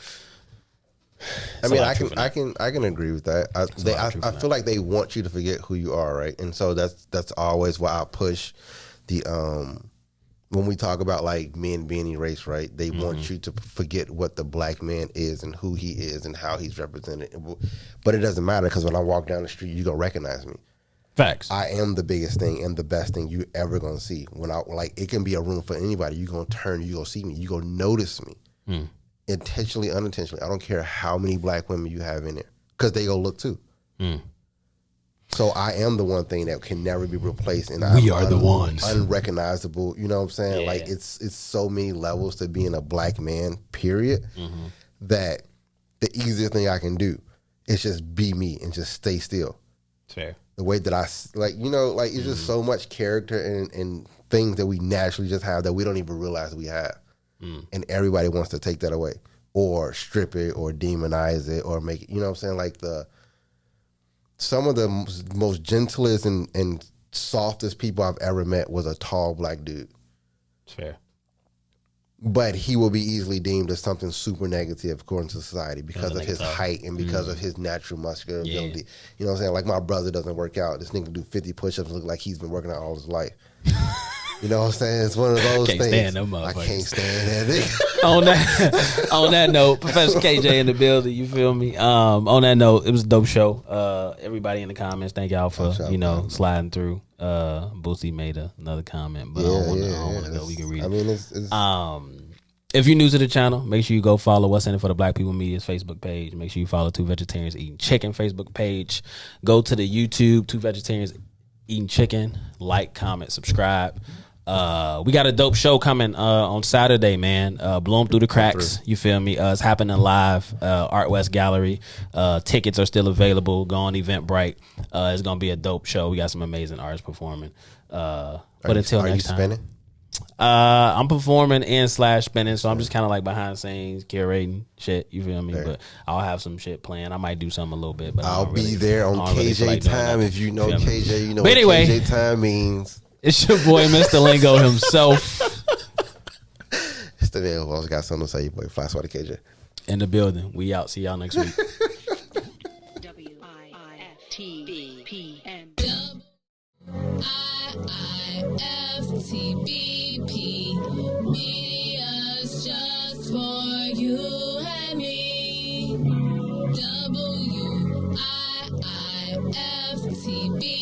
I mean, I can agree with that. I feel like they want you to forget who you are, right? And so that's always why I push the when we talk about like men being erased, right? They want you to forget what the black man is and who he is and how he's represented. But it doesn't matter because when I walk down the street, you gonna recognize me. Facts. I am the biggest thing and the best thing you ever gonna see. When I like, it can be a room for anybody. You gonna turn, you gonna see me, you gonna notice me. Intentionally, unintentionally. I don't care how many black women you have in there because they go look too. So I am the one thing that can never be replaced, and we are the ones unrecognizable. You know what I'm saying? Like it's so many levels to being a black man. Period. That the easiest thing I can do is just be me and just stay still. Fair. the way that like, you know, like it's just so much character and things that we naturally just have that we don't even realize we have. And everybody wants to take that away or strip it or demonize it or make it, you know what I'm saying? Like some of the most gentlest and softest people I've ever met was a tall black dude. It's fair. But he will be easily deemed as something super negative according to society because of his height and because of his natural muscular ability. You know what I'm saying? Like my brother doesn't work out. This nigga do 50 push-ups and look like he's been working out all his life. You know what I'm saying? It's one of those Can't things. Stand them motherfuckers. I can't stand that nigga. on that note, Professor KJ in the building. You feel me? On that note, it was a dope show. Everybody in the comments, thank y'all for sliding through. Boosie made another comment, but I don't want to go. We can read it. I mean, it's if you're new to the channel, make sure you go follow What's in It for the Black People Media's Facebook page. Make sure you follow Two Vegetarians Eating Chicken Facebook page. Go to the YouTube Two Vegetarians Eating Chicken. Like, comment, subscribe. We got a dope show coming on Saturday, man. Blow 'em through the cracks. You feel me? It's happening live. Art West Gallery. Tickets are still available. Go on Eventbrite. It's gonna be a dope show. We got some amazing artists performing. But until next time, spinning? I'm performing and / spinning, so I'm just kind of like behind the scenes curating shit. You feel me? But I'll have some shit planned. I might do something a little bit, but I'll be there on KJ time. If you know KJ, you know what KJ time means. It's your boy, Mr. Lingo himself. It's the man who always got something to say, boy. Fly Swatter KJ. In the building. We out. See y'all next week. WIIFTBPM. IIFTBP. Media's just for you and me. WIIFTBP.